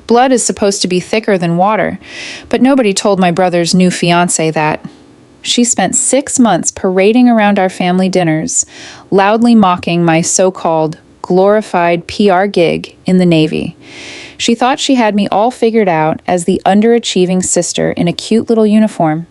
Blood is supposed to be thicker than water, but nobody told my brother's new fiancée that. She spent 6 months parading around our family dinners, loudly mocking my so-called glorified PR gig in the Navy. She thought she had me all figured out as the underachieving sister in a cute little uniform.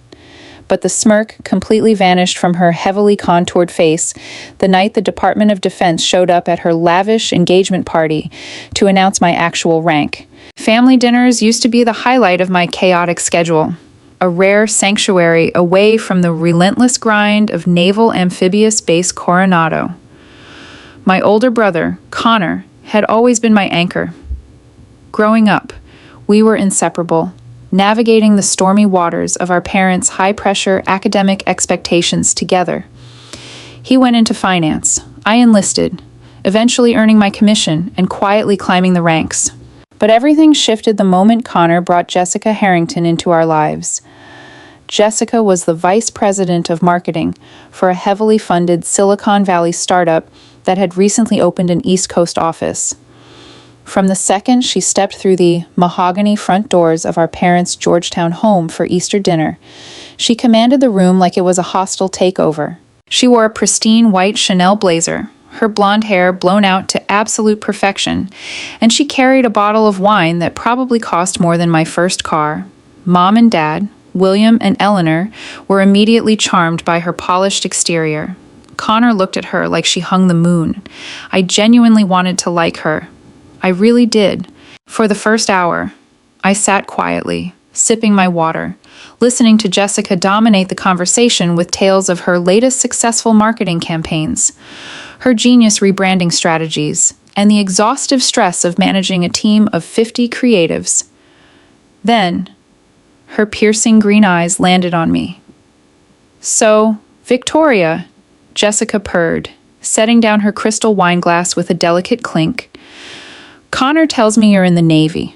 But the smirk completely vanished from her heavily contoured face the night the Department of Defense showed up at her lavish engagement party to announce my actual rank. Family dinners used to be the highlight of my chaotic schedule, a rare sanctuary away from the relentless grind of Naval Amphibious Base Coronado. My older brother, Connor, had always been my anchor. Growing up, we were inseparable, navigating the stormy waters of our parents' high-pressure academic expectations together. He went into finance. I enlisted, eventually earning my commission and quietly climbing the ranks. But everything shifted the moment Connor brought Jessica Harrington into our lives. Jessica was the vice president of marketing for a heavily funded Silicon Valley startup that had recently opened an East Coast office. From the second she stepped through the mahogany front doors of our parents' Georgetown home for Easter dinner, she commanded the room like it was a hostile takeover. She wore a pristine white Chanel blazer, her blonde hair blown out to absolute perfection, and she carried a bottle of wine that probably cost more than my first car. Mom and Dad, William and Eleanor, were immediately charmed by her polished exterior. Connor looked at her like she hung the moon. I genuinely wanted to like her. I really did. For the first hour, I sat quietly, sipping my water, listening to Jessica dominate the conversation with tales of her latest successful marketing campaigns, her genius rebranding strategies, and the exhaustive stress of managing a team of 50 creatives. Then, her piercing green eyes landed on me. "So, Victoria," Jessica purred, setting down her crystal wine glass with a delicate clink. "Connor tells me you're in the Navy.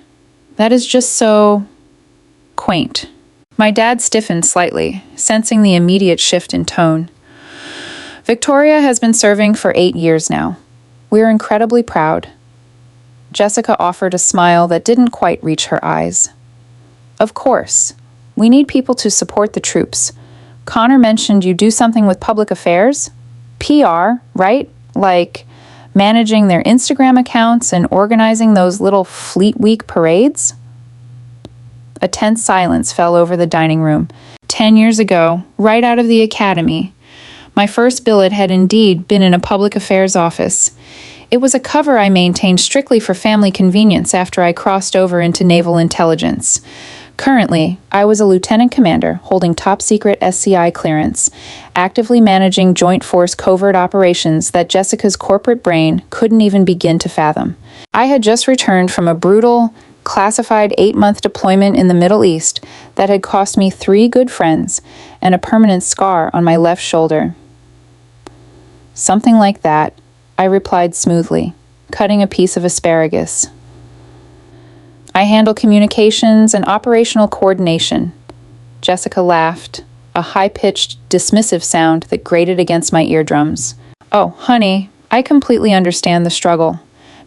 That is just so quaint." My dad stiffened slightly, sensing the immediate shift in tone. "Victoria has been serving for 8 years now. We're incredibly proud." Jessica offered a smile that didn't quite reach her eyes. "Of course. We need people to support the troops. Connor mentioned you do something with public affairs? PR, right? Like managing their Instagram accounts and organizing those little Fleet Week parades?" A tense silence fell over the dining room. 10 years ago, right out of the academy, my first billet had indeed been in a public affairs office. It was a cover I maintained strictly for family convenience after I crossed over into Naval Intelligence. Currently, I was a lieutenant commander holding top-secret SCI clearance, actively managing joint force covert operations that Jessica's corporate brain couldn't even begin to fathom. I had just returned from a brutal, classified 8-month deployment in the Middle East that had cost me 3 good friends and a permanent scar on my left shoulder. "Something like that," I replied smoothly, cutting a piece of asparagus. "I handle communications and operational coordination." Jessica laughed, a high-pitched, dismissive sound that grated against my eardrums. "Oh, honey, I completely understand the struggle.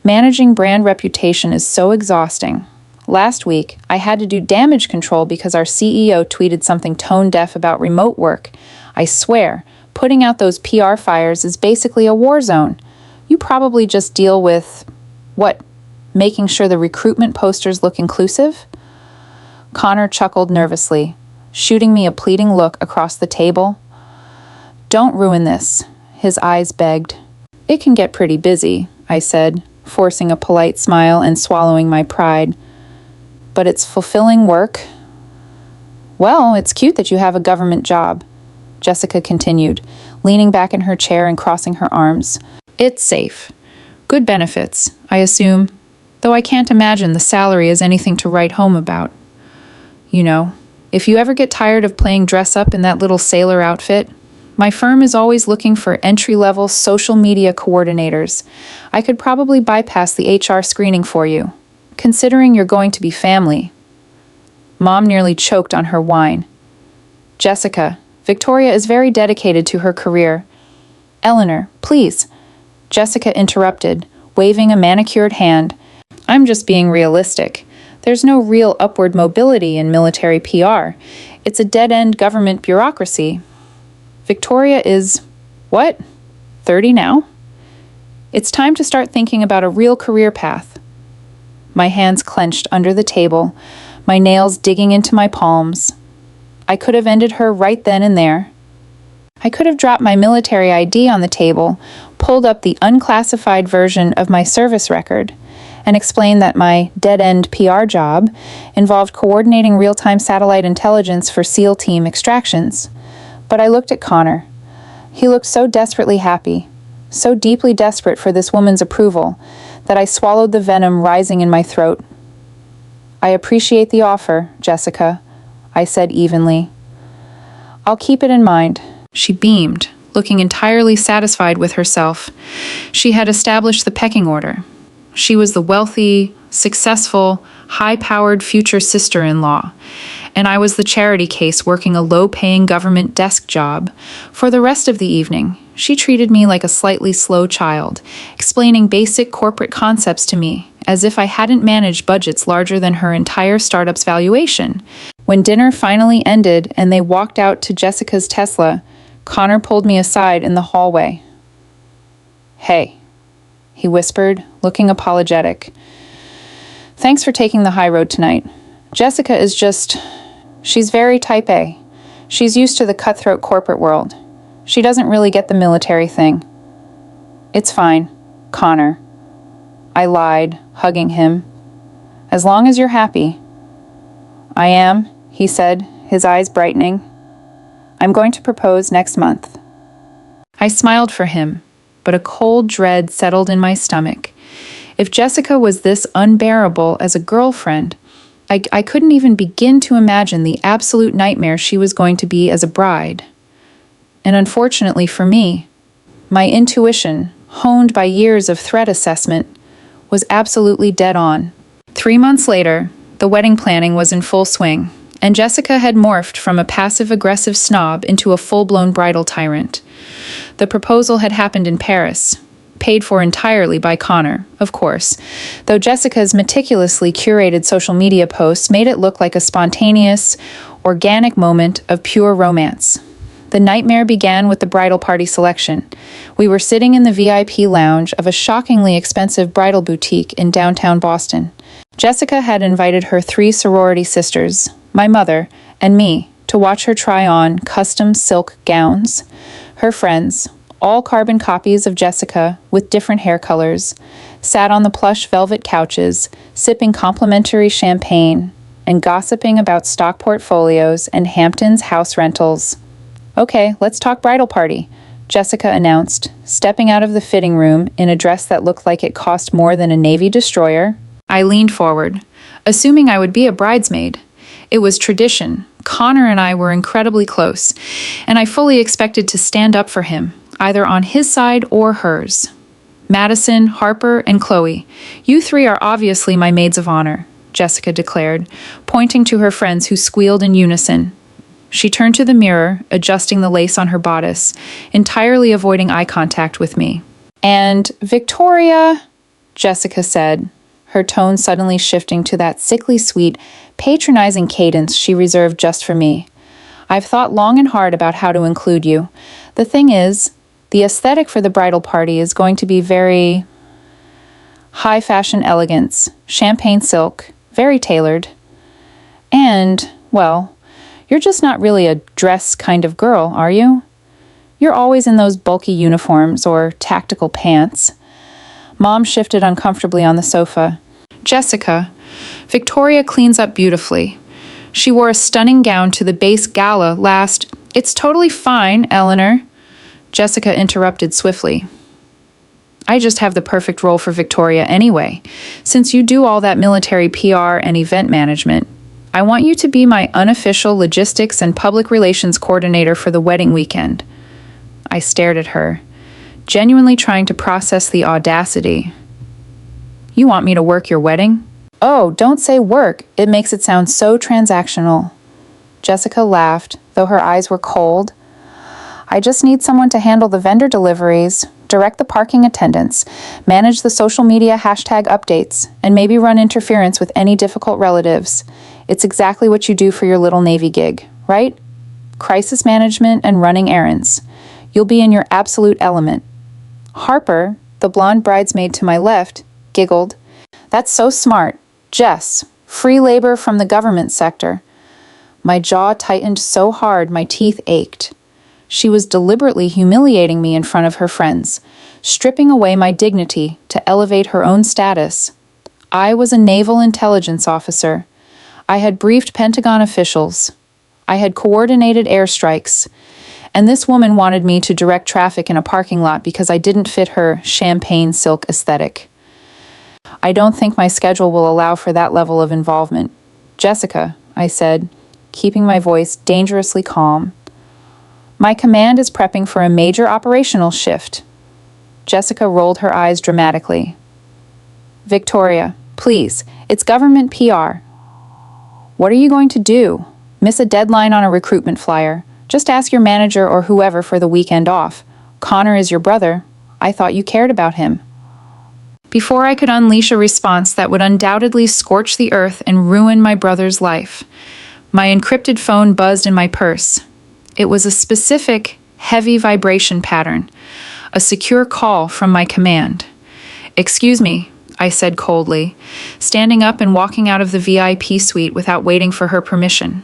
Managing brand reputation is so exhausting. Last week, I had to do damage control because our CEO tweeted something tone-deaf about remote work. I swear, putting out those PR fires is basically a war zone. You probably just deal with, what, making sure the recruitment posters look inclusive?" Connor chuckled nervously, shooting me a pleading look across the table. "Don't ruin this," his eyes begged. "It can get pretty busy," I said, forcing a polite smile and swallowing my pride. "But it's fulfilling work." "Well, it's cute that you have a government job," Jessica continued, leaning back in her chair and crossing her arms. "It's safe. Good benefits, I assume, though I can't imagine the salary is anything to write home about. You know, if you ever get tired of playing dress-up in that little sailor outfit, my firm is always looking for entry-level social media coordinators. I could probably bypass the HR screening for you, considering you're going to be family." Mom nearly choked on her wine. "Jessica, Victoria is very dedicated to her career." "Eleanor, please," Jessica interrupted, waving a manicured hand. "I'm just being realistic. There's no real upward mobility in military PR. It's a dead-end government bureaucracy. Victoria is, what, 30 now? It's time to start thinking about a real career path. My hands clenched under the table, my nails digging into my palms. I could have ended her right then and there. I could have dropped my military ID on the table, pulled up the unclassified version of my service record, and explained that my dead-end PR job involved coordinating real-time satellite intelligence for SEAL team extractions. But I looked at Connor. He looked so desperately happy, so deeply desperate for this woman's approval, that I swallowed the venom rising in my throat. "I appreciate the offer, Jessica," I said evenly. "I'll keep it in mind." She beamed, looking entirely satisfied with herself. She had established the pecking order. She was the wealthy, successful, high-powered future sister-in-law, and I was the charity case working a low-paying government desk job. For the rest of the evening, she treated me like a slightly slow child, explaining basic corporate concepts to me, as if I hadn't managed budgets larger than her entire startup's valuation. When dinner finally ended and they walked out to Jessica's Tesla, Connor pulled me aside in the hallway. "Hey," he whispered, looking apologetic. "Thanks for taking the high road tonight. Jessica is she's very type A. She's used to the cutthroat corporate world. She doesn't really get the military thing." "It's fine, Connor," I lied, hugging him. "As long as you're happy." "I am," he said, his eyes brightening. "I'm going to propose next month." I smiled for him, but a cold dread settled in my stomach. If Jessica was this unbearable as a girlfriend, I couldn't even begin to imagine the absolute nightmare she was going to be as a bride. And unfortunately for me, my intuition, honed by years of threat assessment, was absolutely dead on. 3 months later, the wedding planning was in full swing, and Jessica had morphed from a passive-aggressive snob into a full-blown bridal tyrant. The proposal had happened in Paris, paid for entirely by Connor, of course, though Jessica's meticulously curated social media posts made it look like a spontaneous, organic moment of pure romance. The nightmare began with the bridal party selection. We were sitting in the VIP lounge of a shockingly expensive bridal boutique in downtown Boston. Jessica had invited her 3 sorority sisters, my mother, and me, to watch her try on custom silk gowns. Her friends, all carbon copies of Jessica with different hair colors, sat on the plush velvet couches, sipping complimentary champagne and gossiping about stock portfolios and Hampton's house rentals. "Okay, let's talk bridal party," Jessica announced, stepping out of the fitting room in a dress that looked like it cost more than a Navy destroyer. I leaned forward, assuming I would be a bridesmaid. It was tradition. Connor and I were incredibly close, and I fully expected to stand up for him, either on his side or hers. "Madison, Harper, and Chloe, you 3 are obviously my maids of honor," Jessica declared, pointing to her friends who squealed in unison. She turned to the mirror, adjusting the lace on her bodice, entirely avoiding eye contact with me. "And Victoria," Jessica said, her tone suddenly shifting to that sickly sweet, patronizing cadence she reserved just for me. "I've thought long and hard about how to include you. The thing is, the aesthetic for the bridal party is going to be very high-fashion elegance, champagne silk, very tailored. And, well, you're just not really a dress kind of girl, are you? You're always in those bulky uniforms or tactical pants." Mom shifted uncomfortably on the sofa. "Jessica, Victoria cleans up beautifully. She wore a stunning gown to the base gala last—" "It's totally fine, Eleanor," Jessica interrupted swiftly. "I just have the perfect role for Victoria anyway. Since you do all that military PR and event management, I want you to be my unofficial logistics and public relations coordinator for the wedding weekend." I stared at her, genuinely trying to process the audacity. "You want me to work your wedding?" "Oh, don't say work. It makes it sound so transactional." Jessica laughed, though her eyes were cold. "I just need someone to handle the vendor deliveries, direct the parking attendants, manage the social media hashtag updates, and maybe run interference with any difficult relatives. It's exactly what you do for your little Navy gig, right? Crisis management and running errands. You'll be in your absolute element. Harper, the blonde bridesmaid to my left, giggled. That's so smart. Jess, free labor from the government sector. My jaw tightened so hard my teeth ached. She was deliberately humiliating me in front of her friends, stripping away my dignity to elevate her own status. I was a Naval Intelligence officer. I had briefed Pentagon officials. I had coordinated airstrikes. And this woman wanted me to direct traffic in a parking lot because I didn't fit her champagne silk aesthetic. I don't think my schedule will allow for that level of involvement. Jessica, I said, keeping my voice dangerously calm. My command is prepping for a major operational shift. Jessica rolled her eyes dramatically. Victoria, please, it's government PR. What are you going to do? Miss a deadline on a recruitment flyer? Just ask your manager or whoever for the weekend off. Connor is your brother. I thought you cared about him. Before I could unleash a response that would undoubtedly scorch the earth and ruin my brother's life, my encrypted phone buzzed in my purse. It was a specific, heavy vibration pattern, a secure call from my command. "Excuse me," I said coldly, standing up and walking out of the VIP suite without waiting for her permission.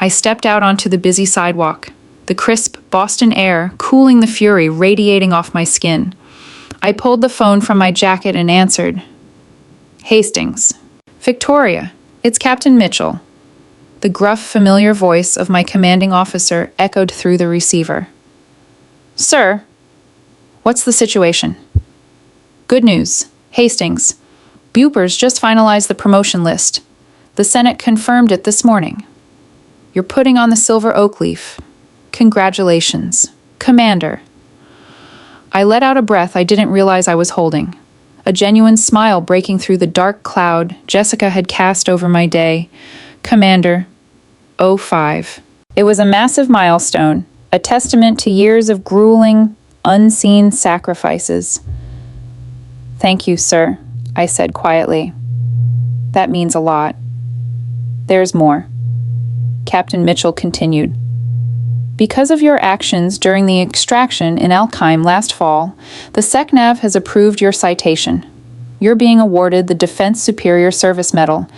I stepped out onto the busy sidewalk, the crisp Boston air cooling the fury radiating off my skin. I pulled the phone from my jacket and answered. Hastings. Victoria, it's Captain Mitchell. The gruff, familiar voice of my commanding officer echoed through the receiver. Sir, what's the situation? Good news. Hastings. Bupers just finalized the promotion list. The Senate confirmed it this morning. You're putting on the silver oak leaf. Congratulations. Commander. I let out a breath I didn't realize I was holding. A genuine smile breaking through the dark cloud Jessica had cast over my day. Commander. 05. It was a massive milestone, a testament to years of grueling, unseen sacrifices. Thank you, sir, I said quietly. That means a lot. There's more. Captain Mitchell continued. Because of your actions during the extraction in Alkheim last fall, the SecNav has approved your citation. You're being awarded the Defense Superior Service Medal.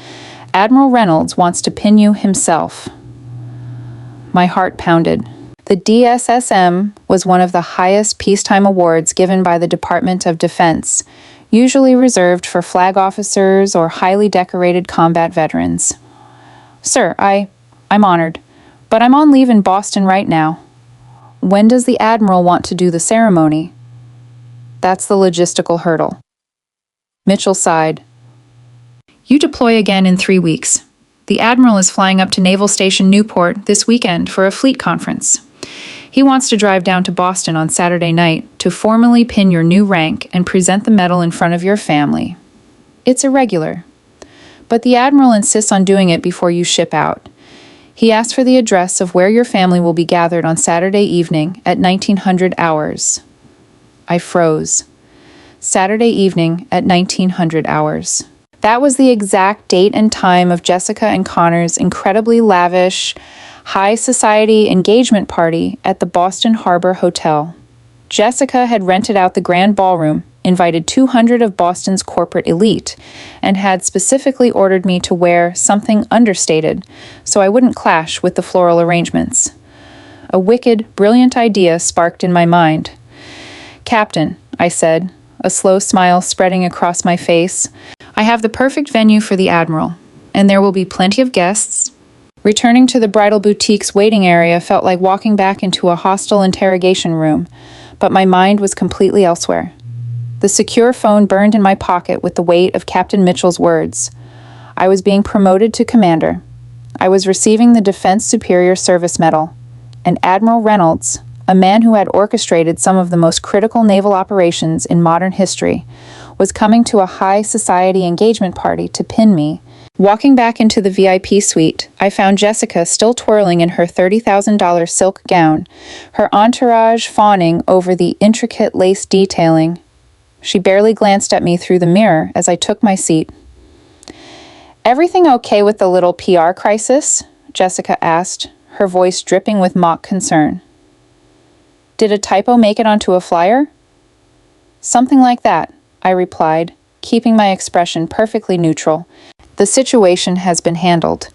Admiral Reynolds wants to pin you himself. My heart pounded. The DSSM was one of the highest peacetime awards given by the Department of Defense, usually reserved for flag officers or highly decorated combat veterans. Sir, I'm honored, but I'm on leave in Boston right now. When does the Admiral want to do the ceremony? That's the logistical hurdle. Mitchell sighed. You deploy again in 3 weeks. The Admiral is flying up to Naval Station Newport this weekend for a fleet conference. He wants to drive down to Boston on Saturday night to formally pin your new rank and present the medal in front of your family. It's irregular, but the Admiral insists on doing it before you ship out. He asked for the address of where your family will be gathered on Saturday evening at 1900 hours. I froze. Saturday evening at 1900 hours. That was the exact date and time of Jessica and Connor's incredibly lavish, high society engagement party at the Boston Harbor Hotel. Jessica had rented out the grand ballroom, invited 200 of Boston's corporate elite, and had specifically ordered me to wear something understated so I wouldn't clash with the floral arrangements. A wicked, brilliant idea sparked in my mind. Captain, I said, a slow smile spreading across my face, I have the perfect venue for the Admiral, and there will be plenty of guests. Returning to the bridal boutique's waiting area felt like walking back into a hostile interrogation room, but my mind was completely elsewhere. The secure phone burned in my pocket with the weight of Captain Mitchell's words. I was being promoted to commander. I was receiving the Defense Superior Service Medal, and Admiral Reynolds, a man who had orchestrated some of the most critical naval operations in modern history, was coming to a high society engagement party to pin me, Walking back into the VIP suite, I found Jessica still twirling in her $30,000 silk gown, her entourage fawning over the intricate lace detailing. She barely glanced at me through the mirror as I took my seat. "Everything okay with the little PR crisis?" Jessica asked, her voice dripping with mock concern. "Did a typo make it onto a flyer?" "Something like that," I replied, keeping my expression perfectly neutral. "The situation has been handled,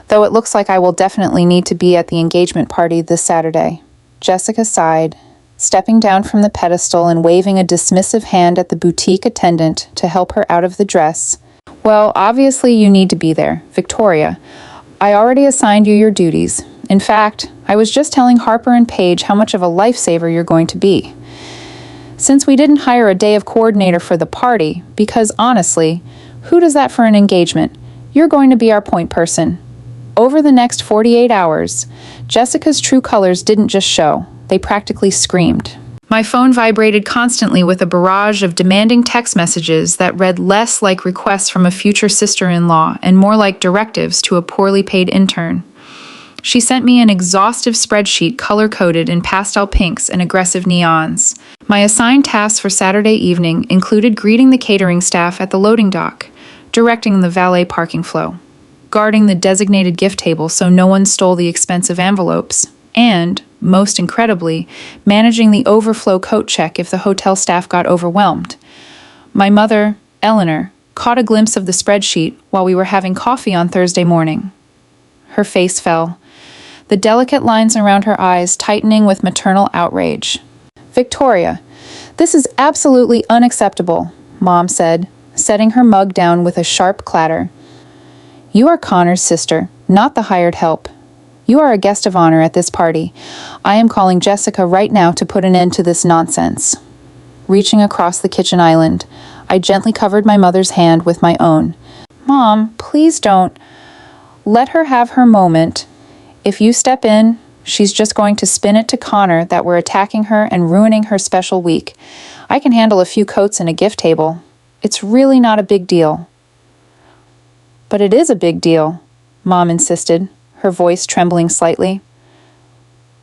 though it looks like I will definitely need to be at the engagement party this Saturday." Jessica sighed, stepping down from the pedestal and waving a dismissive hand at the boutique attendant to help her out of the dress. "Well, obviously you need to be there, Victoria. I already assigned you your duties. In fact, I was just telling Harper and Paige how much of a lifesaver you're going to be. Since we didn't hire a day of coordinator for the party, because honestly, who does that for an engagement? You're going to be our point person." Over the next 48 hours, Jessica's true colors didn't just show, they practically screamed. My phone vibrated constantly with a barrage of demanding text messages that read less like requests from a future sister-in-law and more like directives to a poorly paid intern. She sent me an exhaustive spreadsheet color-coded in pastel pinks and aggressive neons. My assigned tasks for Saturday evening included greeting the catering staff at the loading dock, directing the valet parking flow, guarding the designated gift table so no one stole the expensive envelopes, and, most incredibly, managing the overflow coat check if the hotel staff got overwhelmed. My mother, Eleanor, caught a glimpse of the spreadsheet while we were having coffee on Thursday morning. Her face fell, the delicate lines around her eyes tightening with maternal outrage. "Victoria, this is absolutely unacceptable," Mom said, setting her mug down with a sharp clatter. "You are Connor's sister, not the hired help. You are a guest of honor at this party. I am calling Jessica right now to put an end to this nonsense." Reaching across the kitchen island, I gently covered my mother's hand with my own. "Mom, please don't. Let her have her moment. If you step in, she's just going to spin it to Connor that we're attacking her and ruining her special week. I can handle a few coats and a gift table. It's really not a big deal." "But it is a big deal," Mom insisted, her voice trembling slightly.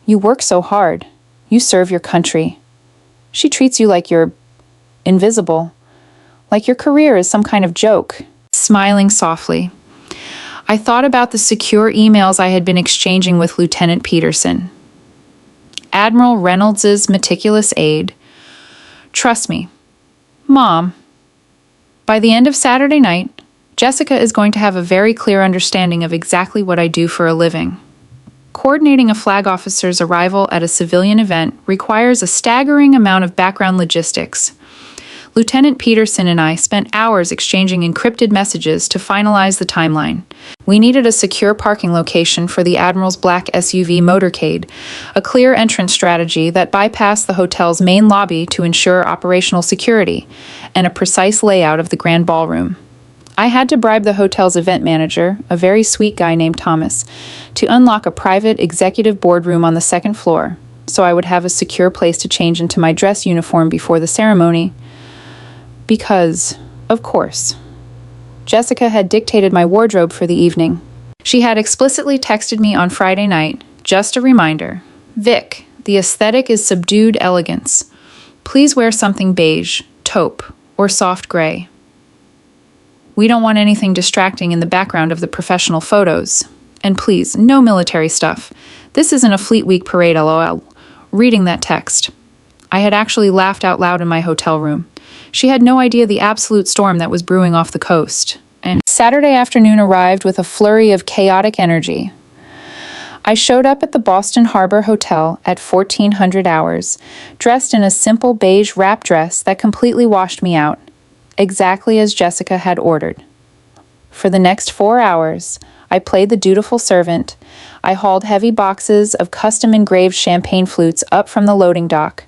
"You work so hard. You serve your country. She treats you like you're invisible, like your career is some kind of joke." Smiling softly, I thought about the secure emails I had been exchanging with Lieutenant Peterson. Admiral Reynolds's meticulous aide. "Trust me, Mom, by the end of Saturday night, Jessica is going to have a very clear understanding of exactly what I do for a living. Coordinating a flag officer's arrival at a civilian event requires a staggering amount of background logistics. Lieutenant Peterson and I spent hours exchanging encrypted messages to finalize the timeline. We needed a secure parking location for the Admiral's black SUV motorcade, a clear entrance strategy that bypassed the hotel's main lobby to ensure operational security, and a precise layout of the grand ballroom. I had to bribe the hotel's event manager, a very sweet guy named Thomas, to unlock a private executive boardroom on the second floor, so I would have a secure place to change into my dress uniform before the ceremony. Because, of course, Jessica had dictated my wardrobe for the evening. She had explicitly texted me on Friday night, just a reminder. "Vic, the aesthetic is subdued elegance. Please wear something beige, taupe, or soft gray. We don't want anything distracting in the background of the professional photos. And please, no military stuff. This isn't a Fleet Week parade, lol." Reading that text, I had actually laughed out loud in my hotel room. She had no idea the absolute storm that was brewing off the coast. And Saturday afternoon arrived with a flurry of chaotic energy. I showed up at the Boston Harbor Hotel at 1400 hours, dressed in a simple beige wrap dress that completely washed me out, exactly as Jessica had ordered. For the next 4 hours, I played the dutiful servant. I hauled heavy boxes of custom-engraved champagne flutes up from the loading dock.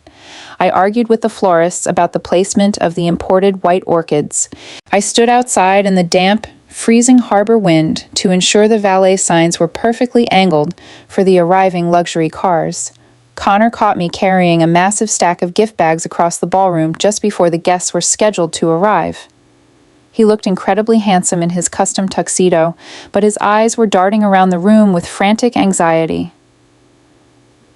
I argued with the florists about the placement of the imported white orchids. I stood outside in the damp, freezing harbor wind to ensure the valet signs were perfectly angled for the arriving luxury cars. Connor caught me carrying a massive stack of gift bags across the ballroom just before the guests were scheduled to arrive. He looked incredibly handsome in his custom tuxedo, but his eyes were darting around the room with frantic anxiety.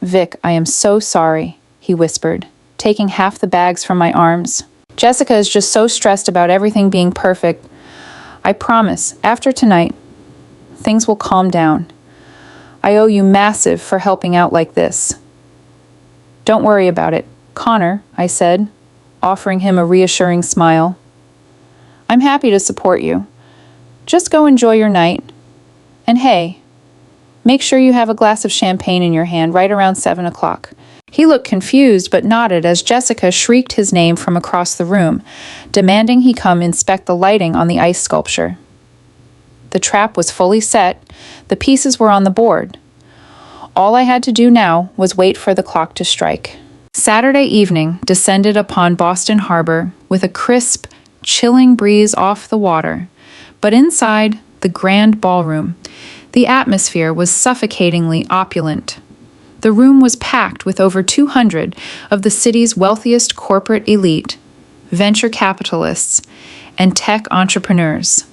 "Vic, I am so sorry," he whispered, taking half the bags from my arms. "Jessica is just so stressed about everything being perfect. I promise, after tonight, things will calm down. I owe you massive for helping out like this." "Don't worry about it, Connor," I said, offering him a reassuring smile. "I'm happy to support you. Just go enjoy your night. And hey, make sure you have a glass of champagne in your hand right around 7 o'clock. He looked confused but nodded as Jessica shrieked his name from across the room, demanding he come inspect the lighting on the ice sculpture. The trap was fully set. The pieces were on the board. All I had to do now was wait for the clock to strike. Saturday evening descended upon Boston Harbor with a crisp, chilling breeze off the water, but inside the grand ballroom, the atmosphere was suffocatingly opulent. The room was packed with over 200 of the city's wealthiest corporate elite, venture capitalists, and tech entrepreneurs.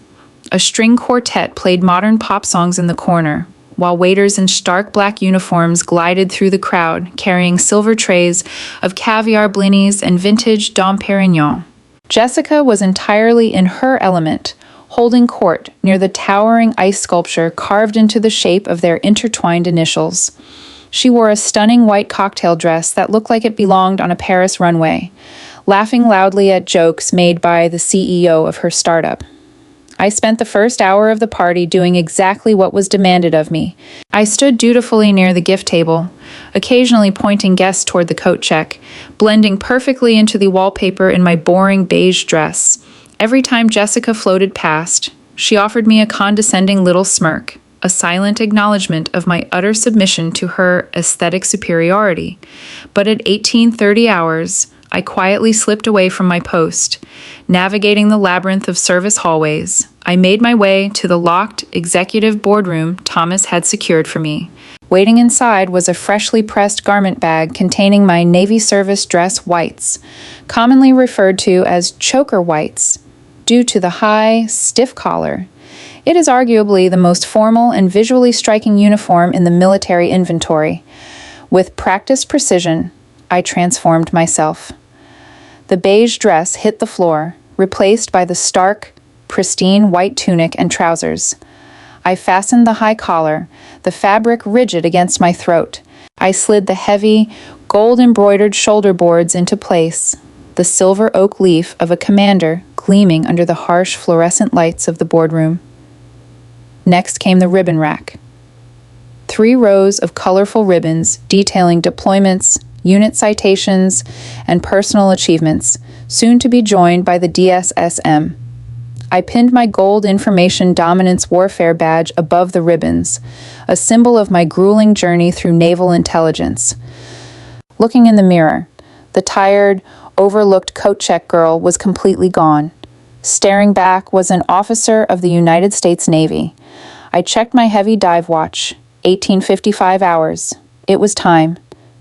A string quartet played modern pop songs in the corner, while waiters in stark black uniforms glided through the crowd, carrying silver trays of caviar blinis and vintage Dom Perignon. Jessica was entirely in her element, holding court near the towering ice sculpture carved into the shape of their intertwined initials. She wore a stunning white cocktail dress that looked like it belonged on a Paris runway, laughing loudly at jokes made by the CEO of her startup. I spent the first hour of the party doing exactly what was demanded of me. I stood dutifully near the gift table, occasionally pointing guests toward the coat check, blending perfectly into the wallpaper in my boring beige dress. Every time Jessica floated past, she offered me a condescending little smirk, a silent acknowledgement of my utter submission to her aesthetic superiority. But at 18:30 hours, I quietly slipped away from my post. Navigating the labyrinth of service hallways, I made my way to the locked executive boardroom Thomas had secured for me. Waiting inside was a freshly pressed garment bag containing my Navy service dress whites, commonly referred to as choker whites, due to the high, stiff collar. It is arguably the most formal and visually striking uniform in the military inventory. With practiced precision, I transformed myself. The beige dress hit the floor, replaced by the stark, pristine white tunic and trousers. I fastened the high collar, the fabric rigid against my throat. I slid the heavy, gold-embroidered shoulder boards into place, the silver oak leaf of a commander gleaming under the harsh fluorescent lights of the boardroom. Next came the ribbon rack. 3 rows of colorful ribbons detailing deployments, unit citations, and personal achievements, soon to be joined by the DSSM. I pinned my gold Information Dominance Warfare badge above the ribbons, a symbol of my grueling journey through Naval Intelligence. Looking in the mirror, the tired, overlooked coat check girl was completely gone. Staring back was an officer of the United States Navy. I checked my heavy dive watch, 1855 hours. It was time.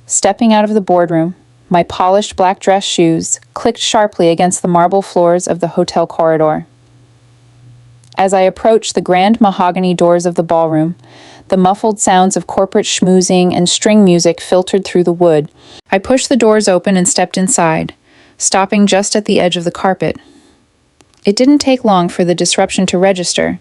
Stepping out of the boardroom, my polished black dress shoes clicked sharply against the marble floors of the hotel corridor. As I approached the grand mahogany doors of the ballroom, the muffled sounds of corporate schmoozing and string music filtered through the wood. I pushed the doors open and stepped inside, stopping just at the edge of the carpet. It didn't take long for the disruption to register.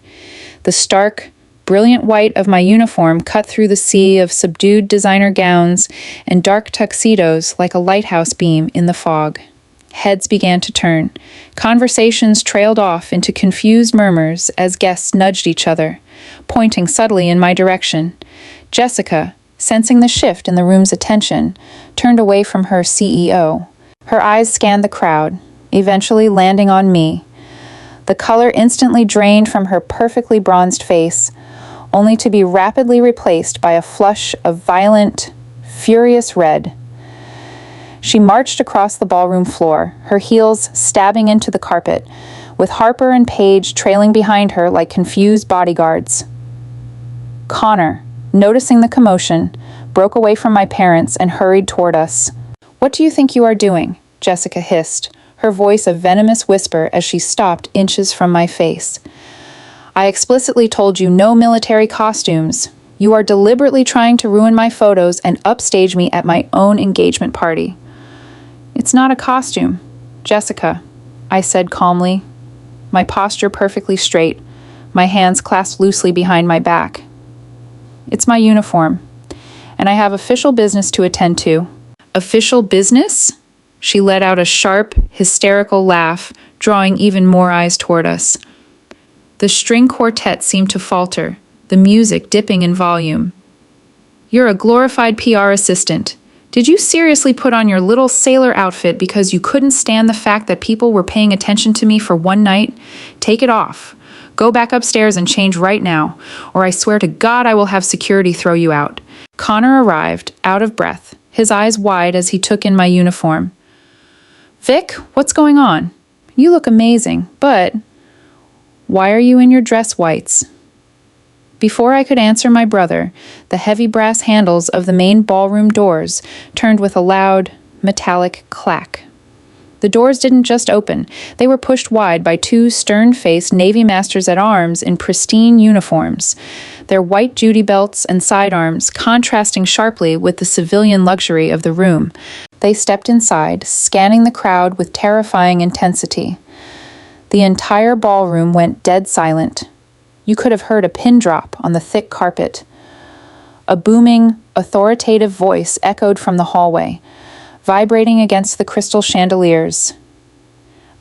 The stark, brilliant white of my uniform cut through the sea of subdued designer gowns and dark tuxedos like a lighthouse beam in the fog. Heads began to turn. Conversations trailed off into confused murmurs as guests nudged each other, pointing subtly in my direction. Jessica, sensing the shift in the room's attention, turned away from her CEO. Her eyes scanned the crowd, eventually landing on me. The color instantly drained from her perfectly bronzed face, only to be rapidly replaced by a flush of violent, furious red. She marched across the ballroom floor, her heels stabbing into the carpet, with Harper and Paige trailing behind her like confused bodyguards. Connor, noticing the commotion, broke away from my parents and hurried toward us. "What do you think you are doing?" Jessica hissed, her voice a venomous whisper as she stopped inches from my face. "I explicitly told you no military costumes. You are deliberately trying to ruin my photos and upstage me at my own engagement party." "It's not a costume, Jessica," I said calmly, my posture perfectly straight, my hands clasped loosely behind my back. "It's my uniform, and I have official business to attend to." "Official business?" She let out a sharp, hysterical laugh, drawing even more eyes toward us. The string quartet seemed to falter, the music dipping in volume. "You're a glorified PR assistant. Did you seriously put on your little sailor outfit because you couldn't stand the fact that people were paying attention to me for one night? Take it off. Go back upstairs and change right now, or I swear to God I will have security throw you out." Connor arrived, out of breath, his eyes wide as he took in my uniform. "Vic, what's going on? You look amazing, but why are you in your dress whites?" Before I could answer my brother, the heavy brass handles of the main ballroom doors turned with a loud, metallic clack. The doors didn't just open, they were pushed wide by two stern-faced Navy masters-at-arms in pristine uniforms, their white duty belts and sidearms contrasting sharply with the civilian luxury of the room. They stepped inside, scanning the crowd with terrifying intensity. The entire ballroom went dead silent. You could have heard a pin drop on the thick carpet. A booming, authoritative voice echoed from the hallway, vibrating against the crystal chandeliers.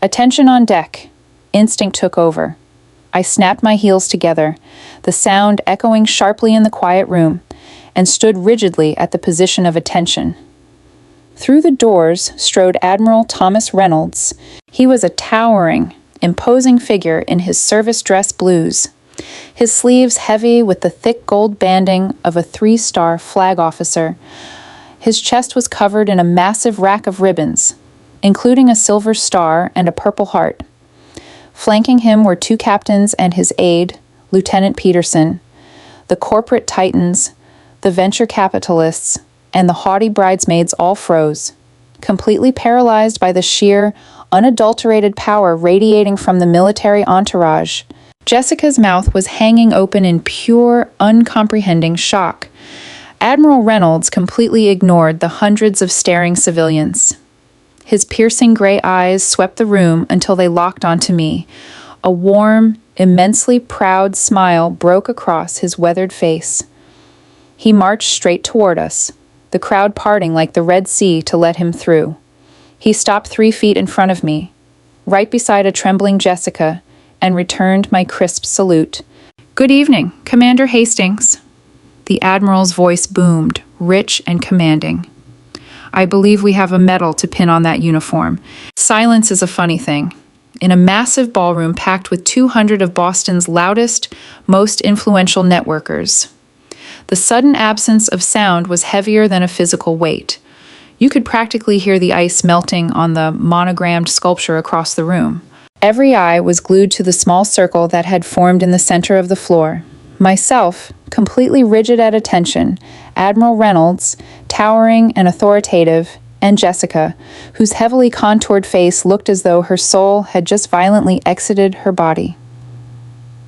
"Attention on deck." Instinct took over. I snapped my heels together, the sound echoing sharply in the quiet room, and stood rigidly at the position of attention. Through the doors strode Admiral Thomas Reynolds. He was a towering, imposing figure in his service dress blues, his sleeves heavy with the thick gold banding of a 3-star flag officer. His chest was covered in a massive rack of ribbons, including a silver star and a purple heart. Flanking him were 2 captains and his aide, Lieutenant Peterson, the corporate titans, the venture capitalists, and the haughty bridesmaids all froze, completely paralyzed by the sheer, unadulterated power radiating from the military entourage. Jessica's mouth was hanging open in pure, uncomprehending shock. Admiral Reynolds completely ignored the hundreds of staring civilians. His piercing gray eyes swept the room until they locked onto me. A warm, immensely proud smile broke across his weathered face. He marched straight toward us, the crowd parting like the Red Sea to let him through. He stopped 3 feet in front of me, right beside a trembling Jessica, and returned my crisp salute. "Good evening, Commander Hastings." The Admiral's voice boomed, rich and commanding. "I believe we have a medal to pin on that uniform." Silence is a funny thing. In a massive ballroom packed with 200 of Boston's loudest, most influential networkers, the sudden absence of sound was heavier than a physical weight. You could practically hear the ice melting on the monogrammed sculpture across the room. Every eye was glued to the small circle that had formed in the center of the floor. Myself, completely rigid at attention, Admiral Reynolds, towering and authoritative, and Jessica, whose heavily contoured face looked as though her soul had just violently exited her body.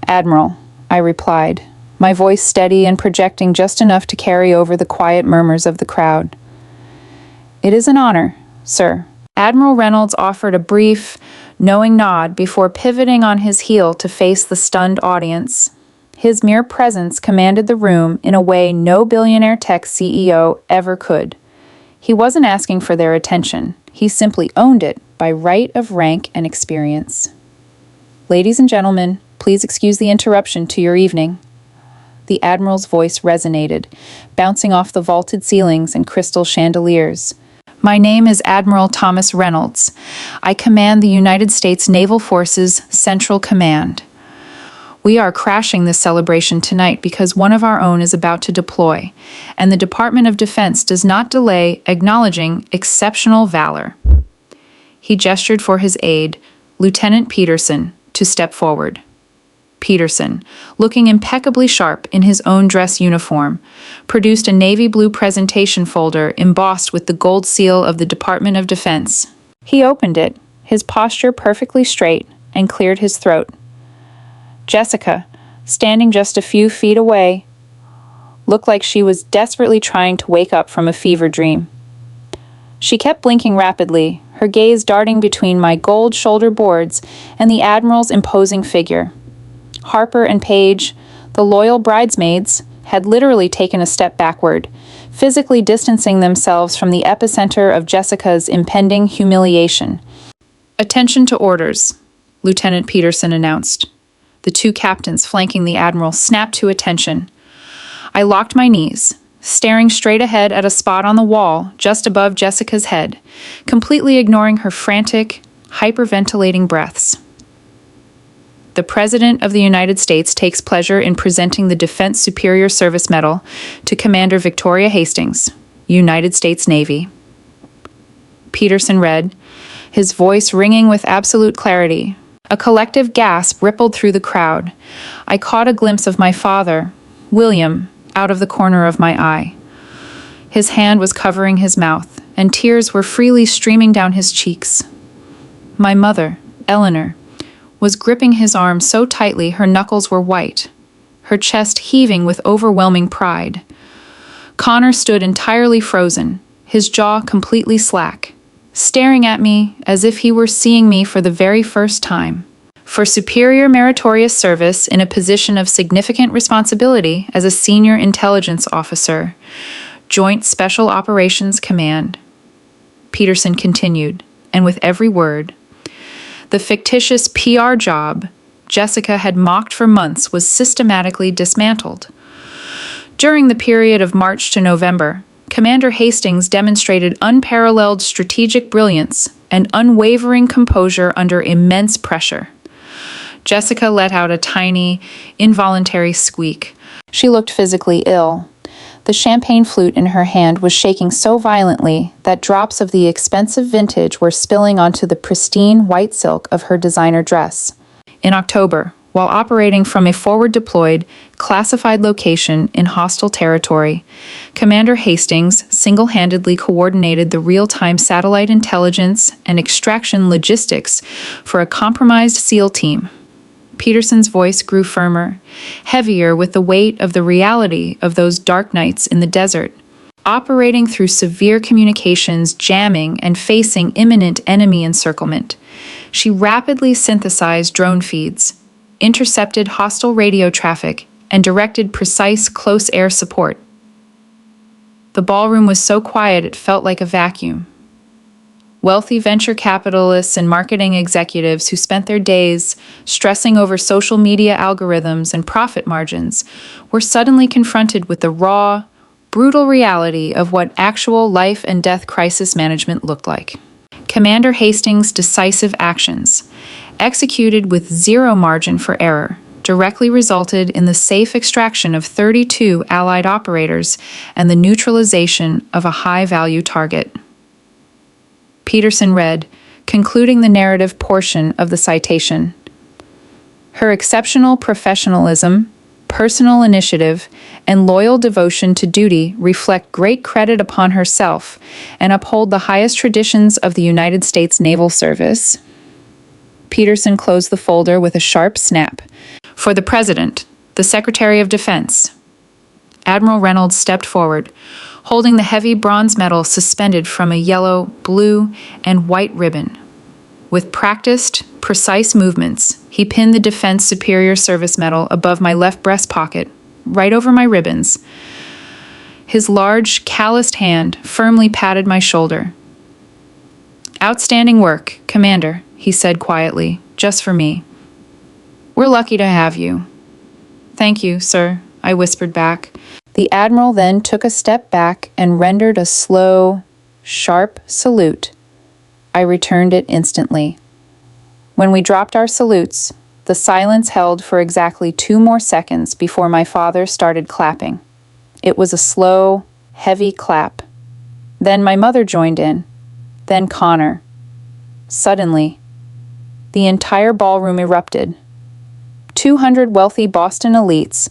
"Admiral," I replied, my voice steady and projecting just enough to carry over the quiet murmurs of the crowd. "It is an honor, sir." Admiral Reynolds offered a brief, knowing nod before pivoting on his heel to face the stunned audience. His mere presence commanded the room in a way no billionaire tech CEO ever could. He wasn't asking for their attention. He simply owned it by right of rank and experience. "Ladies and gentlemen, please excuse the interruption to your evening." The Admiral's voice resonated, bouncing off the vaulted ceilings and crystal chandeliers. "My name is Admiral Thomas Reynolds. I command the United States Naval Forces Central Command. We are crashing this celebration tonight because one of our own is about to deploy, and the Department of Defense does not delay acknowledging exceptional valor." He gestured for his aide, Lieutenant Peterson, to step forward. Peterson, looking impeccably sharp in his own dress uniform, produced a navy blue presentation folder embossed with the gold seal of the Department of Defense. He opened it, his posture perfectly straight, and cleared his throat. Jessica, standing just a few feet away, looked like she was desperately trying to wake up from a fever dream. She kept blinking rapidly, her gaze darting between my gold shoulder boards and the Admiral's imposing figure. Harper and Paige, the loyal bridesmaids, had literally taken a step backward, physically distancing themselves from the epicenter of Jessica's impending humiliation. "Attention to orders," Lieutenant Peterson announced. The two captains flanking the Admiral snapped to attention. I locked my knees, staring straight ahead at a spot on the wall just above Jessica's head, completely ignoring her frantic, hyperventilating breaths. The President of the United States takes pleasure in presenting the Defense Superior Service Medal to Commander Victoria Hastings, United States Navy. Peterson read, his voice ringing with absolute clarity. A collective gasp rippled through the crowd. I caught a glimpse of my father, William, out of the corner of my eye. His hand was covering his mouth, and tears were freely streaming down his cheeks. My mother, Eleanor, was gripping his arm so tightly her knuckles were white, her chest heaving with overwhelming pride. Connor stood entirely frozen, his jaw completely slack, staring at me as if he were seeing me for the very first time. For superior meritorious service in a position of significant responsibility as a senior intelligence officer, Joint Special Operations Command, Peterson continued, and with every word, the fictitious PR job Jessica had mocked for months was systematically dismantled. During the period of March to November, Commander Hastings demonstrated unparalleled strategic brilliance and unwavering composure under immense pressure. Jessica let out a tiny, involuntary squeak. She looked physically ill. The champagne flute in her hand was shaking so violently that drops of the expensive vintage were spilling onto the pristine white silk of her designer dress. In October, while operating from a forward-deployed, classified location in hostile territory, Commander Hastings single-handedly coordinated the real-time satellite intelligence and extraction logistics for a compromised SEAL team. Peterson's voice grew firmer, heavier with the weight of the reality of those dark nights in the desert. Operating through severe communications, jamming, and facing imminent enemy encirclement, she rapidly synthesized drone feeds, intercepted hostile radio traffic, and directed precise close air support. The ballroom was so quiet it felt like a vacuum. Wealthy venture capitalists and marketing executives who spent their days stressing over social media algorithms and profit margins were suddenly confronted with the raw, brutal reality of what actual life and death crisis management looked like. Commander Hastings' decisive actions, executed with zero margin for error, directly resulted in the safe extraction of 32 Allied operators and the neutralization of a high-value target. Peterson read, concluding the narrative portion of the citation. Her exceptional professionalism, personal initiative, and loyal devotion to duty reflect great credit upon herself and uphold the highest traditions of the United States Naval Service. Peterson closed the folder with a sharp snap. For the President, the Secretary of Defense. Admiral Reynolds stepped forward, holding the heavy bronze medal suspended from a yellow, blue, and white ribbon. With practiced, precise movements, he pinned the Defense Superior Service Medal above my left breast pocket, right over my ribbons. His large, calloused hand firmly patted my shoulder. Outstanding work, Commander, he said quietly, just for me. We're lucky to have you. Thank you, sir, I whispered back. The Admiral then took a step back and rendered a slow, sharp salute. I returned it instantly. When we dropped our salutes, the silence held for exactly 2 more seconds before my father started clapping. It was a slow, heavy clap. Then my mother joined in. Then Connor. Suddenly, the entire ballroom erupted. 200 wealthy Boston elites,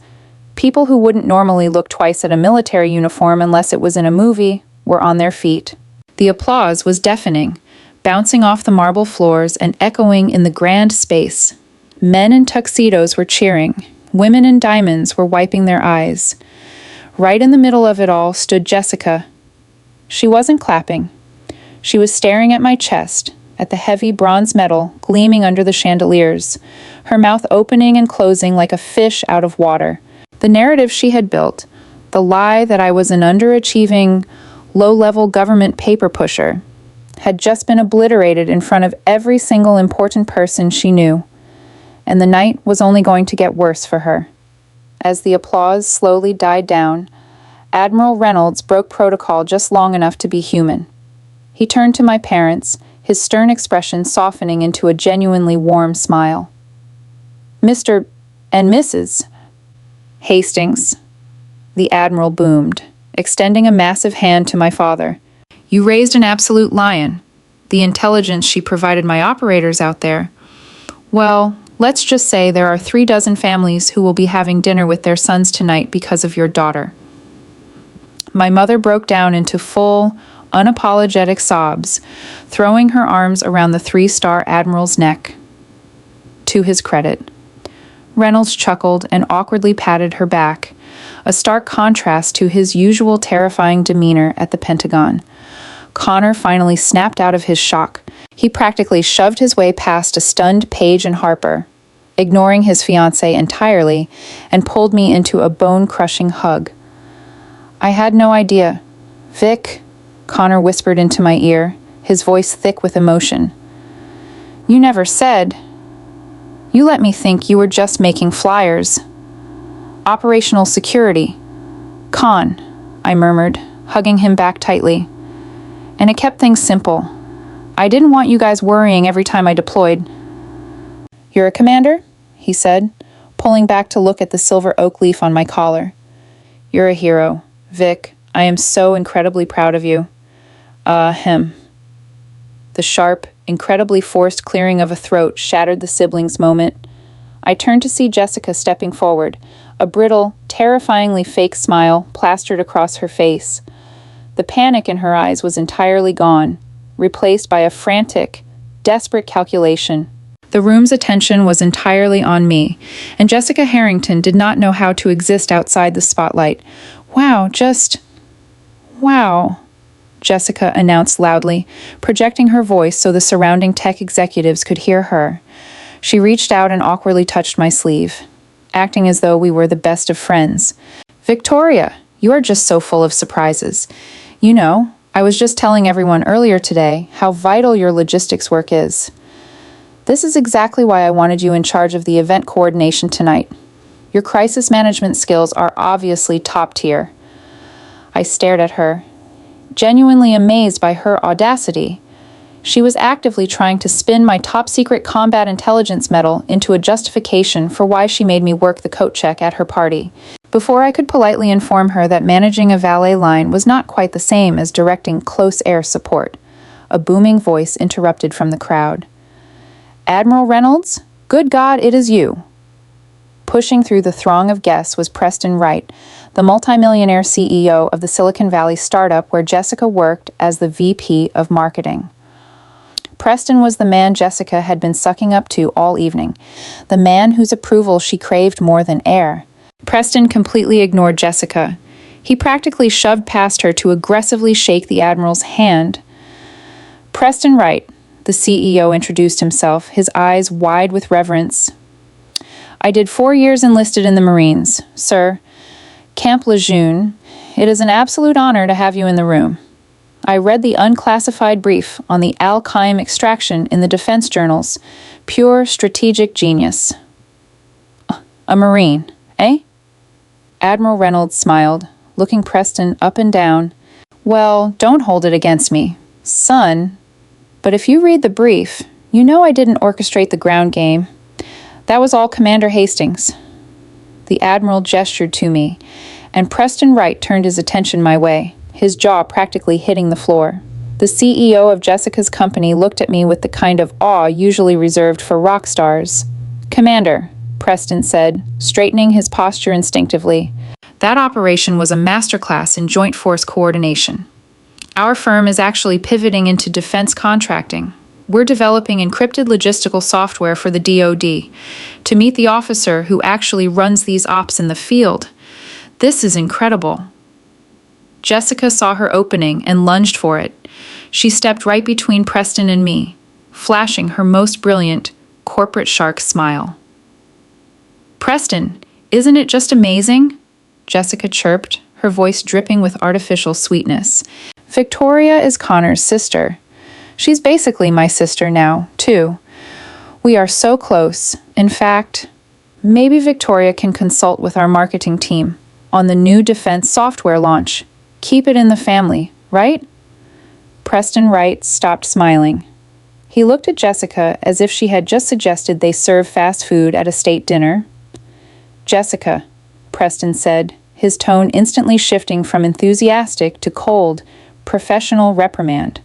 people who wouldn't normally look twice at a military uniform unless it was in a movie, were on their feet. The applause was deafening, bouncing off the marble floors and echoing in the grand space. Men in tuxedos were cheering. Women in diamonds were wiping their eyes. Right in the middle of it all stood Jessica. She wasn't clapping. She was staring at my chest, at the heavy bronze medal gleaming under the chandeliers, her mouth opening and closing like a fish out of water. The narrative she had built, the lie that I was an underachieving, low-level government paper pusher, had just been obliterated in front of every single important person she knew, and the night was only going to get worse for her. As the applause slowly died down, Admiral Reynolds broke protocol just long enough to be human. He turned to my parents, his stern expression softening into a genuinely warm smile. "Mr. and Mrs. Hastings," the Admiral boomed, extending a massive hand to my father. "You raised an absolute lion. The intelligence she provided my operators out there. Well, let's just say there are 36 families who will be having dinner with their sons tonight because of your daughter." My mother broke down into full, unapologetic sobs, throwing her arms around the 3-star Admiral's neck. To his credit, Reynolds chuckled and awkwardly patted her back, a stark contrast to his usual terrifying demeanor at the Pentagon. Connor finally snapped out of his shock. He practically shoved his way past a stunned Paige and Harper, ignoring his fiancée entirely, and pulled me into a bone-crushing hug. "I had no idea. Vic," Connor whispered into my ear, his voice thick with emotion. "You never said. You let me think you were just making flyers. Operational security. Con," I murmured, hugging him back tightly. "And it kept things simple. I didn't want you guys worrying every time I deployed." "You're a commander?" he said, pulling back to look at the silver oak leaf on my collar. "You're a hero, Vic. I am so incredibly proud of you." Him. The sharp, incredibly forced clearing of a throat shattered the siblings' moment. I turned to see Jessica stepping forward, a brittle, terrifyingly fake smile plastered across her face. The panic in her eyes was entirely gone, replaced by a frantic, desperate calculation. The room's attention was entirely on me, and Jessica Harrington did not know how to exist outside the spotlight. Wow, Jessica announced loudly, projecting her voice so the surrounding tech executives could hear her. She reached out and awkwardly touched my sleeve, acting as though we were the best of friends. "Victoria, you are just so full of surprises. You know, I was just telling everyone earlier today how vital your logistics work is. This is exactly why I wanted you in charge of the event coordination tonight. Your crisis management skills are obviously top tier." I stared at her, genuinely amazed by her audacity. She was actively trying to spin my top-secret combat intelligence medal into a justification for why she made me work the coat check at her party. Before I could politely inform her that managing a valet line was not quite the same as directing close air support, a booming voice interrupted from the crowd. "Admiral Reynolds, good God, it is you." Pushing through the throng of guests was Preston Wright, the multimillionaire CEO of the Silicon Valley startup where Jessica worked as the VP of marketing. Preston was the man Jessica had been sucking up to all evening, the man whose approval she craved more than air. Preston completely ignored Jessica. He practically shoved past her to aggressively shake the Admiral's hand. "Preston Wright," the CEO introduced himself, his eyes wide with reverence. "I did 4 years enlisted in the Marines, sir. Camp Lejeune. It is an absolute honor to have you in the room. I read the unclassified brief on the Al-Qaim extraction in the defense journals. Pure strategic genius." "A Marine, eh?" Admiral Reynolds smiled, looking Preston up and down. "Well, don't hold it against me, son. But if you read the brief, you know I didn't orchestrate the ground game. That was all Commander Hastings." The Admiral gestured to me, and Preston Wright turned his attention my way, his jaw practically hitting the floor. The CEO of Jessica's company looked at me with the kind of awe usually reserved for rock stars. "Commander," Preston said, straightening his posture instinctively, "that operation was a masterclass in joint force coordination. Our firm is actually pivoting into defense contracting. We're developing encrypted logistical software for the DoD to meet the officer who actually runs these ops in the field. This is incredible. Jessica saw her opening and lunged for it. She stepped right between Preston and me, flashing her most brilliant corporate shark smile. "Preston, isn't it just amazing?" Jessica chirped, her voice dripping with artificial sweetness. "Victoria is Connor's sister. She's basically my sister now, too. We are so close. In fact, maybe Victoria can consult with our marketing team on the new defense software launch. Keep it in the family, right?" Preston Wright stopped smiling. He looked at Jessica as if she had just suggested they serve fast food at a state dinner. "Jessica," Preston said, his tone instantly shifting from enthusiastic to cold, professional reprimand.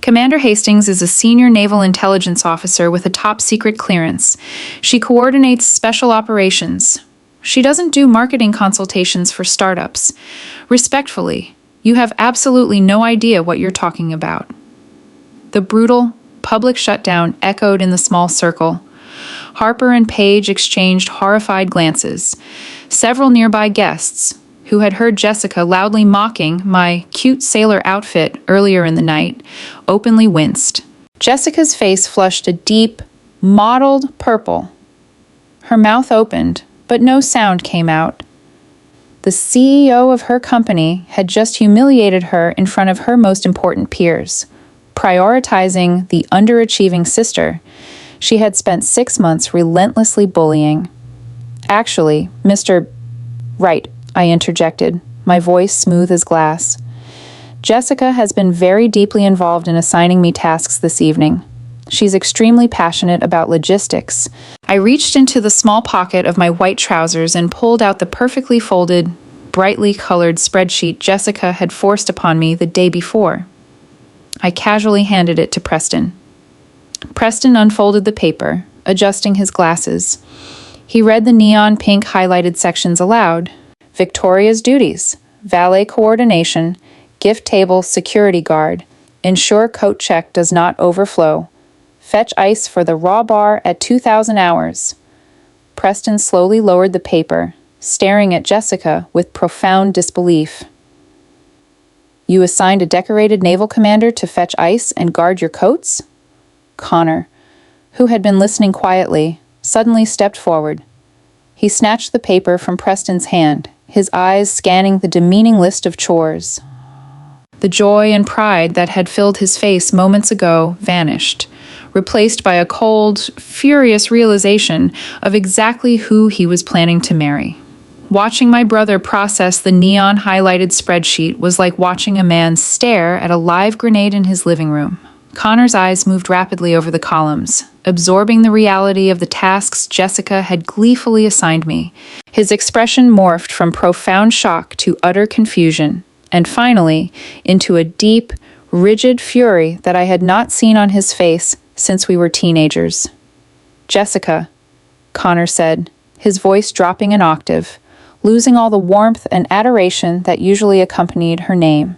"Commander Hastings is a senior Naval Intelligence officer with a top-secret clearance. She coordinates special operations. She doesn't do marketing consultations for startups. Respectfully, you have absolutely no idea what you're talking about." The brutal, public shutdown echoed in the small circle. Harper and Paige exchanged horrified glances. Several nearby guests, who had heard Jessica loudly mocking my cute sailor outfit earlier in the night, openly winced. Jessica's face flushed a deep, mottled purple. Her mouth opened, but no sound came out. The CEO of her company had just humiliated her in front of her most important peers, prioritizing the underachieving sister she had spent 6 months relentlessly bullying. "Actually, Mr. Right," I interjected, my voice smooth as glass. "Jessica has been very deeply involved in assigning me tasks this evening. She's extremely passionate about logistics." I reached into the small pocket of my white trousers and pulled out the perfectly folded, brightly colored spreadsheet Jessica had forced upon me the day before. I casually handed it to Preston. Preston unfolded the paper, adjusting his glasses. He read the neon pink highlighted sections aloud. "Victoria's duties: valet coordination, gift table security guard, ensure coat check does not overflow, fetch ice for the raw bar at 2,000 hours." Preston slowly lowered the paper, staring at Jessica with profound disbelief. "You assigned a decorated naval commander to fetch ice and guard your coats?" Connor, who had been listening quietly, suddenly stepped forward. He snatched the paper from Preston's hand, his eyes scanning the demeaning list of chores. The joy and pride that had filled his face moments ago vanished, replaced by a cold, furious realization of exactly who he was planning to marry. Watching my brother process the neon-highlighted spreadsheet was like watching a man stare at a live grenade in his living room. Connor's eyes moved rapidly over the columns, absorbing the reality of the tasks Jessica had gleefully assigned me. His expression morphed from profound shock to utter confusion, and finally, into a deep, rigid fury that I had not seen on his face since we were teenagers. "Jessica," Connor said, his voice dropping an octave, losing all the warmth and adoration that usually accompanied her name.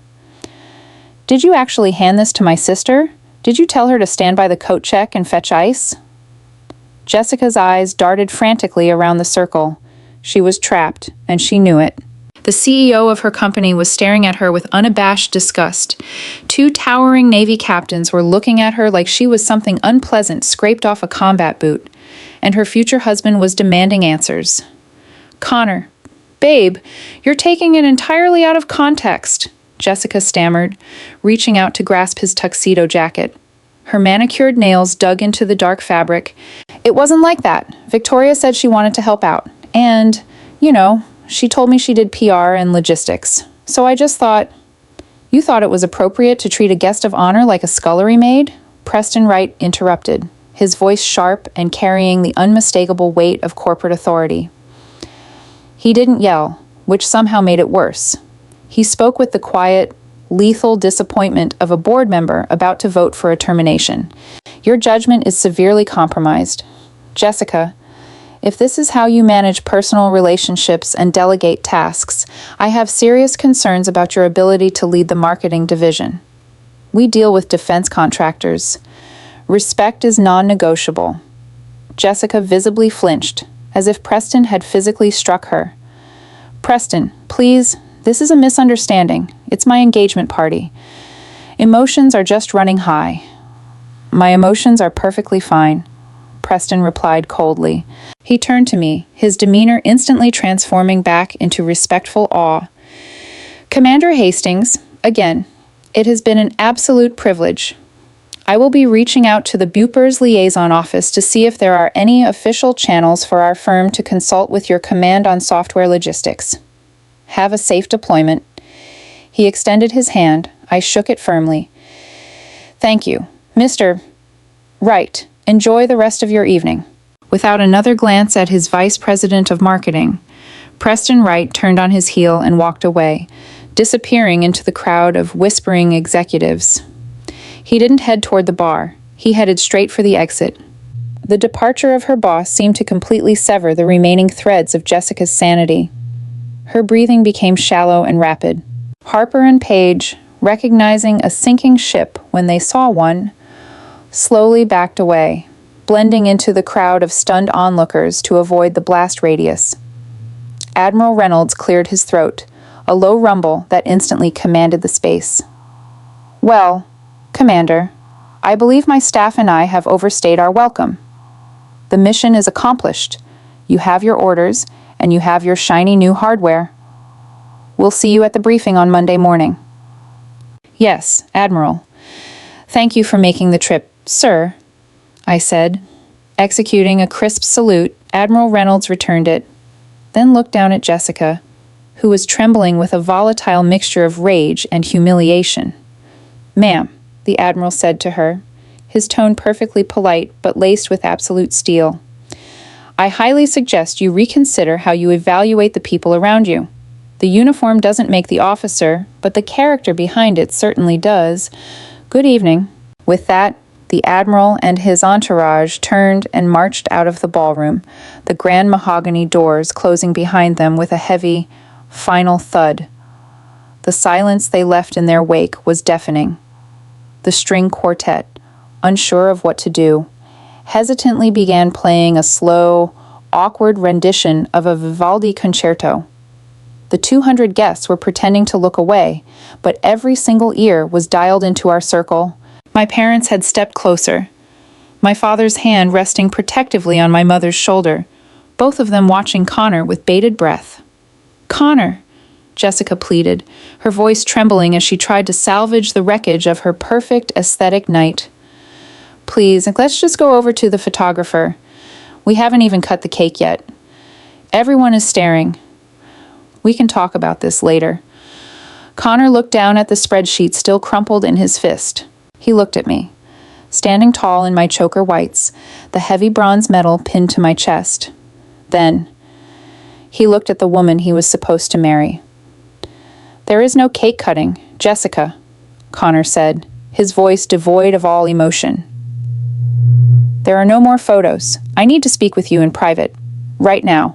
"Did you actually hand this to my sister? Did you tell her to stand by the coat check and fetch ice?" Jessica's eyes darted frantically around the circle. She was trapped, and she knew it. The CEO of her company was staring at her with unabashed disgust. 2 towering Navy captains were looking at her like she was something unpleasant scraped off a combat boot, and her future husband was demanding answers. "Connor, babe, you're taking it entirely out of context," Jessica stammered, reaching out to grasp his tuxedo jacket. Her manicured nails dug into the dark fabric. "It wasn't like that. Victoria said she wanted to help out. And, she told me she did PR and logistics. So I just thought..." "You thought it was appropriate to treat a guest of honor like a scullery maid?" Preston Wright interrupted, his voice sharp and carrying the unmistakable weight of corporate authority. He didn't yell, which somehow made it worse. He spoke with the quiet, lethal disappointment of a board member about to vote for a termination. "Your judgment is severely compromised. Jessica, if this is how you manage personal relationships and delegate tasks, I have serious concerns about your ability to lead the marketing division." We deal with defense contractors. Respect is non-negotiable." Jessica visibly flinched, as if Preston had physically struck her. "Preston, please, this is a misunderstanding. It's my engagement party. Emotions are just running high." "My emotions are perfectly fine," Preston replied coldly. He turned to me, his demeanor instantly transforming back into respectful awe. "Commander Hastings, again, it has been an absolute privilege. I will be reaching out to the Bupers Liaison Office to see if there are any official channels for our firm to consult with your command on software logistics. Have a safe deployment." He extended his hand. I shook it firmly. "Thank you, Mr. Right. Enjoy the rest of your evening." Without another glance at his vice president of marketing, Preston Wright turned on his heel and walked away, disappearing into the crowd of whispering executives. He didn't head toward the bar. He headed straight for the exit. The departure of her boss seemed to completely sever the remaining threads of Jessica's sanity. Her breathing became shallow and rapid. Harper and Page, recognizing a sinking ship when they saw one, slowly backed away, blending into the crowd of stunned onlookers to avoid the blast radius. Admiral Reynolds cleared his throat, a low rumble that instantly commanded the space. "Well, Commander, I believe my staff and I have overstayed our welcome. The mission is accomplished. You have your orders, and you have your shiny new hardware. We'll see you at the briefing on Monday morning." "Yes, Admiral. Thank you for making the trip, sir," I said. Executing a crisp salute, Admiral Reynolds returned it, then looked down at Jessica, who was trembling with a volatile mixture of rage and humiliation. "Ma'am," the Admiral said to her, his tone perfectly polite but laced with absolute steel, "I highly suggest you reconsider how you evaluate the people around you. The uniform doesn't make the officer, but the character behind it certainly does. Good evening." With that, the Admiral and his entourage turned and marched out of the ballroom, the grand mahogany doors closing behind them with a heavy, final thud. The silence they left in their wake was deafening. The string quartet, unsure of what to do, hesitantly began playing a slow, awkward rendition of a Vivaldi concerto. The 200 guests were pretending to look away, but every single ear was dialed into our circle. My parents had stepped closer, my father's hand resting protectively on my mother's shoulder, both of them watching Connor with bated breath. "Connor," Jessica pleaded, her voice trembling as she tried to salvage the wreckage of her perfect aesthetic night. "Please, let's just go over to the photographer. We haven't even cut the cake yet. Everyone is staring. We can talk about this later." Connor looked down at the spreadsheet still crumpled in his fist. He looked at me, standing tall in my choker whites, the heavy bronze medal pinned to my chest. Then, he looked at the woman he was supposed to marry. "There is no cake cutting, Jessica," Connor said, his voice devoid of all emotion. "There are no more photos. I need to speak with you in private. Right now."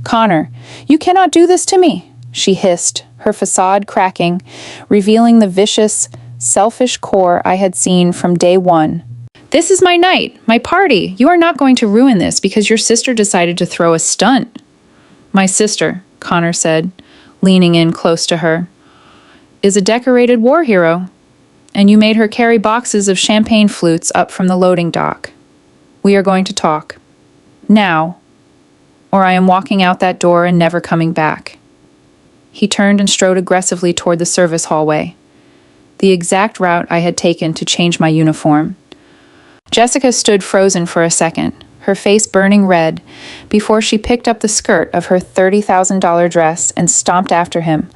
"Connor, you cannot do this to me," she hissed, her facade cracking, revealing the vicious, selfish core I had seen from day one. "This is my night, my party. You are not going to ruin this because your sister decided to throw a stunt." "My sister," Connor said, leaning in close to her, "is a decorated war hero, and you made her carry boxes of champagne flutes up from the loading dock. We are going to talk. Now, or I am walking out that door and never coming back." He turned and strode aggressively toward the service hallway, the exact route I had taken to change my uniform. Jessica stood frozen for a second, her face burning red, before she picked up the skirt of her $30,000 dress and stomped after him,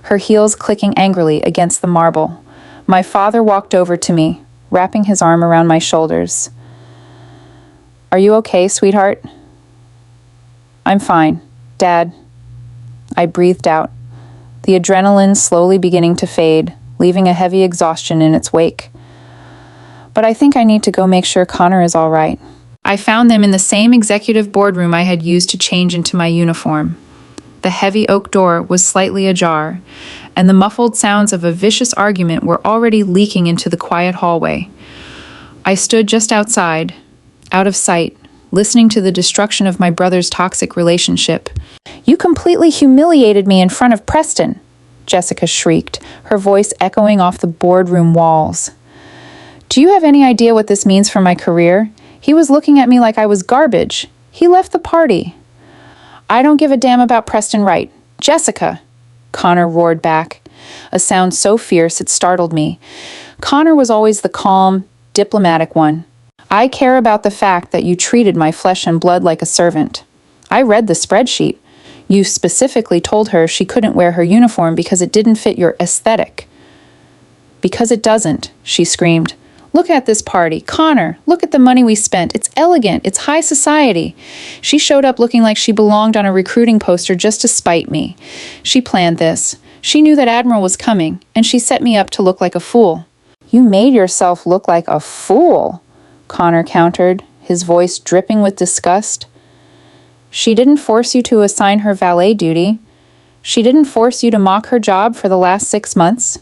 her heels clicking angrily against the marble. My father walked over to me, wrapping his arm around my shoulders. "Are you okay, sweetheart?" "I'm fine, Dad." I breathed out, the adrenaline slowly beginning to fade, leaving a heavy exhaustion in its wake. "But I think I need to go make sure Connor is all right." I found them in the same executive boardroom I had used to change into my uniform. The heavy oak door was slightly ajar, and the muffled sounds of a vicious argument were already leaking into the quiet hallway. I stood just outside, out of sight, listening to the destruction of my brother's toxic relationship. "You completely humiliated me in front of Preston," Jessica shrieked, her voice echoing off the boardroom walls. "Do you have any idea what this means for my career? He was looking at me like I was garbage. He left the party." "I don't give a damn about Preston Wright. Jessica!" Connor roared back, a sound so fierce it startled me. Connor was always the calm, diplomatic one. "I care about the fact that you treated my flesh and blood like a servant. I read the spreadsheet. You specifically told her she couldn't wear her uniform because it didn't fit your aesthetic." "Because it doesn't," she screamed. "Look at this party. Connor, look at the money we spent. It's elegant. It's high society." She showed up looking like she belonged on a recruiting poster just to spite me. She planned this. She knew that Admiral was coming, and she set me up to look like a fool. "You made yourself look like a fool," Connor countered, his voice dripping with disgust. "She didn't force you to assign her valet duty. She didn't force you to mock her job for the last 6 months.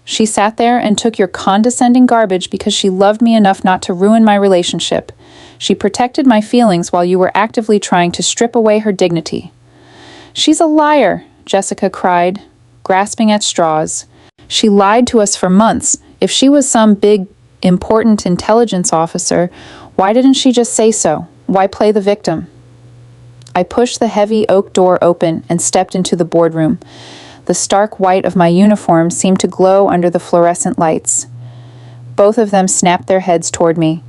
She sat there and took your condescending garbage because she loved me enough not to ruin my relationship. She protected my feelings while you were actively trying to strip away her dignity." "She's a liar," Jessica cried, grasping at straws. "She lied to us for months. If she was some big, important intelligence officer, why didn't she just say so? Why play the victim?" I pushed the heavy oak door open and stepped into the boardroom. The stark white of my uniform seemed to glow under the fluorescent lights. Both of them snapped their heads toward me.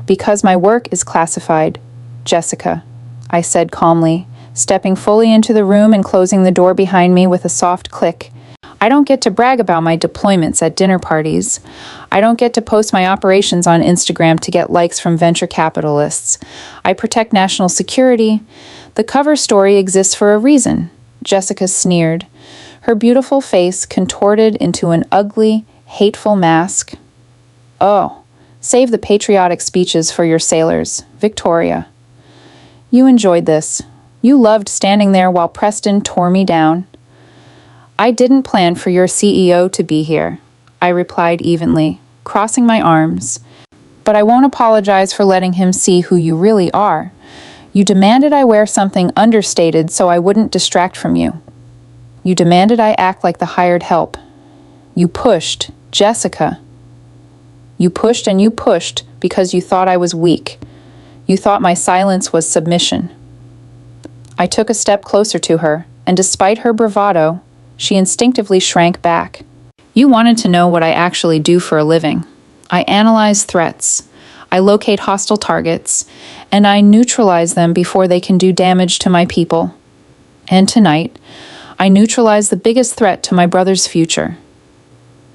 "Because my work is classified, Jessica," I said calmly, stepping fully into the room and closing the door behind me with a soft click. "I don't get to brag about my deployments at dinner parties. I don't get to post my operations on Instagram to get likes from venture capitalists. I protect national security. The cover story exists for a reason," Jessica sneered, her beautiful face contorted into an ugly, hateful mask. "Oh, save the patriotic speeches for your sailors, Victoria. You enjoyed this. You loved standing there while Preston tore me down." "I didn't plan for your CEO to be here," I replied evenly, crossing my arms. "But I won't apologize for letting him see who you really are. You demanded I wear something understated so I wouldn't distract from you. You demanded I act like the hired help. You pushed, Jessica. You pushed and you pushed because you thought I was weak. You thought my silence was submission." I took a step closer to her, and despite her bravado, she instinctively shrank back. "You wanted to know what I actually do for a living. I analyze threats. I locate hostile targets, and I neutralize them before they can do damage to my people. And tonight, I neutralize the biggest threat to my brother's future."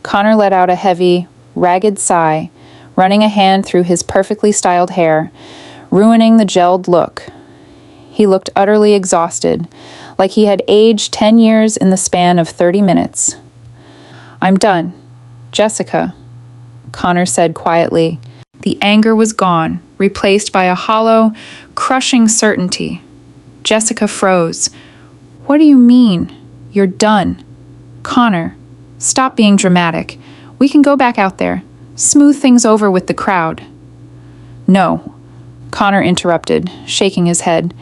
Connor let out a heavy, ragged sigh, running a hand through his perfectly styled hair, ruining the gelled look. He looked utterly exhausted, like he had aged 10 years in the span of 30 minutes. "I'm done, Jessica," Connor said quietly. The anger was gone, replaced by a hollow, crushing certainty. Jessica froze. "What do you mean? You're done?" "Connor, stop being dramatic. We can go back out there. Smooth things over with the crowd." "No," Connor interrupted, shaking his head.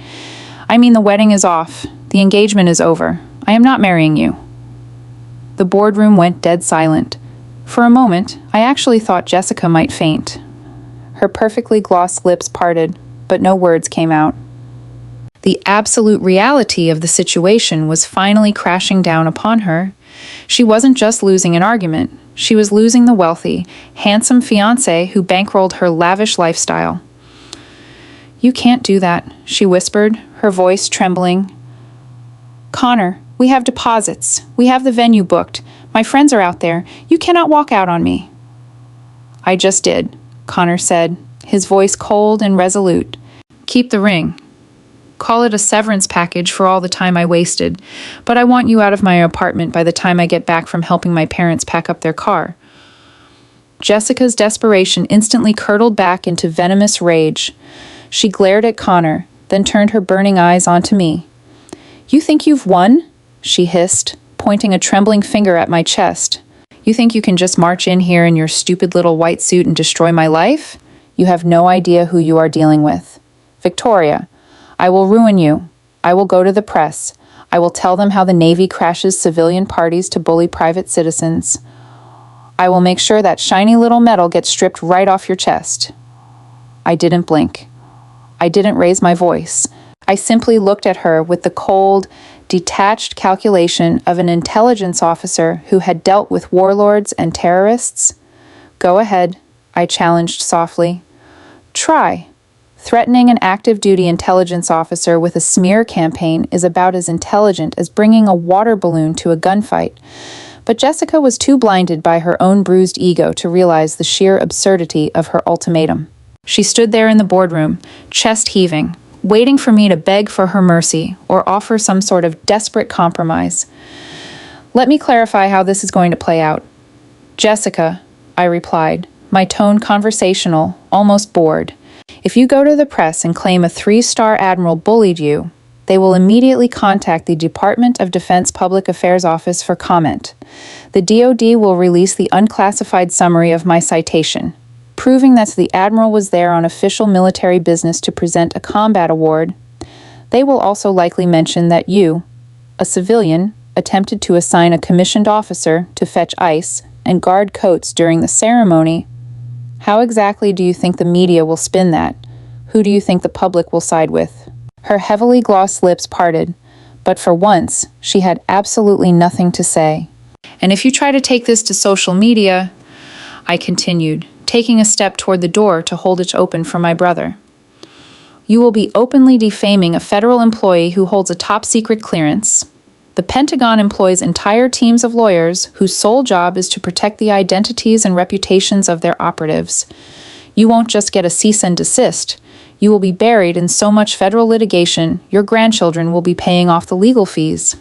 "I mean, the wedding is off. The engagement is over. I am not marrying you." The boardroom went dead silent. For a moment, I actually thought Jessica might faint. Her perfectly glossed lips parted, but no words came out. The absolute reality of the situation was finally crashing down upon her. She wasn't just losing an argument. She was losing the wealthy, handsome fiancé who bankrolled her lavish lifestyle. "You can't do that," she whispered, her voice trembling. "Connor, we have deposits. We have the venue booked. My friends are out there. You cannot walk out on me." "I just did," Connor said, his voice cold and resolute. "Keep the ring. Call it a severance package for all the time I wasted, but I want you out of my apartment by the time I get back from helping my parents pack up their car." Jessica's desperation instantly curdled back into venomous rage. She glared at Connor, then turned her burning eyes onto me. "You think you've won?" she hissed, pointing a trembling finger at my chest. "You think you can just march in here in your stupid little white suit and destroy my life? You have no idea who you are dealing with. Victoria, I will ruin you. I will go to the press. I will tell them how the Navy crashes civilian parties to bully private citizens. I will make sure that shiny little medal gets stripped right off your chest." I didn't blink. I didn't raise my voice. I simply looked at her with the cold, detached calculation of an intelligence officer who had dealt with warlords and terrorists. "Go ahead," I challenged softly. "Try." Threatening an active duty intelligence officer with a smear campaign is about as intelligent as bringing a water balloon to a gunfight. But Jessica was too blinded by her own bruised ego to realize the sheer absurdity of her ultimatum. She stood there in the boardroom, chest heaving, waiting for me to beg for her mercy or offer some sort of desperate compromise. "Let me clarify how this is going to play out." "Jessica," I replied, my tone conversational, almost bored. "If you go to the press and claim a 3-star admiral bullied you, they will immediately contact the Department of Defense Public Affairs Office for comment. The DoD will release the unclassified summary of my citation, proving that the admiral was there on official military business to present a combat award. They will also likely mention that you, a civilian, attempted to assign a commissioned officer to fetch ice and guard coats during the ceremony. How exactly do you think the media will spin that? Who do you think the public will side with?" Her heavily glossed lips parted, but for once, she had absolutely nothing to say. "And if you try to take this to social media," I continued, taking a step toward the door to hold it open for my brother, "you will be openly defaming a federal employee who holds a top-secret clearance. The Pentagon employs entire teams of lawyers whose sole job is to protect the identities and reputations of their operatives. You won't just get a cease and desist. You will be buried in so much federal litigation, your grandchildren will be paying off the legal fees."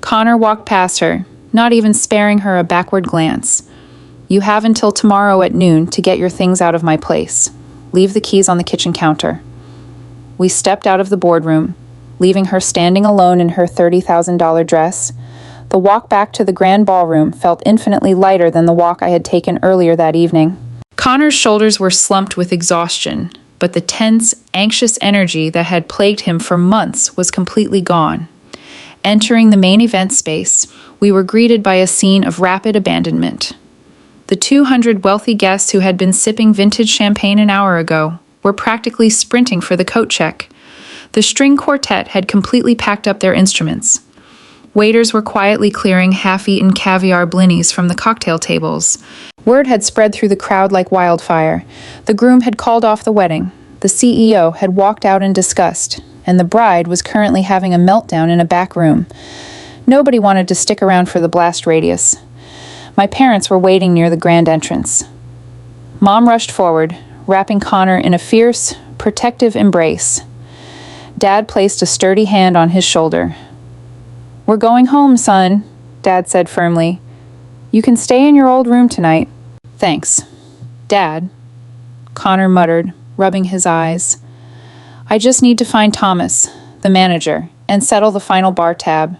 Connor walked past her, not even sparing her a backward glance. "You have until tomorrow at noon to get your things out of my place. Leave the keys on the kitchen counter." We stepped out of the boardroom, leaving her standing alone in her $30,000 dress. The walk back to the grand ballroom felt infinitely lighter than the walk I had taken earlier that evening. Connor's shoulders were slumped with exhaustion, but the tense, anxious energy that had plagued him for months was completely gone. Entering the main event space, we were greeted by a scene of rapid abandonment. The 200 wealthy guests who had been sipping vintage champagne an hour ago were practically sprinting for the coat check. The string quartet had completely packed up their instruments. Waiters were quietly clearing half-eaten caviar blinnies from the cocktail tables. Word had spread through the crowd like wildfire. The groom had called off the wedding. The CEO had walked out in disgust, and the bride was currently having a meltdown in a back room. Nobody wanted to stick around for the blast radius. My parents were waiting near the grand entrance. Mom rushed forward, wrapping Connor in a fierce, protective embrace. Dad placed a sturdy hand on his shoulder. "We're going home, son," Dad said firmly. "You can stay in your old room tonight." "Thanks, Dad," Connor muttered, rubbing his eyes. "I just need to find Thomas, the manager, and settle the final bar tab."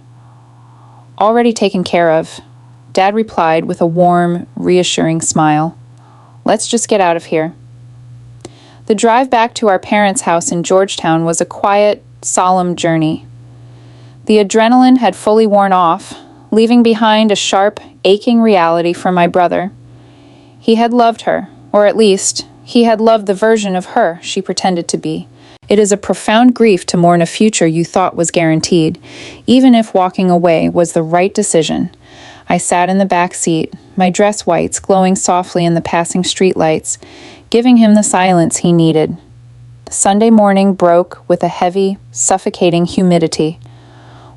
"Already taken care of," Dad replied with a warm, reassuring smile. "Let's just get out of here." The drive back to our parents' house in Georgetown was a quiet, solemn journey. The adrenaline had fully worn off, leaving behind a sharp, aching reality for my brother. He had loved her, or at least, he had loved the version of her she pretended to be. It is a profound grief to mourn a future you thought was guaranteed, even if walking away was the right decision. I sat in the back seat, my dress whites glowing softly in the passing streetlights, giving him the silence he needed. Sunday morning broke with a heavy, suffocating humidity.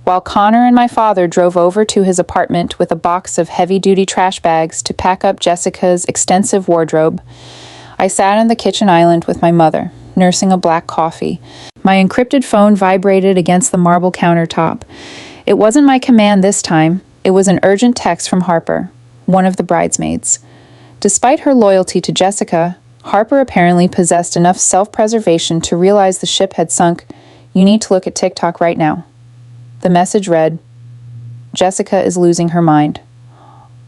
While Connor and my father drove over to his apartment with a box of heavy-duty trash bags to pack up Jessica's extensive wardrobe, I sat on the kitchen island with my mother, nursing a black coffee. My encrypted phone vibrated against the marble countertop. It wasn't my command this time. It was an urgent text from Harper, one of the bridesmaids. Despite her loyalty to Jessica, Harper apparently possessed enough self-preservation to realize the ship had sunk. "You need to look at TikTok right now." The message read, "Jessica is losing her mind."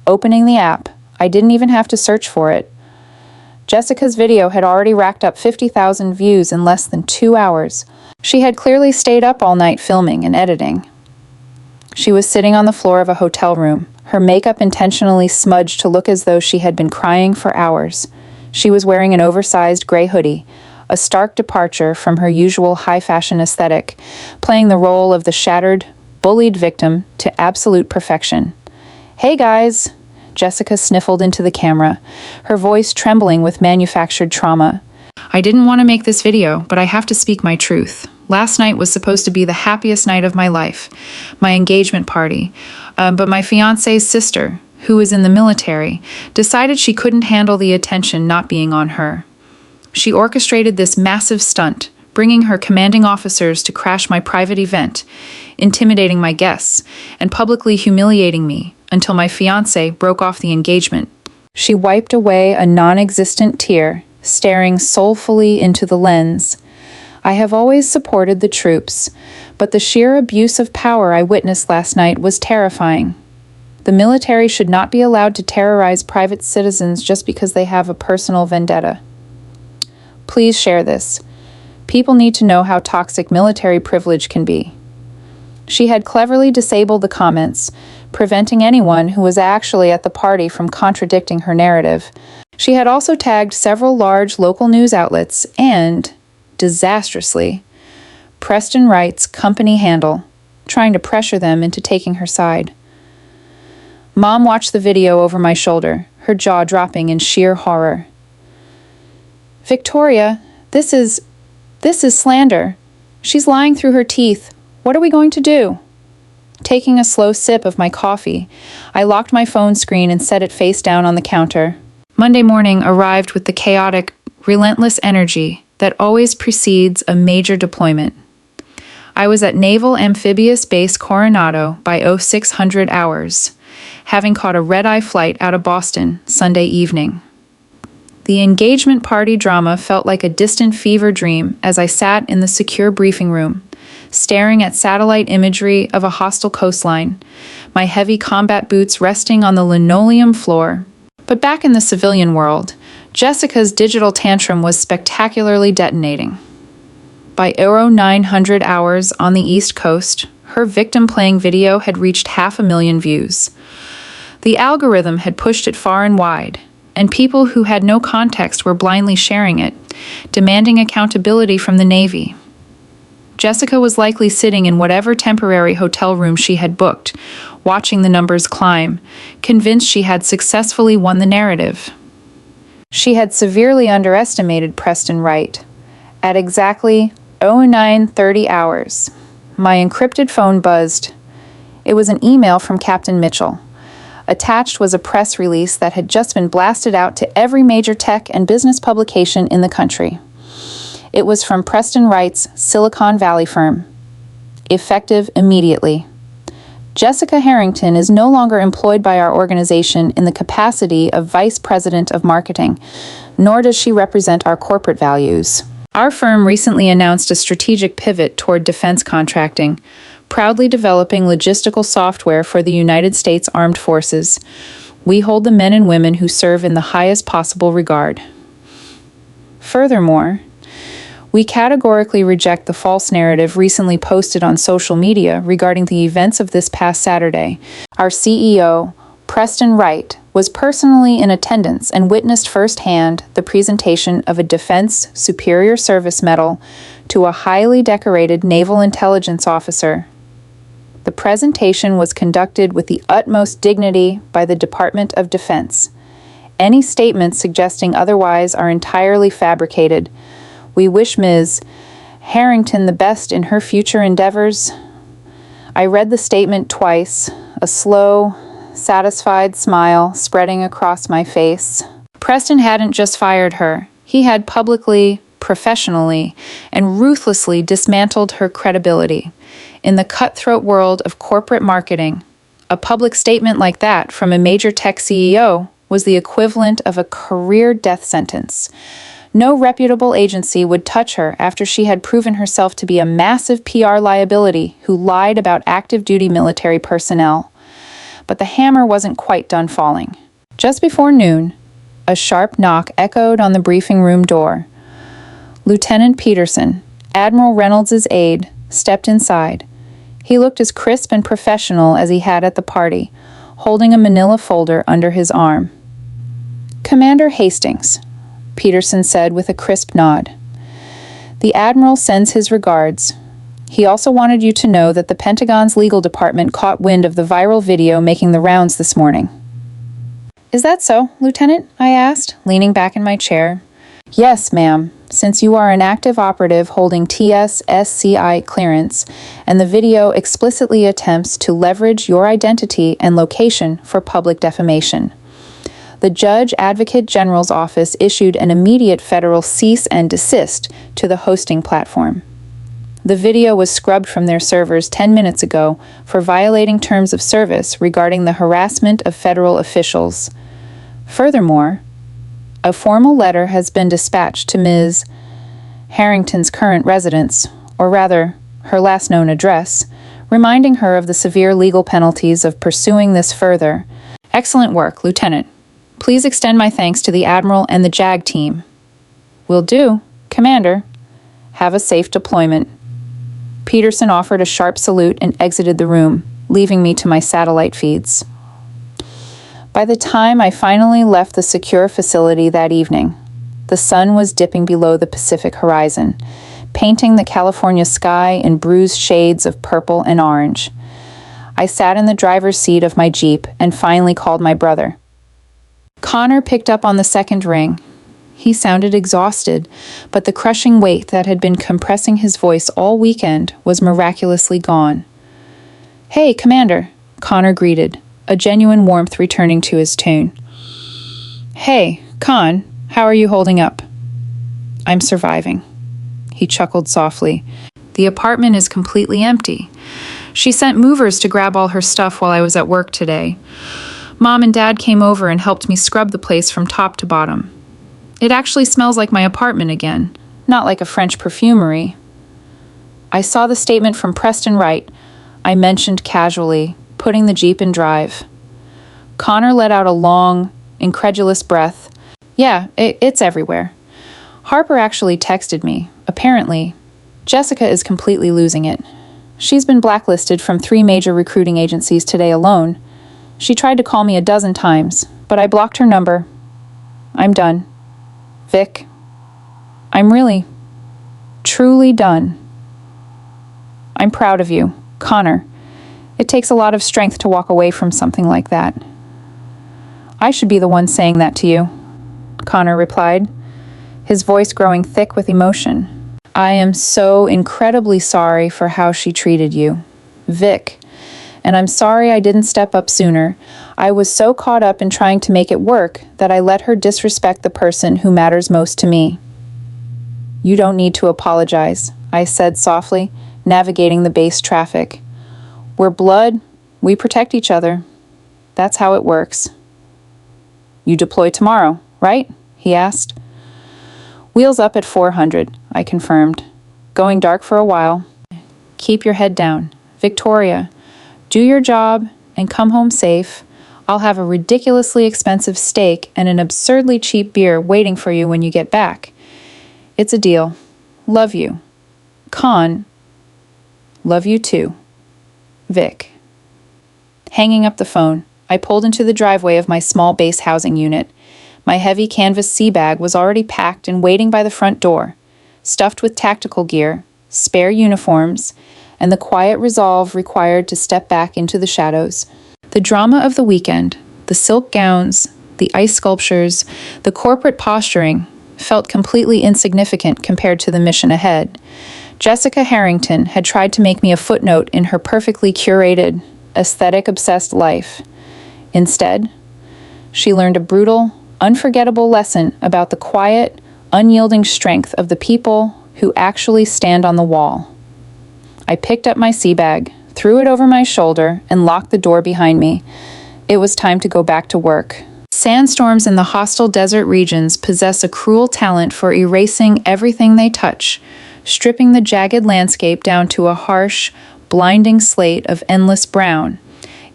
Opening the app, I didn't even have to search for it. Jessica's video had already racked up 50,000 views in less than 2 hours. She had clearly stayed up all night filming and editing. She was sitting on the floor of a hotel room, her makeup intentionally smudged to look as though she had been crying for hours. She was wearing an oversized gray hoodie, a stark departure from her usual high-fashion aesthetic, playing the role of the shattered, bullied victim to absolute perfection. "Hey guys," Jessica sniffled into the camera, her voice trembling with manufactured trauma. "I didn't want to make this video, but I have to speak my truth. Last night was supposed to be the happiest night of my life, my engagement party, but my fiancé's sister, who is in the military, decided she couldn't handle the attention not being on her. She orchestrated this massive stunt, bringing her commanding officers to crash my private event, intimidating my guests, and publicly humiliating me until my fiancé broke off the engagement." She wiped away a non-existent tear, staring soulfully into the lens. "I have always supported the troops, but the sheer abuse of power I witnessed last night was terrifying. The military should not be allowed to terrorize private citizens just because they have a personal vendetta. Please share this. People need to know how toxic military privilege can be." She had cleverly disabled the comments, preventing anyone who was actually at the party from contradicting her narrative. She had also tagged several large local news outlets and, disastrously, Preston Wright's company handle, trying to pressure them into taking her side. Mom watched the video over my shoulder, her jaw dropping in sheer horror. "Victoria, this is slander. She's lying through her teeth. What are we going to do?" Taking a slow sip of my coffee, I locked my phone screen and set it face down on the counter. Monday morning arrived with the chaotic, relentless energy that always precedes a major deployment. I was at Naval Amphibious Base Coronado by 0600 hours, having caught a red-eye flight out of Boston Sunday evening. The engagement party drama felt like a distant fever dream as I sat in the secure briefing room, staring at satellite imagery of a hostile coastline, my heavy combat boots resting on the linoleum floor. But back in the civilian world, Jessica's digital tantrum was spectacularly detonating. By 0900 hours on the East Coast, her victim-playing video had reached 500,000 views. The algorithm had pushed it far and wide, and people who had no context were blindly sharing it, demanding accountability from the Navy. Jessica was likely sitting in whatever temporary hotel room she had booked, watching the numbers climb, convinced she had successfully won the narrative. She had severely underestimated Preston Wright. At exactly 0930 hours, my encrypted phone buzzed. It was an email from Captain Mitchell. Attached was a press release that had just been blasted out to every major tech and business publication in the country. It was from Preston Wright's Silicon Valley firm. Effective immediately. Jessica Harrington is no longer employed by our organization in the capacity of Vice President of Marketing, nor does she represent our corporate values. Our firm recently announced a strategic pivot toward defense contracting, proudly developing logistical software for the United States Armed Forces. We hold the men and women who serve in the highest possible regard. Furthermore, we categorically reject the false narrative recently posted on social media regarding the events of this past Saturday. Our CEO, Preston Wright, was personally in attendance and witnessed firsthand the presentation of a Defense Superior Service Medal to a highly decorated Naval Intelligence officer. The presentation was conducted with the utmost dignity by the Department of Defense. Any statements suggesting otherwise are entirely fabricated. We wish Ms. Harrington the best in her future endeavors. I read the statement twice, a slow, satisfied smile spreading across my face. Preston hadn't just fired her. He had publicly, professionally, and ruthlessly dismantled her credibility. In the cutthroat world of corporate marketing, a public statement like that from a major tech CEO was the equivalent of a career death sentence. No reputable agency would touch her after she had proven herself to be a massive PR liability who lied about active duty military personnel. But the hammer wasn't quite done falling. Just before noon, a sharp knock echoed on the briefing room door. Lieutenant Peterson, Admiral Reynolds' aide, stepped inside. He looked as crisp and professional as he had at the party, holding a manila folder under his arm. "Commander Hastings," Peterson said with a crisp nod. "The Admiral sends his regards. He also wanted you to know that the Pentagon's legal department caught wind of the viral video making the rounds this morning." "Is that so, Lieutenant?" I asked, leaning back in my chair. "Yes, ma'am, since you are an active operative holding TS-SCI clearance, and the video explicitly attempts to leverage your identity and location for public defamation. The Judge Advocate General's office issued an immediate federal cease and desist to the hosting platform. The video was scrubbed from their servers 10 minutes ago for violating terms of service regarding the harassment of federal officials. Furthermore, a formal letter has been dispatched to Ms. Harrington's current residence, or rather, her last known address, reminding her of the severe legal penalties of pursuing this further. Excellent work, Lieutenant. Please extend my thanks to the Admiral and the JAG team." "Will do, Commander. Have a safe deployment." Peterson offered a sharp salute and exited the room, leaving me to my satellite feeds. By the time I finally left the secure facility that evening, the sun was dipping below the Pacific horizon, painting the California sky in bruised shades of purple and orange. I sat in the driver's seat of my Jeep and finally called my brother. Connor picked up on the second ring. He sounded exhausted, but the crushing weight that had been compressing his voice all weekend was miraculously gone. "Hey, Commander," Connor greeted, a genuine warmth returning to his tone. "Hey, Con, how are you holding up?" "I'm surviving." He chuckled softly. "The apartment is completely empty. She sent movers to grab all her stuff while I was at work today. Mom and Dad came over and helped me scrub the place from top to bottom. It actually smells like my apartment again, not like a French perfumery." "I saw the statement from Preston Wright," I mentioned casually, putting the Jeep in drive. Connor let out a long, incredulous breath. "Yeah, it's everywhere. Harper actually texted me. Apparently, Jessica is completely losing it. She's been blacklisted from 3 major recruiting agencies today alone. She tried to call me a dozen times, but I blocked her number. I'm done. Vic, I'm really, truly done. I'm proud of you, Connor. It takes a lot of strength to walk away from something like that." "I should be the one saying that to you," Connor replied, his voice growing thick with emotion. "I am so incredibly sorry for how she treated you, Vic, and I'm sorry I didn't step up sooner. I was so caught up in trying to make it work that I let her disrespect the person who matters most to me." "You don't need to apologize," I said softly, navigating the base traffic. "We're blood. We protect each other. That's how it works." "You deploy tomorrow, right?" he asked. "Wheels up at 400, I confirmed. Going dark for a while. Keep your head down. Victoria, do your job and come home safe. I'll have a ridiculously expensive steak and an absurdly cheap beer waiting for you when you get back. It's a deal. Love you. Con, love you too. Vic." Hanging up the phone, I pulled into the driveway of my small base housing unit. My heavy canvas sea bag was already packed and waiting by the front door, stuffed with tactical gear, spare uniforms, and the quiet resolve required to step back into the shadows. The drama of the weekend, the silk gowns, the ice sculptures, the corporate posturing, felt completely insignificant compared to the mission ahead. Jessica Harrington had tried to make me a footnote in her perfectly curated, aesthetic-obsessed life. Instead, she learned a brutal, unforgettable lesson about the quiet, unyielding strength of the people who actually stand on the wall. I picked up my sea bag, threw it over my shoulder, and locked the door behind me. It was time to go back to work. Sandstorms in the hostile desert regions possess a cruel talent for erasing everything they touch, stripping the jagged landscape down to a harsh, blinding slate of endless brown.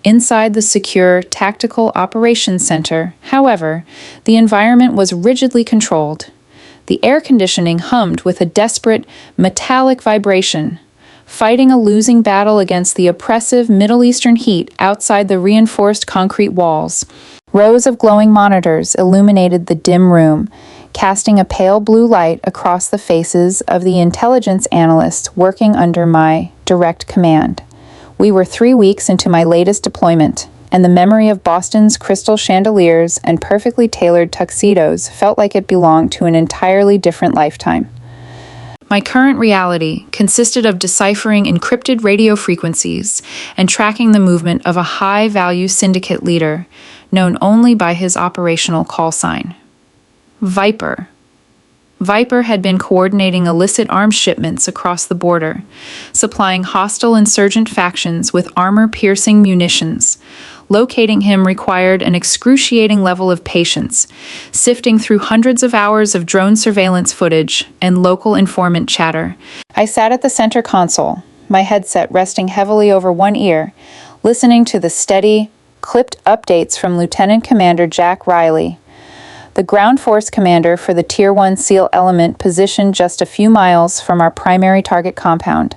Inside the secure Tactical Operations Center, however, the environment was rigidly controlled. The air conditioning hummed with a desperate, metallic vibration, fighting a losing battle against the oppressive Middle Eastern heat outside the reinforced concrete walls. Rows of glowing monitors illuminated the dim room, casting a pale blue light across the faces of the intelligence analysts working under my direct command. We were 3 weeks into my latest deployment, and the memory of Boston's crystal chandeliers and perfectly tailored tuxedos felt like it belonged to an entirely different lifetime. My current reality consisted of deciphering encrypted radio frequencies and tracking the movement of a high-value syndicate leader, known only by his operational call sign, Viper. Viper had been coordinating illicit arms shipments across the border, supplying hostile insurgent factions with armor-piercing munitions. Locating him required an excruciating level of patience, sifting through hundreds of hours of drone surveillance footage and local informant chatter. I sat at the center console, my headset resting heavily over one ear, listening to the steady, clipped updates from Lieutenant Commander Jack Riley, the ground force commander for the Tier 1 SEAL element positioned just a few miles from our primary target compound.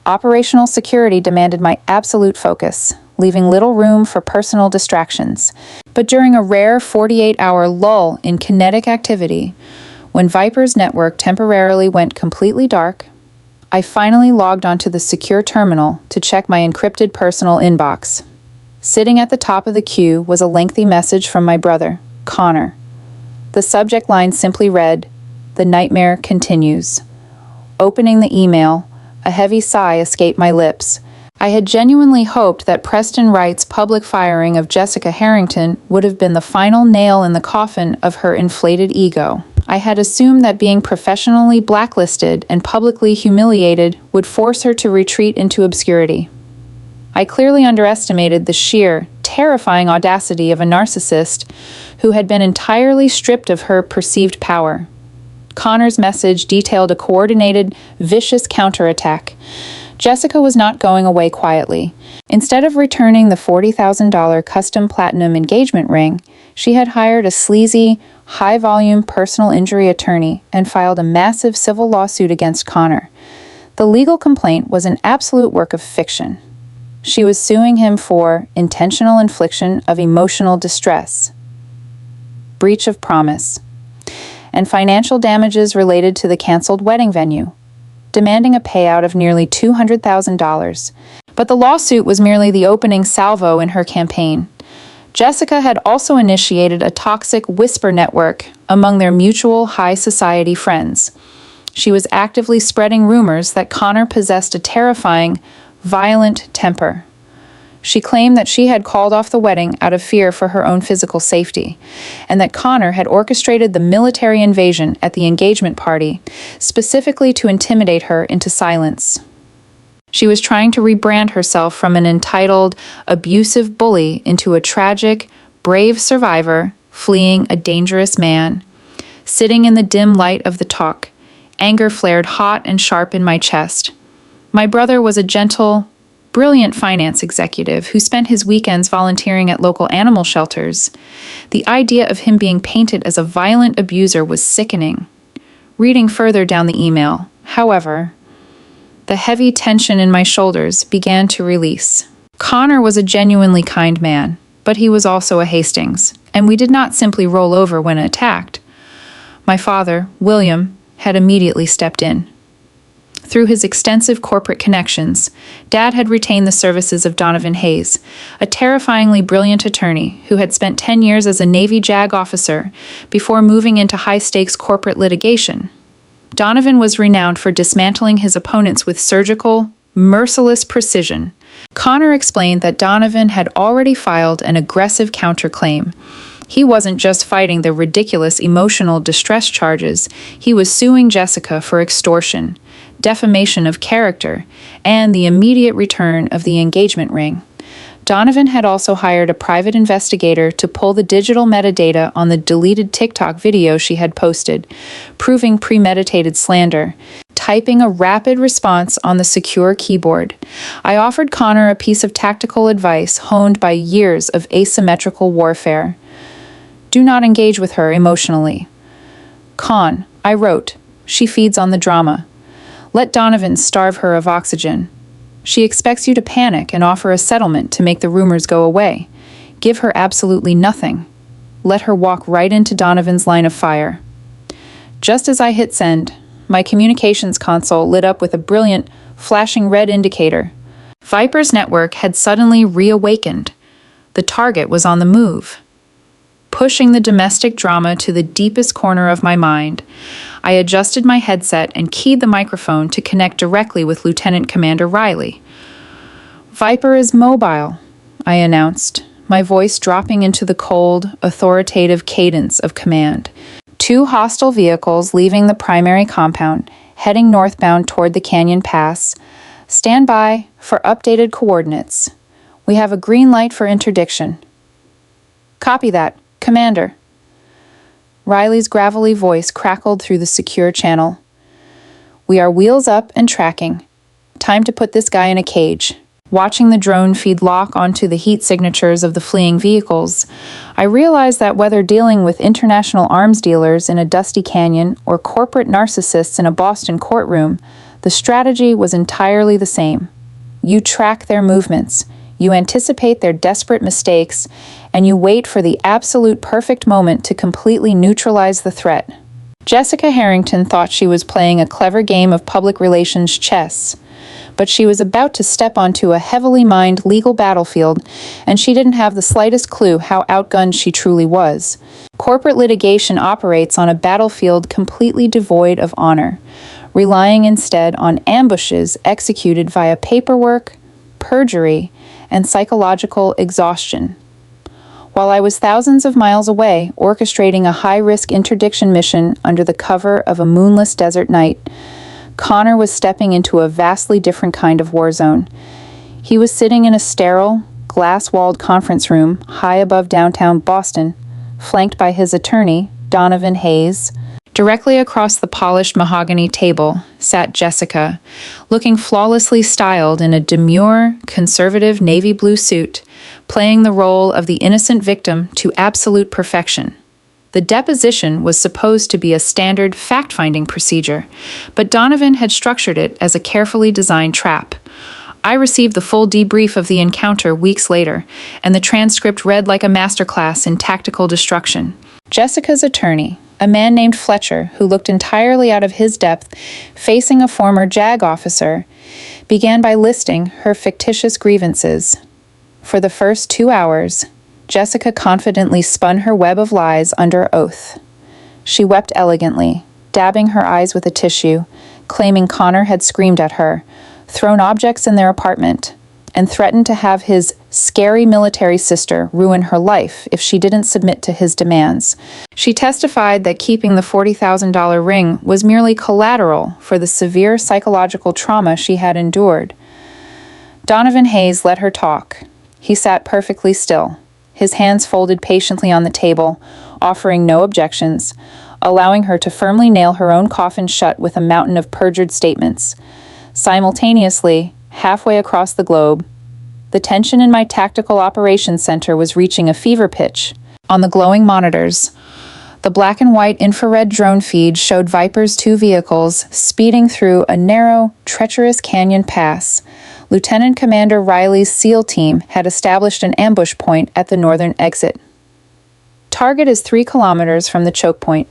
Operational security demanded my absolute focus, leaving little room for personal distractions. But during a rare 48-hour lull in kinetic activity, when Viper's network temporarily went completely dark, I finally logged onto the secure terminal to check my encrypted personal inbox. Sitting at the top of the queue was a lengthy message from my brother, Connor. The subject line simply read, "The nightmare continues." Opening the email, a heavy sigh escaped my lips. I had genuinely hoped that Preston Wright's public firing of Jessica Harrington would have been the final nail in the coffin of her inflated ego. I had assumed that being professionally blacklisted and publicly humiliated would force her to retreat into obscurity. I clearly underestimated the sheer, terrifying audacity of a narcissist who had been entirely stripped of her perceived power. Connor's message detailed a coordinated, vicious counterattack. Jessica was not going away quietly. Instead of returning the $40,000 custom platinum engagement ring, she had hired a sleazy, high-volume personal injury attorney and filed a massive civil lawsuit against Connor. The legal complaint was an absolute work of fiction. She was suing him for intentional infliction of emotional distress, breach of promise, and financial damages related to the canceled wedding venue, demanding a payout of nearly $200,000. But the lawsuit was merely the opening salvo in her campaign. Jessica had also initiated a toxic whisper network among their mutual high society friends. She was actively spreading rumors that Connor possessed a terrifying, violent temper. She claimed that she had called off the wedding out of fear for her own physical safety, and that Connor had orchestrated the military invasion at the engagement party, specifically to intimidate her into silence. She was trying to rebrand herself from an entitled, abusive bully into a tragic, brave survivor fleeing a dangerous man. Sitting in the dim light of the talk, anger flared hot and sharp in my chest. My brother was a gentle, brilliant finance executive who spent his weekends volunteering at local animal shelters. The idea of him being painted as a violent abuser was sickening. Reading further down the email, however, the heavy tension in my shoulders began to release. Connor was a genuinely kind man, but he was also a Hastings, and we did not simply roll over when attacked. My father, William, had immediately stepped in. Through his extensive corporate connections, Dad had retained the services of Donovan Hayes, a terrifyingly brilliant attorney who had spent 10 years as a Navy JAG officer before moving into high-stakes corporate litigation. Donovan was renowned for dismantling his opponents with surgical, merciless precision. Connor explained that Donovan had already filed an aggressive counterclaim. He wasn't just fighting the ridiculous emotional distress charges, he was suing Jessica for extortion, defamation of character, and the immediate return of the engagement ring. Donovan had also hired a private investigator to pull the digital metadata on the deleted TikTok video she had posted, proving premeditated slander, typing a rapid response on the secure keyboard. I offered Connor a piece of tactical advice honed by years of asymmetrical warfare. Do not engage with her emotionally. Con, I wrote, she feeds on the drama. Let Donovan starve her of oxygen. She expects you to panic and offer a settlement to make the rumors go away. Give her absolutely nothing. Let her walk right into Donovan's line of fire. Just as I hit send, my communications console lit up with a brilliant, flashing red indicator. Viper's network had suddenly reawakened. The target was on the move. Pushing the domestic drama to the deepest corner of my mind, I adjusted my headset and keyed the microphone to connect directly with Lieutenant Commander Riley. Viper is mobile, I announced, my voice dropping into the cold, authoritative cadence of command. 2 hostile vehicles leaving the primary compound, heading northbound toward the Canyon Pass. Stand by for updated coordinates. We have a green light for interdiction. Copy that, Commander. Riley's gravelly voice crackled through the secure channel. We are wheels up and tracking. Time to put this guy in a cage. Watching the drone feed lock onto the heat signatures of the fleeing vehicles, I realized that whether dealing with international arms dealers in a dusty canyon or corporate narcissists in a Boston courtroom, the strategy was entirely the same. You track their movements, you anticipate their desperate mistakes, and you wait for the absolute perfect moment to completely neutralize the threat. Jessica Harrington thought she was playing a clever game of public relations chess, but she was about to step onto a heavily mined legal battlefield, and she didn't have the slightest clue how outgunned she truly was. Corporate litigation operates on a battlefield completely devoid of honor, relying instead on ambushes executed via paperwork, perjury, and psychological exhaustion. While I was thousands of miles away, orchestrating a high-risk interdiction mission under the cover of a moonless desert night, Connor was stepping into a vastly different kind of war zone. He was sitting in a sterile, glass-walled conference room high above downtown Boston, flanked by his attorney, Donovan Hayes. Directly across the polished mahogany table sat Jessica, looking flawlessly styled in a demure, conservative navy blue suit, playing the role of the innocent victim to absolute perfection. The deposition was supposed to be a standard fact-finding procedure, but Donovan had structured it as a carefully designed trap. I received the full debrief of the encounter weeks later, and the transcript read like a masterclass in tactical destruction. Jessica's attorney, a man named Fletcher, who looked entirely out of his depth, facing a former JAG officer, began by listing her fictitious grievances. For the first 2 hours, Jessica confidently spun her web of lies under oath. She wept elegantly, dabbing her eyes with a tissue, claiming Connor had screamed at her, thrown objects in their apartment, and threatened to have his scary military sister ruin her life if she didn't submit to his demands. She testified that keeping the $40,000 ring was merely collateral for the severe psychological trauma she had endured. Donovan Hayes let her talk. He sat perfectly still, his hands folded patiently on the table, offering no objections, allowing her to firmly nail her own coffin shut with a mountain of perjured statements. Simultaneously, halfway across the globe, the tension in my tactical operations center was reaching a fever pitch. On the glowing monitors, the black and white infrared drone feed showed Viper's 2 vehicles speeding through a narrow, treacherous canyon pass. Lieutenant Commander Riley's SEAL team had established an ambush point at the northern exit. Target is 3 kilometers from the choke point.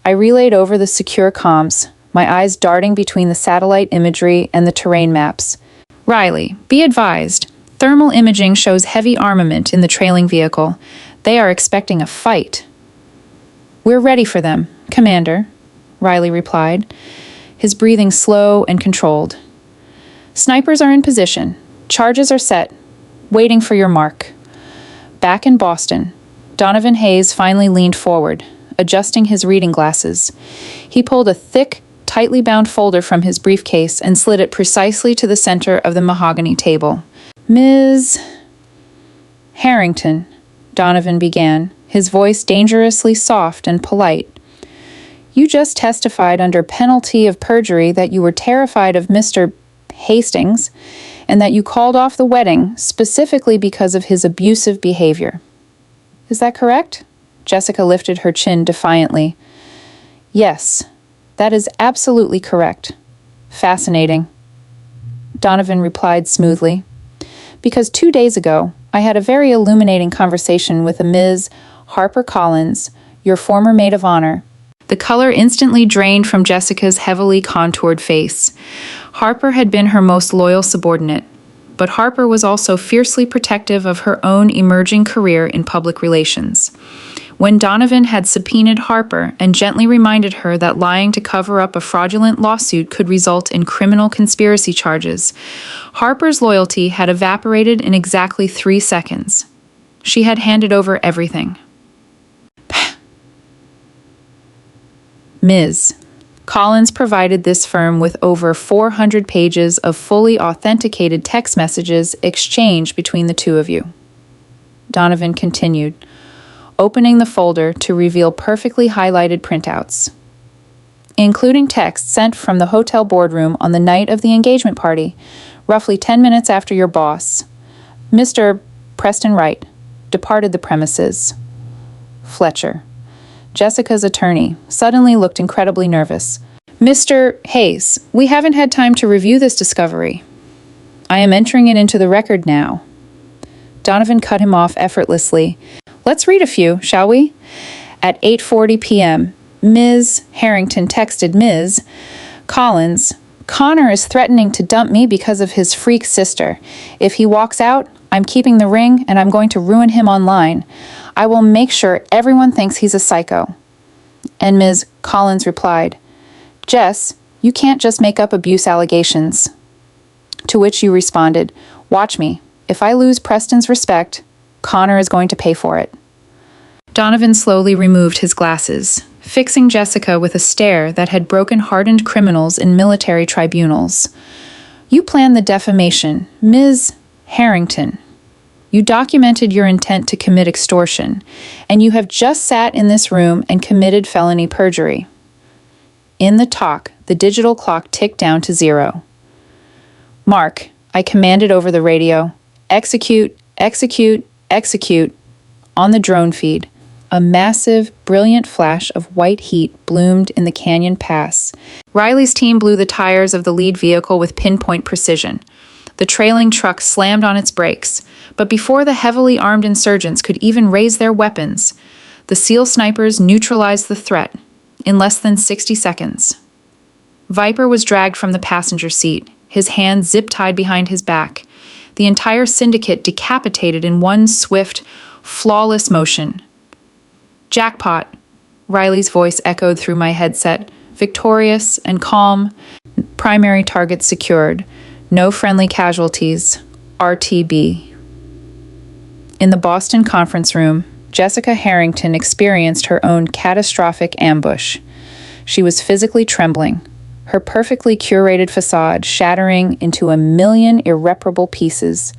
I relayed over the secure comms, my eyes darting between the satellite imagery and the terrain maps. Riley, be advised. Thermal imaging shows heavy armament in the trailing vehicle. They are expecting a fight. We're ready for them, Commander, Riley replied, his breathing slow and controlled. Snipers are in position. Charges are set. Waiting for your mark. Back in Boston, Donovan Hayes finally leaned forward, adjusting his reading glasses. He pulled a thick, tightly bound folder from his briefcase and slid it precisely to the center of the mahogany table. Ms. Harrington, Donovan began, his voice dangerously soft and polite. You just testified under penalty of perjury that you were terrified of Mr. Hastings and that you called off the wedding specifically because of his abusive behavior. Is that correct? Jessica lifted her chin defiantly. Yes, that is absolutely correct. Fascinating. Donovan replied smoothly. Because 2 days ago, I had a very illuminating conversation with a Ms. Harper Collins, your former maid of honor. The color instantly drained from Jessica's heavily contoured face. Harper had been her most loyal subordinate, but Harper was also fiercely protective of her own emerging career in public relations. When Donovan had subpoenaed Harper and gently reminded her that lying to cover up a fraudulent lawsuit could result in criminal conspiracy charges, Harper's loyalty had evaporated in exactly 3 seconds. She had handed over everything. Ms. Collins provided this firm with over 400 pages of fully authenticated text messages exchanged between the two of you. Donovan continued, opening the folder to reveal perfectly highlighted printouts, including text sent from the hotel boardroom on the night of the engagement party, roughly 10 minutes after your boss, Mr. Preston Wright, departed the premises. Fletcher, Jessica's attorney, suddenly looked incredibly nervous. Mr. Hayes, we haven't had time to review this discovery. I am entering it into the record now. Donovan cut him off effortlessly. Let's read a few, shall we? At 8:40 p.m., Ms. Harrington texted Ms. Collins, Connor is threatening to dump me because of his freak sister. If he walks out, I'm keeping the ring and I'm going to ruin him online. I will make sure everyone thinks he's a psycho. And Ms. Collins replied, Jess, you can't just make up abuse allegations. To which you responded, watch me. If I lose Preston's respect, Connor is going to pay for it. Donovan slowly removed his glasses, fixing Jessica with a stare that had broken hardened criminals in military tribunals. You planned the defamation, Ms. Harrington. You documented your intent to commit extortion, and you have just sat in this room and committed felony perjury. In the talk, the digital clock ticked down to 0. Mark, I commanded over the radio, execute, execute, execute. On the drone feed, a massive, brilliant flash of white heat bloomed in the canyon pass. Riley's team blew the tires of the lead vehicle with pinpoint precision. The trailing truck slammed on its brakes, but before the heavily armed insurgents could even raise their weapons, the SEAL snipers neutralized the threat in less than 60 seconds. Viper was dragged from the passenger seat, his hands zip-tied behind his back. The entire syndicate decapitated in one swift, flawless motion. Jackpot, Riley's voice echoed through my headset, victorious and calm. Primary target secured. No friendly casualties. RTB. In the Boston conference room, Jessica Harrington experienced her own catastrophic ambush. She was physically trembling, her perfectly curated facade shattering into a million irreparable pieces.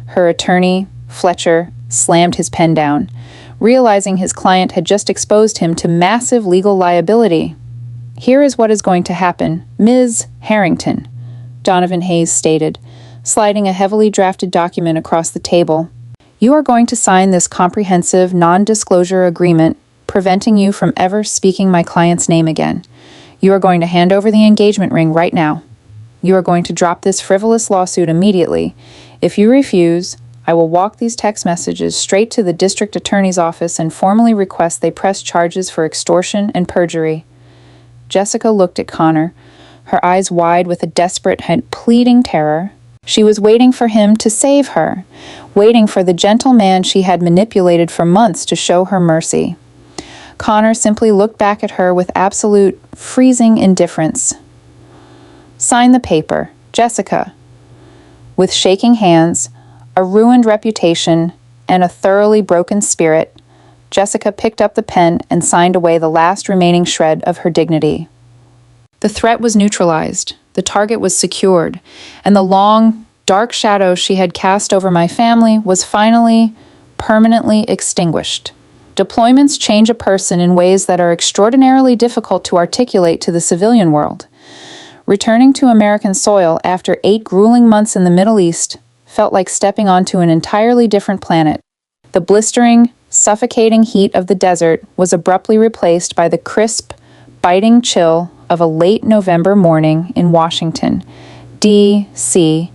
Her attorney, Fletcher, slammed his pen down, realizing his client had just exposed him to massive legal liability. Here is what is going to happen, Ms. Harrington, Donovan Hayes stated, sliding a heavily drafted document across the table. You are going to sign this comprehensive non-disclosure agreement, preventing you from ever speaking my client's name again. You are going to hand over the engagement ring right now. You are going to drop this frivolous lawsuit immediately. If you refuse, I will walk these text messages straight to the district attorney's office and formally request they press charges for extortion and perjury. Jessica looked at Connor, her eyes wide with a desperate and pleading terror. She was waiting for him to save her, waiting for the gentle man she had manipulated for months to show her mercy. Connor simply looked back at her with absolute, freezing indifference. Sign the paper, Jessica. With shaking hands, a ruined reputation, and a thoroughly broken spirit, Jessica picked up the pen and signed away the last remaining shred of her dignity. The threat was neutralized, the target was secured, and the long, dark shadow she had cast over my family was finally permanently extinguished. Deployments change a person in ways that are extraordinarily difficult to articulate to the civilian world. Returning to American soil after 8 grueling months in the Middle East felt like stepping onto an entirely different planet. The blistering, suffocating heat of the desert was abruptly replaced by the crisp, biting chill of a late November morning in Washington, D.C.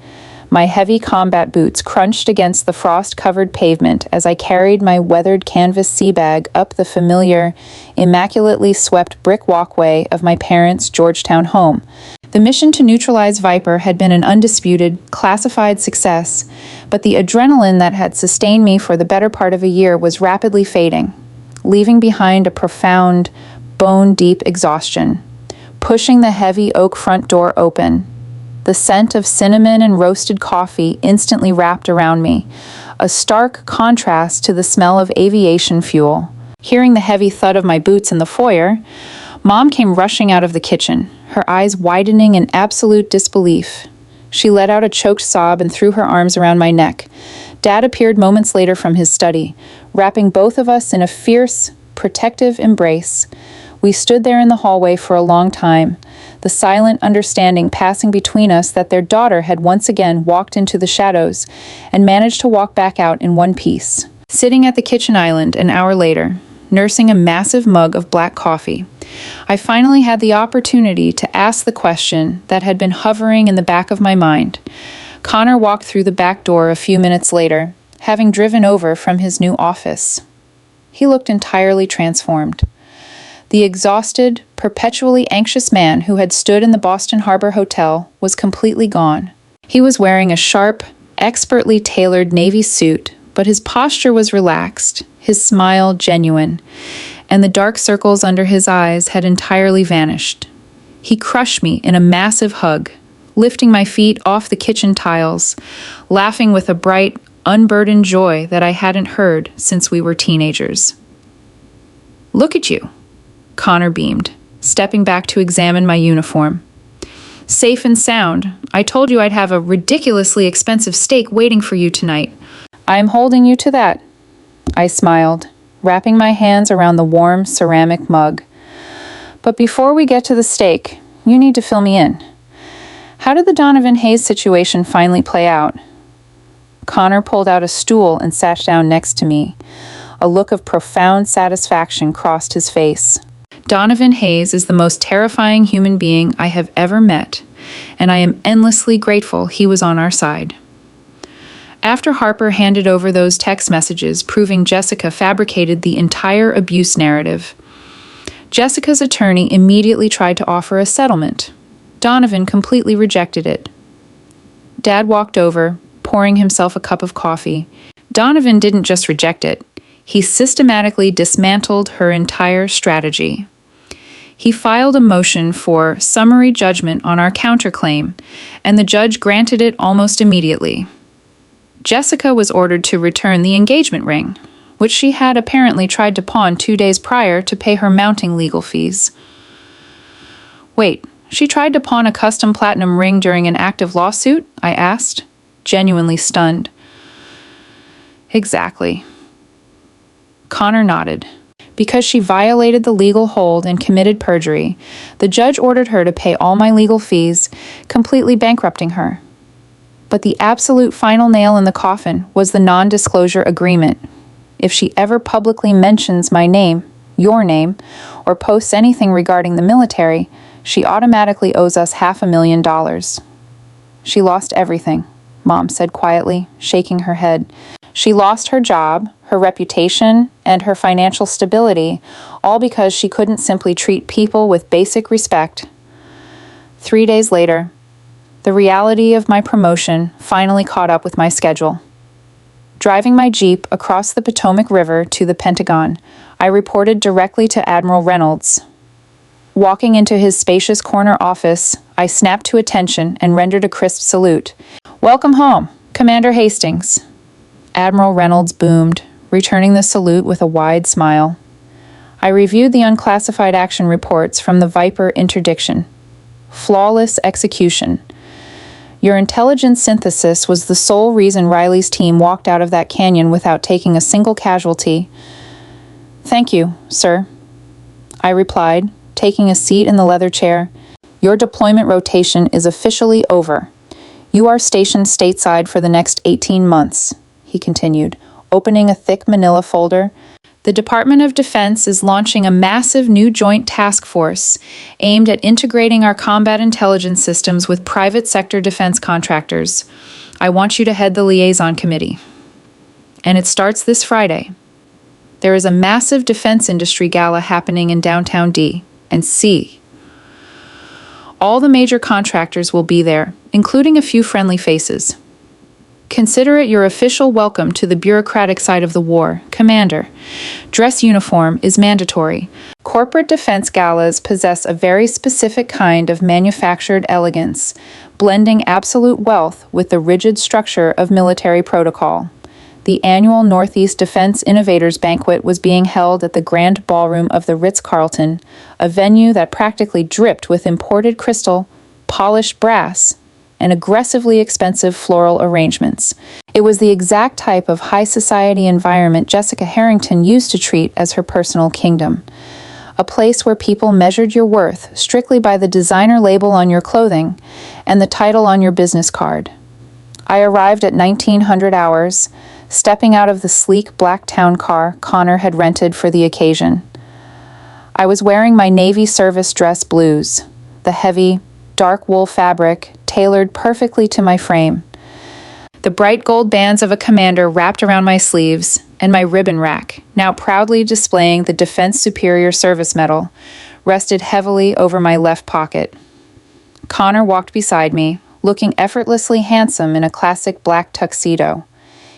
My heavy combat boots crunched against the frost-covered pavement as I carried my weathered canvas sea bag up the familiar, immaculately swept brick walkway of my parents' Georgetown home. The mission to neutralize Viper had been an undisputed, classified success, but the adrenaline that had sustained me for the better part of a year was rapidly fading, leaving behind a profound, bone-deep exhaustion. Pushing the heavy oak front door open, the scent of cinnamon and roasted coffee instantly wrapped around me, a stark contrast to the smell of aviation fuel. Hearing the heavy thud of my boots in the foyer, Mom came rushing out of the kitchen, her eyes widening in absolute disbelief. She let out a choked sob and threw her arms around my neck. Dad appeared moments later from his study, wrapping both of us in a fierce, protective embrace. We stood there in the hallway for a long time, the silent understanding passing between us that their daughter had once again walked into the shadows and managed to walk back out in one piece. Sitting at the kitchen island an hour later, nursing a massive mug of black coffee, I finally had the opportunity to ask the question that had been hovering in the back of my mind. Connor walked through the back door a few minutes later, having driven over from his new office. He looked entirely transformed. The exhausted, perpetually anxious man who had stood in the Boston Harbor Hotel was completely gone. He was wearing a sharp, expertly tailored navy suit, but his posture was relaxed, his smile genuine, and the dark circles under his eyes had entirely vanished. He crushed me in a massive hug, lifting my feet off the kitchen tiles, laughing with a bright, unburdened joy that I hadn't heard since we were teenagers. "Look at you," Connor beamed, stepping back to examine my uniform. "Safe and sound. I told you I'd have a ridiculously expensive steak waiting for you tonight." "I'm holding you to that," I smiled, wrapping my hands around the warm ceramic mug. "But before we get to the steak, you need to fill me in. How did the Donovan Hayes situation finally play out?" Connor pulled out a stool and sat down next to me. A look of profound satisfaction crossed his face. "Donovan Hayes is the most terrifying human being I have ever met, and I am endlessly grateful he was on our side." After Harper handed over those text messages proving Jessica fabricated the entire abuse narrative, Jessica's attorney immediately tried to offer a settlement. Donovan completely rejected it. Dad walked over, pouring himself a cup of coffee. Donovan didn't just reject it. He systematically dismantled her entire strategy. He filed a motion for summary judgment on our counterclaim, and the judge granted it almost immediately. Jessica was ordered to return the engagement ring, which she had apparently tried to pawn 2 days prior to pay her mounting legal fees. "Wait, she tried to pawn a custom platinum ring during an active lawsuit?" I asked, genuinely stunned. "Exactly." Connor nodded. Because she violated the legal hold and committed perjury, the judge ordered her to pay all my legal fees, completely bankrupting her. But the absolute final nail in the coffin was the non-disclosure agreement. If she ever publicly mentions my name, your name, or posts anything regarding the military, she automatically owes us $500,000. "She lost everything," Mom said quietly, shaking her head. "She lost her job, her reputation, and her financial stability, all because she couldn't simply treat people with basic respect." 3 days later, the reality of my promotion finally caught up with my schedule. Driving my Jeep across the Potomac River to the Pentagon, I reported directly to Admiral Reynolds. Walking into his spacious corner office, I snapped to attention and rendered a crisp salute. "Welcome home, Commander Hastings." Admiral Reynolds boomed, returning the salute with a wide smile. I reviewed the unclassified action reports from the Viper interdiction. Flawless execution. Your intelligence synthesis was the sole reason Riley's team walked out of that canyon without taking a single casualty. Thank you, sir, I replied, taking a seat in the leather chair. Your deployment rotation is officially over. You are stationed stateside for the next 18 months, he continued, opening a thick manila folder. The Department of Defense is launching a massive new joint task force aimed at integrating our combat intelligence systems with private sector defense contractors. I want you to head the liaison committee. And it starts this Friday. There is a massive defense industry gala happening in downtown D&C. All the major contractors will be there, including a few friendly faces. Consider it your official welcome to the bureaucratic side of the war, Commander. Dress uniform is mandatory. Corporate defense galas possess a very specific kind of manufactured elegance, blending absolute wealth with the rigid structure of military protocol. The annual Northeast Defense Innovators Banquet was being held at the Grand Ballroom of the Ritz-Carlton, a venue that practically dripped with imported crystal, polished brass, and aggressively expensive floral arrangements. It was the exact type of high society environment Jessica Harrington used to treat as her personal kingdom. A place where people measured your worth strictly by the designer label on your clothing and the title on your business card. I arrived at 1900 hours, stepping out of the sleek black town car Connor had rented for the occasion. I was wearing my Navy service dress blues, the heavy, dark wool fabric tailored perfectly to my frame. The bright gold bands of a commander wrapped around my sleeves, and my ribbon rack, now proudly displaying the Defense Superior Service Medal, rested heavily over my left pocket. Connor walked beside me, looking effortlessly handsome in a classic black tuxedo.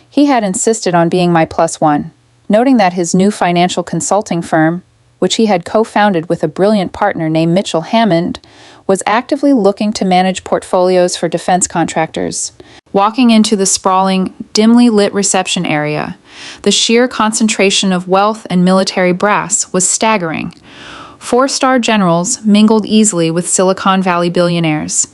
He had insisted on being my plus one, noting that his new financial consulting firm, which he had co-founded with a brilliant partner named Mitchell Hammond, was actively looking to manage portfolios for defense contractors. Walking into the sprawling, dimly lit reception area, the sheer concentration of wealth and military brass was staggering. 4-star generals mingled easily with Silicon Valley billionaires,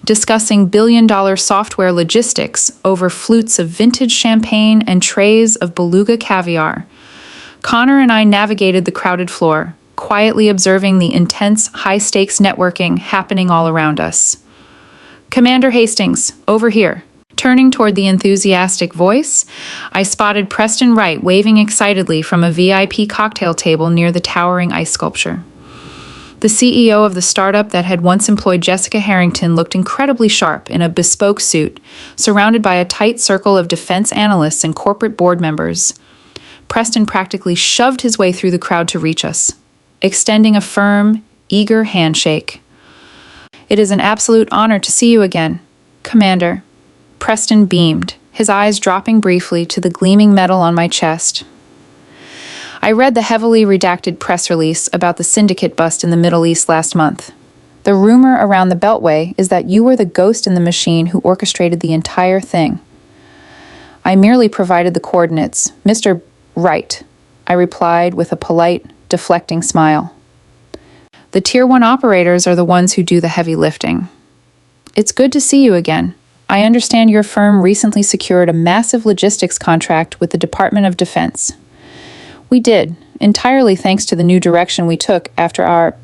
discussing billion-dollar software logistics over flutes of vintage champagne and trays of beluga caviar. Connor and I navigated the crowded floor, quietly observing the intense, high-stakes networking happening all around us. Commander Hastings, over here. Turning toward the enthusiastic voice, I spotted Preston Wright waving excitedly from a VIP cocktail table near the towering ice sculpture. The CEO of the startup that had once employed Jessica Harrington looked incredibly sharp in a bespoke suit, surrounded by a tight circle of defense analysts and corporate board members. Preston practically shoved his way through the crowd to reach us, extending a firm, eager handshake. It is an absolute honor to see you again, Commander. Preston beamed, his eyes dropping briefly to the gleaming metal on my chest. I read the heavily redacted press release about the syndicate bust in the Middle East last month. The rumor around the Beltway is that you were the ghost in the machine who orchestrated the entire thing. I merely provided the coordinates. Mr. Wright, I replied with a polite, deflecting smile. The Tier 1 operators are the ones who do the heavy lifting. It's good to see you again. I understand your firm recently secured a massive logistics contract with the Department of Defense. We did, entirely thanks to the new direction we took after our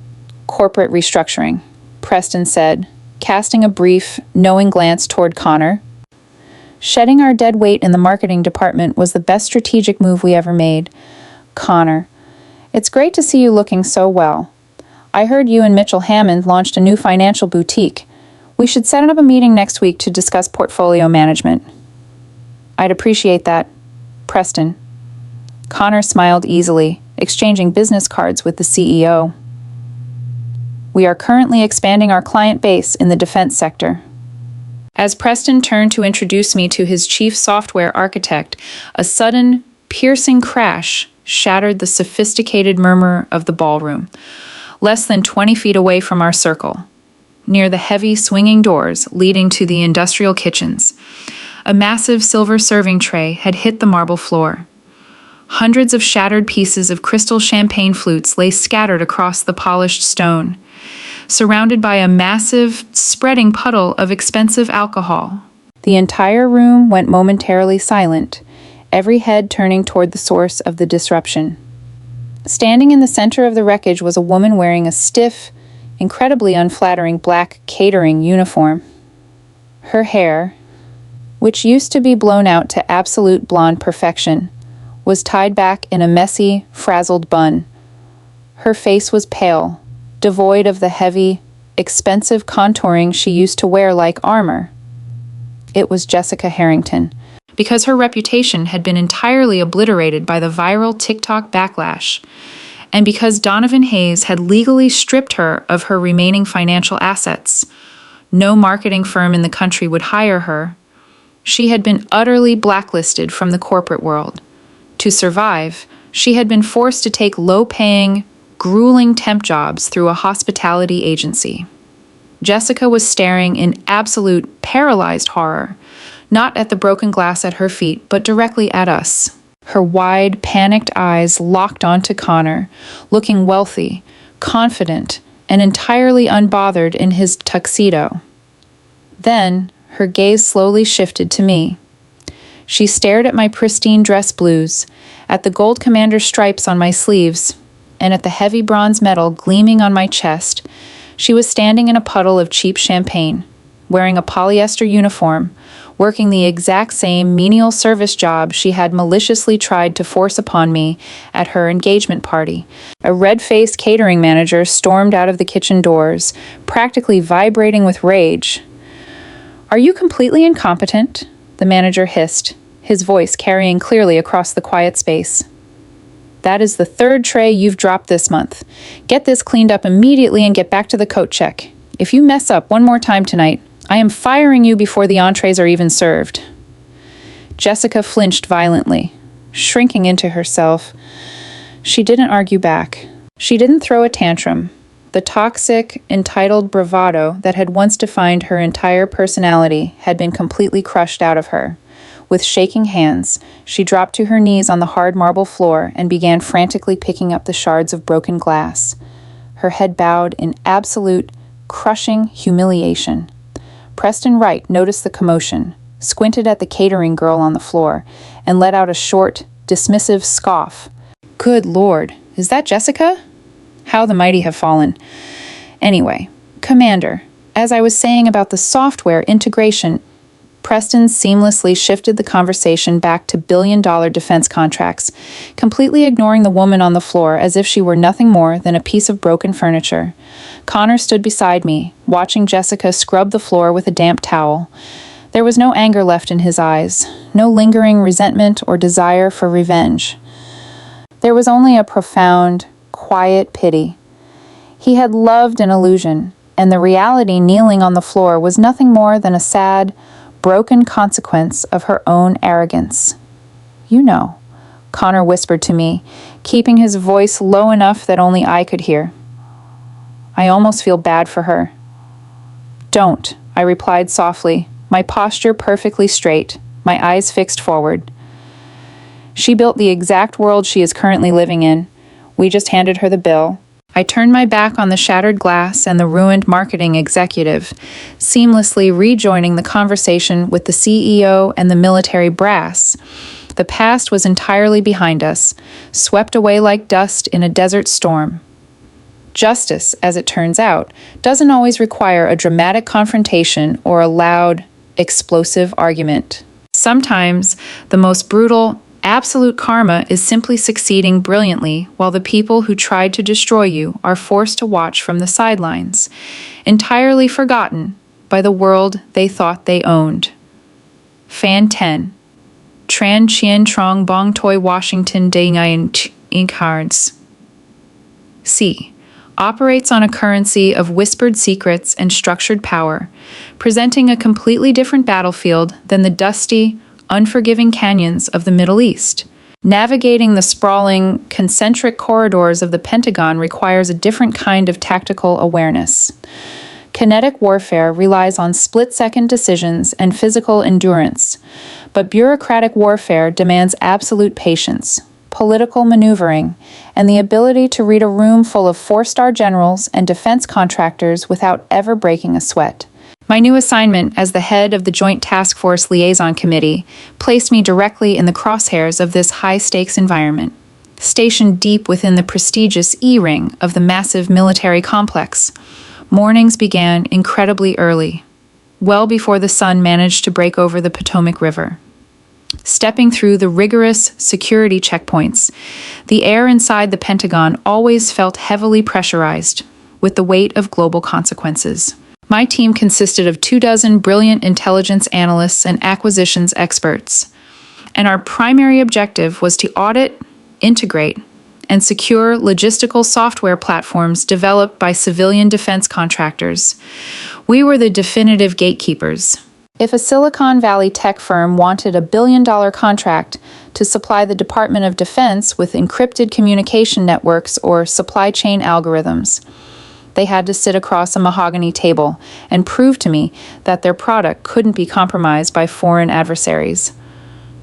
corporate restructuring, Preston said, casting a brief, knowing glance toward Connor. Shedding our dead weight in the marketing department was the best strategic move we ever made. Connor, it's great to see you looking so well. I heard you and Mitchell Hammond launched a new financial boutique. We should set up a meeting next week to discuss portfolio management. I'd appreciate that, Preston. Connor smiled easily, exchanging business cards with the CEO. We are currently expanding our client base in the defense sector. As Preston turned to introduce me to his chief software architect, a sudden, piercing crash shattered the sophisticated murmur of the ballroom, less than 20 feet away from our circle, near the heavy swinging doors leading to the industrial kitchens. A massive silver serving tray had hit the marble floor. Hundreds of shattered pieces of crystal champagne flutes lay scattered across the polished stone. surrounded by a massive, spreading puddle of expensive alcohol. The entire room went momentarily silent, every head turning toward the source of the disruption. Standing in the center of the wreckage was a woman wearing a stiff, incredibly unflattering black catering uniform. Her hair, which used to be blown out to absolute blonde perfection, was tied back in a messy, frazzled bun. Her face was pale, devoid of the heavy, expensive contouring she used to wear like armor. It was Jessica Harrington. Because her reputation had been entirely obliterated by the viral TikTok backlash, and because Donovan Hayes had legally stripped her of her remaining financial assets, no marketing firm in the country would hire her. She had been utterly blacklisted from the corporate world. To survive, she had been forced to take low-paying, grueling temp jobs through a hospitality agency. Jessica was staring in absolute paralyzed horror, not at the broken glass at her feet, but directly at us. Her wide, panicked eyes locked onto Connor, looking wealthy, confident, and entirely unbothered in his tuxedo. Then, her gaze slowly shifted to me. She stared at my pristine dress blues, at the gold commander stripes on my sleeves, and at the heavy bronze medal gleaming on my chest. She was standing in a puddle of cheap champagne, wearing a polyester uniform, working the exact same menial service job she had maliciously tried to force upon me at her engagement party. A red-faced catering manager stormed out of the kitchen doors, practically vibrating with rage. "Are you completely incompetent?" the manager hissed, his voice carrying clearly across the quiet space. "That is the third tray you've dropped this month. Get this cleaned up immediately and get back to the coat check. If you mess up one more time tonight, I am firing you before the entrees are even served." Jessica flinched violently, shrinking into herself. She didn't argue back. She didn't throw a tantrum. The toxic, entitled bravado that had once defined her entire personality had been completely crushed out of her. With shaking hands, she dropped to her knees on the hard marble floor and began frantically picking up the shards of broken glass. Her head bowed in absolute, crushing humiliation. Preston Wright noticed the commotion, squinted at the catering girl on the floor, and let out a short, dismissive scoff. "Good Lord, is that Jessica? How the mighty have fallen." Anyway, Commander, as I was saying about the software integration, Preston seamlessly shifted the conversation back to billion-dollar defense contracts, completely ignoring the woman on the floor as if she were nothing more than a piece of broken furniture. Connor stood beside me, watching Jessica scrub the floor with a damp towel. There was no anger left in his eyes, no lingering resentment or desire for revenge. There was only a profound, quiet pity. He had loved an illusion, and the reality kneeling on the floor was nothing more than a sad, broken consequence of her own arrogance. "You know," Connor whispered to me, keeping his voice low enough that only I could hear. "I almost feel bad for her." "Don't," I replied softly, my posture perfectly straight, my eyes fixed forward. "She built the exact world she is currently living in. We just handed her the bill." I turned my back on the shattered glass and the ruined marketing executive, seamlessly rejoining the conversation with the CEO and the military brass. The past was entirely behind us, swept away like dust in a desert storm. Justice, as it turns out, doesn't always require a dramatic confrontation or a loud, explosive argument. Sometimes, the most brutal, absolute karma is simply succeeding brilliantly while the people who tried to destroy you are forced to watch from the sidelines, entirely forgotten by the world they thought they owned. Fan 10. Tran Chien Trong Bong Toi Washington De Ngayon Incards. C. Operates on a currency of whispered secrets and structured power, presenting a completely different battlefield than the dusty, unforgiving canyons of the Middle East. Navigating the sprawling, concentric corridors of the Pentagon requires a different kind of tactical awareness. Kinetic warfare relies on split-second decisions and physical endurance, but bureaucratic warfare demands absolute patience, political maneuvering, and the ability to read a room full of four-star generals and defense contractors without ever breaking a sweat. My new assignment as the head of the Joint Task Force Liaison Committee placed me directly in the crosshairs of this high-stakes environment, stationed deep within the prestigious E-ring of the massive military complex. Mornings began incredibly early, well before the sun managed to break over the Potomac River. Stepping through the rigorous security checkpoints, the air inside the Pentagon always felt heavily pressurized with the weight of global consequences. My team consisted of 24 brilliant intelligence analysts and acquisitions experts, and our primary objective was to audit, integrate, and secure logistical software platforms developed by civilian defense contractors. We were the definitive gatekeepers. If a Silicon Valley tech firm wanted a billion-dollar contract to supply the Department of Defense with encrypted communication networks or supply chain algorithms, they had to sit across a mahogany table and prove to me that their product couldn't be compromised by foreign adversaries.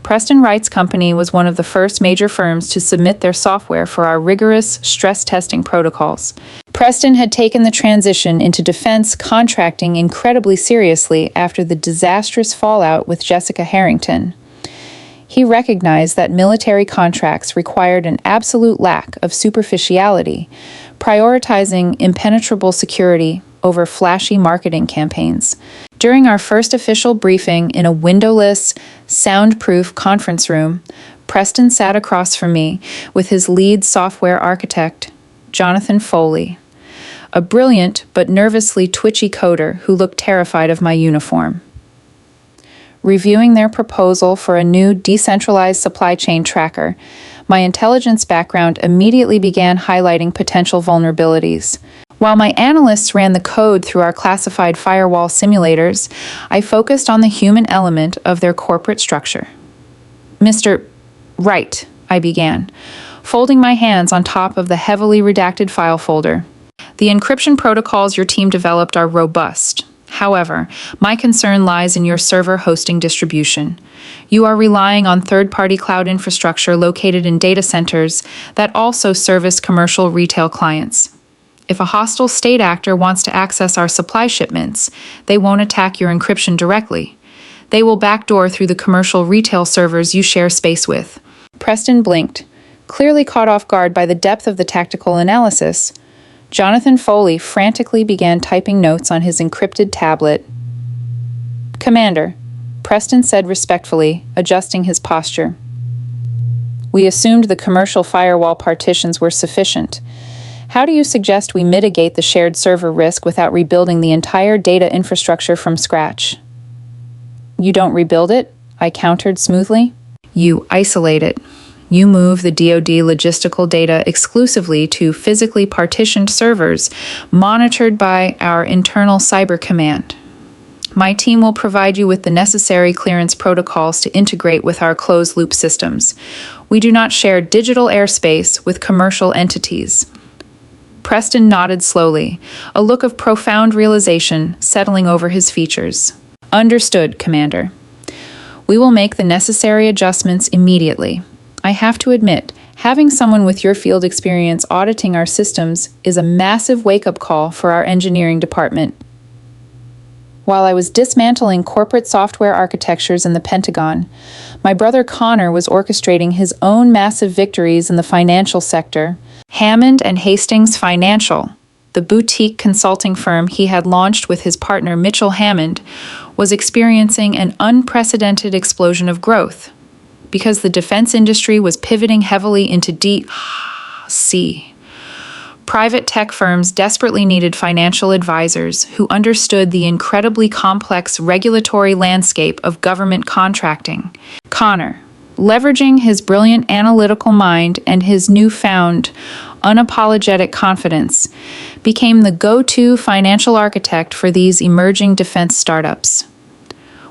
Preston Wright's company was one of the first major firms to submit their software for our rigorous stress testing protocols. Preston had taken the transition into defense contracting incredibly seriously after the disastrous fallout with Jessica Harrington. He recognized that military contracts required an absolute lack of superficiality, prioritizing impenetrable security over flashy marketing campaigns. During our first official briefing in a windowless, soundproof conference room, Preston sat across from me with his lead software architect, Jonathan Foley, a brilliant but nervously twitchy coder who looked terrified of my uniform. Reviewing their proposal for a new decentralized supply chain tracker, my intelligence background immediately began highlighting potential vulnerabilities. While my analysts ran the code through our classified firewall simulators, I focused on the human element of their corporate structure. Mr. Wright, I began, folding my hands on top of the heavily redacted file folder. The encryption protocols your team developed are robust. However, my concern lies in your server hosting distribution. You are relying on third-party cloud infrastructure located in data centers that also service commercial retail clients. If a hostile state actor wants to access our supply shipments, they won't attack your encryption directly. They will backdoor through the commercial retail servers you share space with. Preston blinked, clearly caught off guard by the depth of the tactical analysis. Jonathan Foley frantically began typing notes on his encrypted tablet. "Commander," Preston said respectfully, adjusting his posture. "We assumed the commercial firewall partitions were sufficient. How do you suggest we mitigate the shared server risk without rebuilding the entire data infrastructure from scratch?" "You don't rebuild it," I countered smoothly. "You isolate it. You move the DoD logistical data exclusively to physically partitioned servers monitored by our internal cyber command. My team will provide you with the necessary clearance protocols to integrate with our closed-loop systems. We do not share digital airspace with commercial entities." Preston nodded slowly, a look of profound realization settling over his features. "Understood, Commander. We will make the necessary adjustments immediately. I have to admit, having someone with your field experience auditing our systems is a massive wake-up call for our engineering department." While I was dismantling corporate software architectures in the Pentagon, my brother Connor was orchestrating his own massive victories in the financial sector. Hammond and Hastings Financial, the boutique consulting firm he had launched with his partner Mitchell Hammond, was experiencing an unprecedented explosion of growth, because the defense industry was pivoting heavily into D.C. Private tech firms desperately needed financial advisors who understood the incredibly complex regulatory landscape of government contracting. Connor, leveraging his brilliant analytical mind and his newfound, unapologetic confidence, became the go-to financial architect for these emerging defense startups.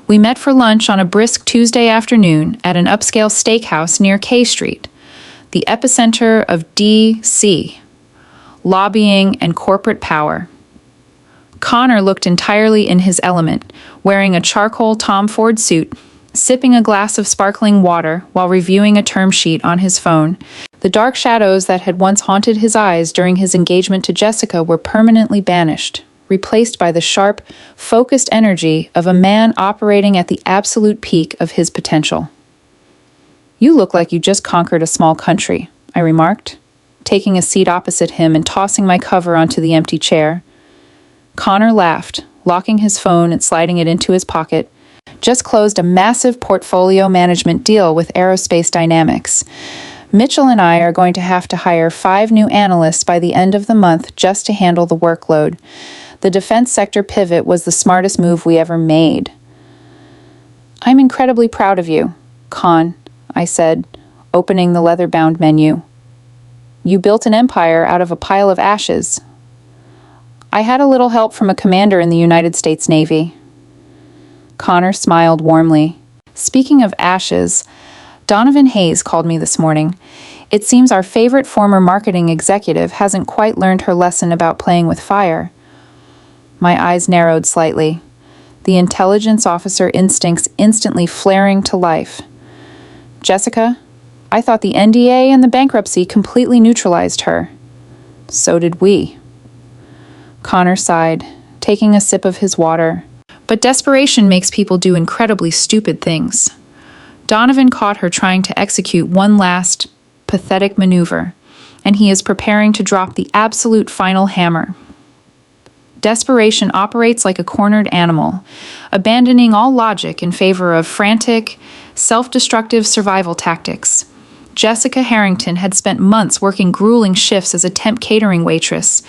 We met for lunch on a brisk Tuesday afternoon at an upscale steakhouse near K Street, the epicenter of D.C., lobbying and corporate power. Connor looked entirely in his element, wearing a charcoal Tom Ford suit, sipping a glass of sparkling water while reviewing a term sheet on his phone. The dark shadows that had once haunted his eyes during his engagement to Jessica were permanently banished, replaced by the sharp, focused energy of a man operating at the absolute peak of his potential. "You look like you just conquered a small country," I remarked, taking a seat opposite him and tossing my cover onto the empty chair. Connor laughed, locking his phone and sliding it into his pocket. "Just closed a massive portfolio management deal with Aerospace Dynamics. Mitchell and I are going to have to hire 5 new analysts by the end of the month just to handle the workload. The defense sector pivot was the smartest move we ever made." "I'm incredibly proud of you, Con," I said, opening the leather-bound menu. "You built an empire out of a pile of ashes." "I had a little help from a commander in the United States Navy." Connor smiled warmly. "Speaking of ashes, Donovan Hayes called me this morning. It seems our favorite former marketing executive hasn't quite learned her lesson about playing with fire." My eyes narrowed slightly, the intelligence officer instincts instantly flaring to life. "Jessica, I thought the NDA and the bankruptcy completely neutralized her." "So did we." Connor sighed, taking a sip of his water. "But desperation makes people do incredibly stupid things." Donovan caught her trying to execute one last, pathetic maneuver, and he is preparing to drop the absolute final hammer. Desperation operates like a cornered animal, abandoning all logic in favor of frantic, self-destructive survival tactics. Jessica Harrington had spent months working grueling shifts as a temp catering waitress,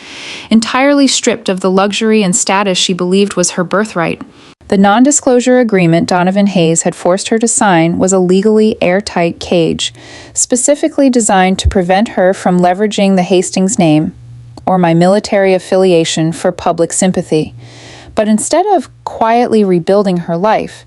entirely stripped of the luxury and status she believed was her birthright. The non-disclosure agreement Donovan Hayes had forced her to sign was a legally airtight cage, specifically designed to prevent her from leveraging the Hastings name or my military affiliation for public sympathy. But instead of quietly rebuilding her life,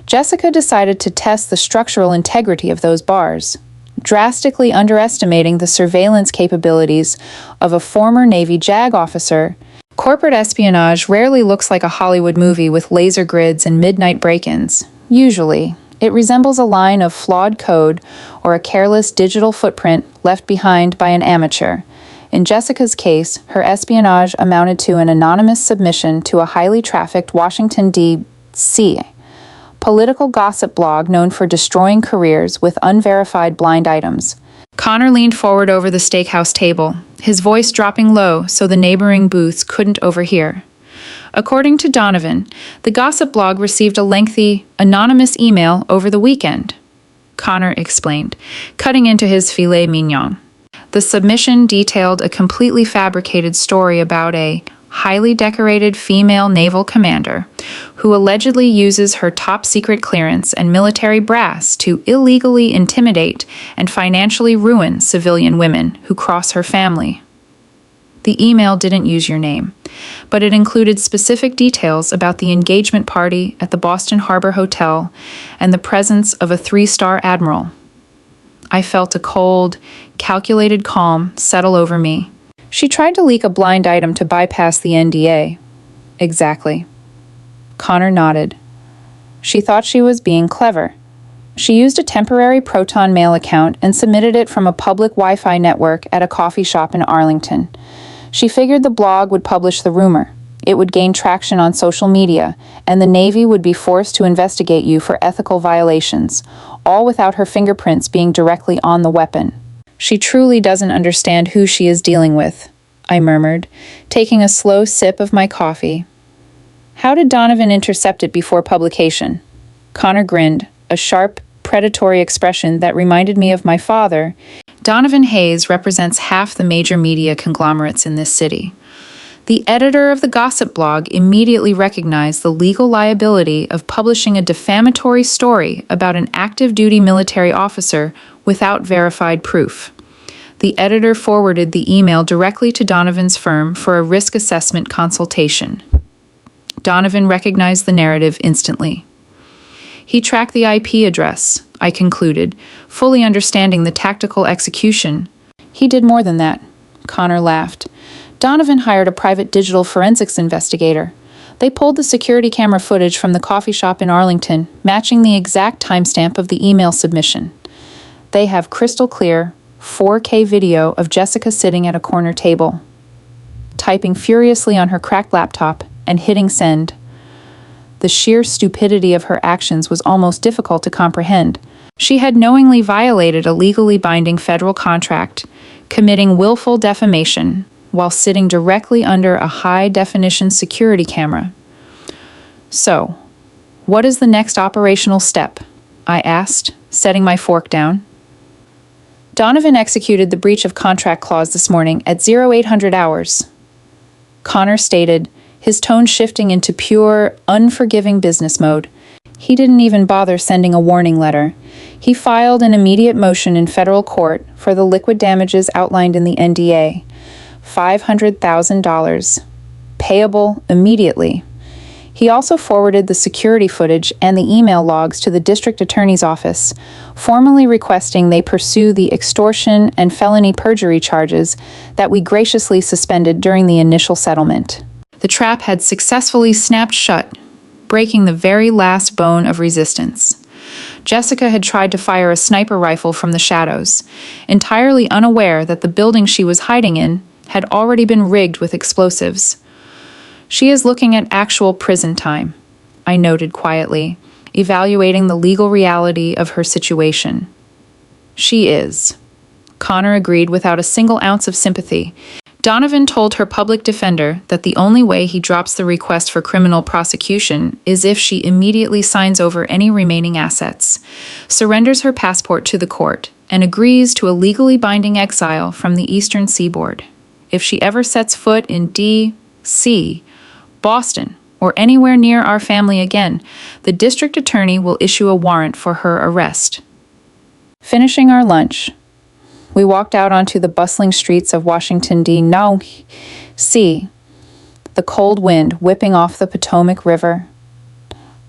Jessica decided to test the structural integrity of those bars, drastically underestimating the surveillance capabilities of a former Navy JAG officer. Corporate espionage rarely looks like a Hollywood movie with laser grids and midnight break-ins. Usually, it resembles a line of flawed code or a careless digital footprint left behind by an amateur. In Jessica's case, her espionage amounted to an anonymous submission to a highly trafficked Washington, D.C. political gossip blog known for destroying careers with unverified blind items. Connor leaned forward over the steakhouse table, his voice dropping low so the neighboring booths couldn't overhear. According to Donovan, the gossip blog received a lengthy, anonymous email over the weekend. Connor explained, cutting into his filet mignon. The submission detailed a completely fabricated story about a highly decorated female naval commander who allegedly uses her top-secret clearance and military brass to illegally intimidate and financially ruin civilian women who cross her family. The email didn't use your name, but it included specific details about the engagement party at the Boston Harbor Hotel and the presence of a 3-star Admiral. I felt a cold, calculated calm settle over me. She tried to leak a blind item to bypass the NDA. Exactly. Connor nodded. She thought she was being clever. She used a temporary Proton Mail account and submitted it from a public Wi-Fi network at a coffee shop in Arlington. She figured the blog would publish the rumor. It would gain traction on social media, and the Navy would be forced to investigate you for ethical violations, all without her fingerprints being directly on the weapon. She truly doesn't understand who she is dealing with, I murmured, taking a slow sip of my coffee. How did Donovan intercept it before publication? Connor grinned, a sharp, predatory expression that reminded me of my father. Donovan Hayes represents half the major media conglomerates in this city. The editor of the gossip blog immediately recognized the legal liability of publishing a defamatory story about an active-duty military officer without verified proof. The editor forwarded the email directly to Donovan's firm for a risk assessment consultation. Donovan recognized the narrative instantly. He tracked the IP address, I concluded, fully understanding the tactical execution. He did more than that, Connor laughed. Donovan hired a private digital forensics investigator. They pulled the security camera footage from the coffee shop in Arlington, matching the exact timestamp of the email submission. They have crystal clear, 4K video of Jessica sitting at a corner table, typing furiously on her cracked laptop and hitting send. The sheer stupidity of her actions was almost difficult to comprehend. She had knowingly violated a legally binding federal contract, committing willful defamation while sitting directly under a high-definition security camera. So, what is the next operational step? I asked, setting my fork down. Donovan executed the breach of contract clause this morning at 0800 hours. Connor stated, his tone shifting into pure, unforgiving business mode. He didn't even bother sending a warning letter. He filed an immediate motion in federal court for the liquid damages outlined in the NDA. $500,000. Payable immediately. He also forwarded the security footage and the email logs to the district attorney's office, formally requesting they pursue the extortion and felony perjury charges that we graciously suspended during the initial settlement. The trap had successfully snapped shut, breaking the very last bone of resistance. Jessica had tried to fire a sniper rifle from the shadows, entirely unaware that the building she was hiding in had already been rigged with explosives. She is looking at actual prison time, I noted quietly, evaluating the legal reality of her situation. She is. Connor agreed without a single ounce of sympathy. Donovan told her public defender that the only way he drops the request for criminal prosecution is if she immediately signs over any remaining assets, surrenders her passport to the court, and agrees to a legally binding exile from the eastern seaboard. If she ever sets foot in D.C., Boston, or anywhere near our family again, the district attorney will issue a warrant for her arrest. Finishing our lunch, we walked out onto the bustling streets of Washington, D.C., the cold wind whipping off the Potomac River.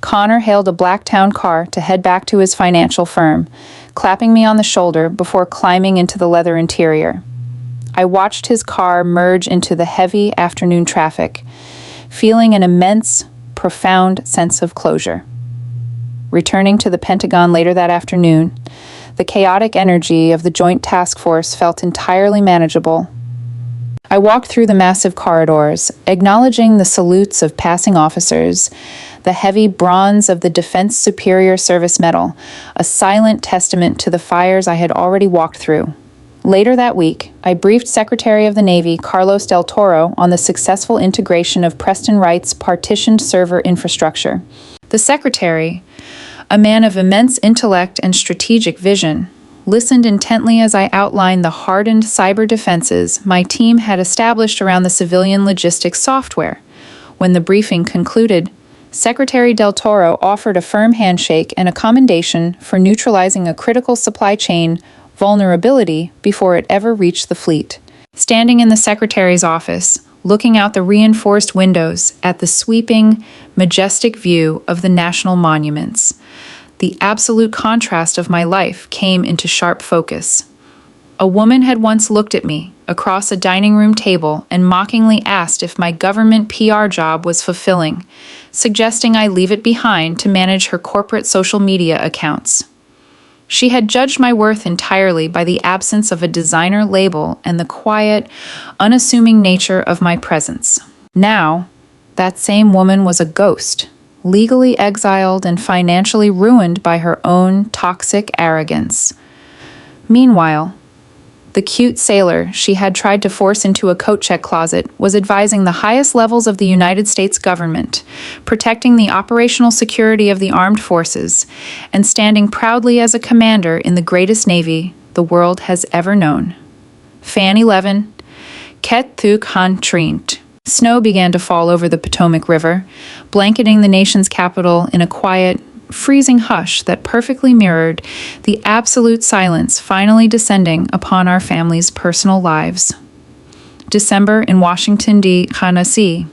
Connor hailed a black town car to head back to his financial firm, clapping me on the shoulder before climbing into the leather interior. I watched his car merge into the heavy afternoon traffic, feeling an immense, profound sense of closure. Returning to the Pentagon later that afternoon, the chaotic energy of the Joint Task Force felt entirely manageable. I walked through the massive corridors, acknowledging the salutes of passing officers, the heavy bronze of the Defense Superior Service Medal, a silent testament to the fires I had already walked through. Later that week, I briefed Secretary of the Navy Carlos Del Toro on the successful integration of Preston Wright's partitioned server infrastructure. The Secretary, a man of immense intellect and strategic vision, listened intently as I outlined the hardened cyber defenses my team had established around the civilian logistics software. When the briefing concluded, Secretary Del Toro offered a firm handshake and a commendation for neutralizing a critical supply chain vulnerability before it ever reached the fleet. Standing in the Secretary's office, looking out the reinforced windows at the sweeping, majestic view of the national monuments, the absolute contrast of my life came into sharp focus. A woman had once looked at me across a dining room table and mockingly asked if my government PR job was fulfilling, suggesting I leave it behind to manage her corporate social media accounts. She had judged my worth entirely by the absence of a designer label and the quiet, unassuming nature of my presence. Now, that same woman was a ghost, legally exiled and financially ruined by her own toxic arrogance. Meanwhile, the cute sailor she had tried to force into a coat check closet was advising the highest levels of the United States government, protecting the operational security of the armed forces, and standing proudly as a commander in the greatest navy the world has ever known. Fan 11, Ket Thuk Han Trint. Snow began to fall over the Potomac River, blanketing the nation's capital in a quiet, freezing hush that perfectly mirrored the absolute silence finally descending upon our family's personal lives. December in Washington, D.C.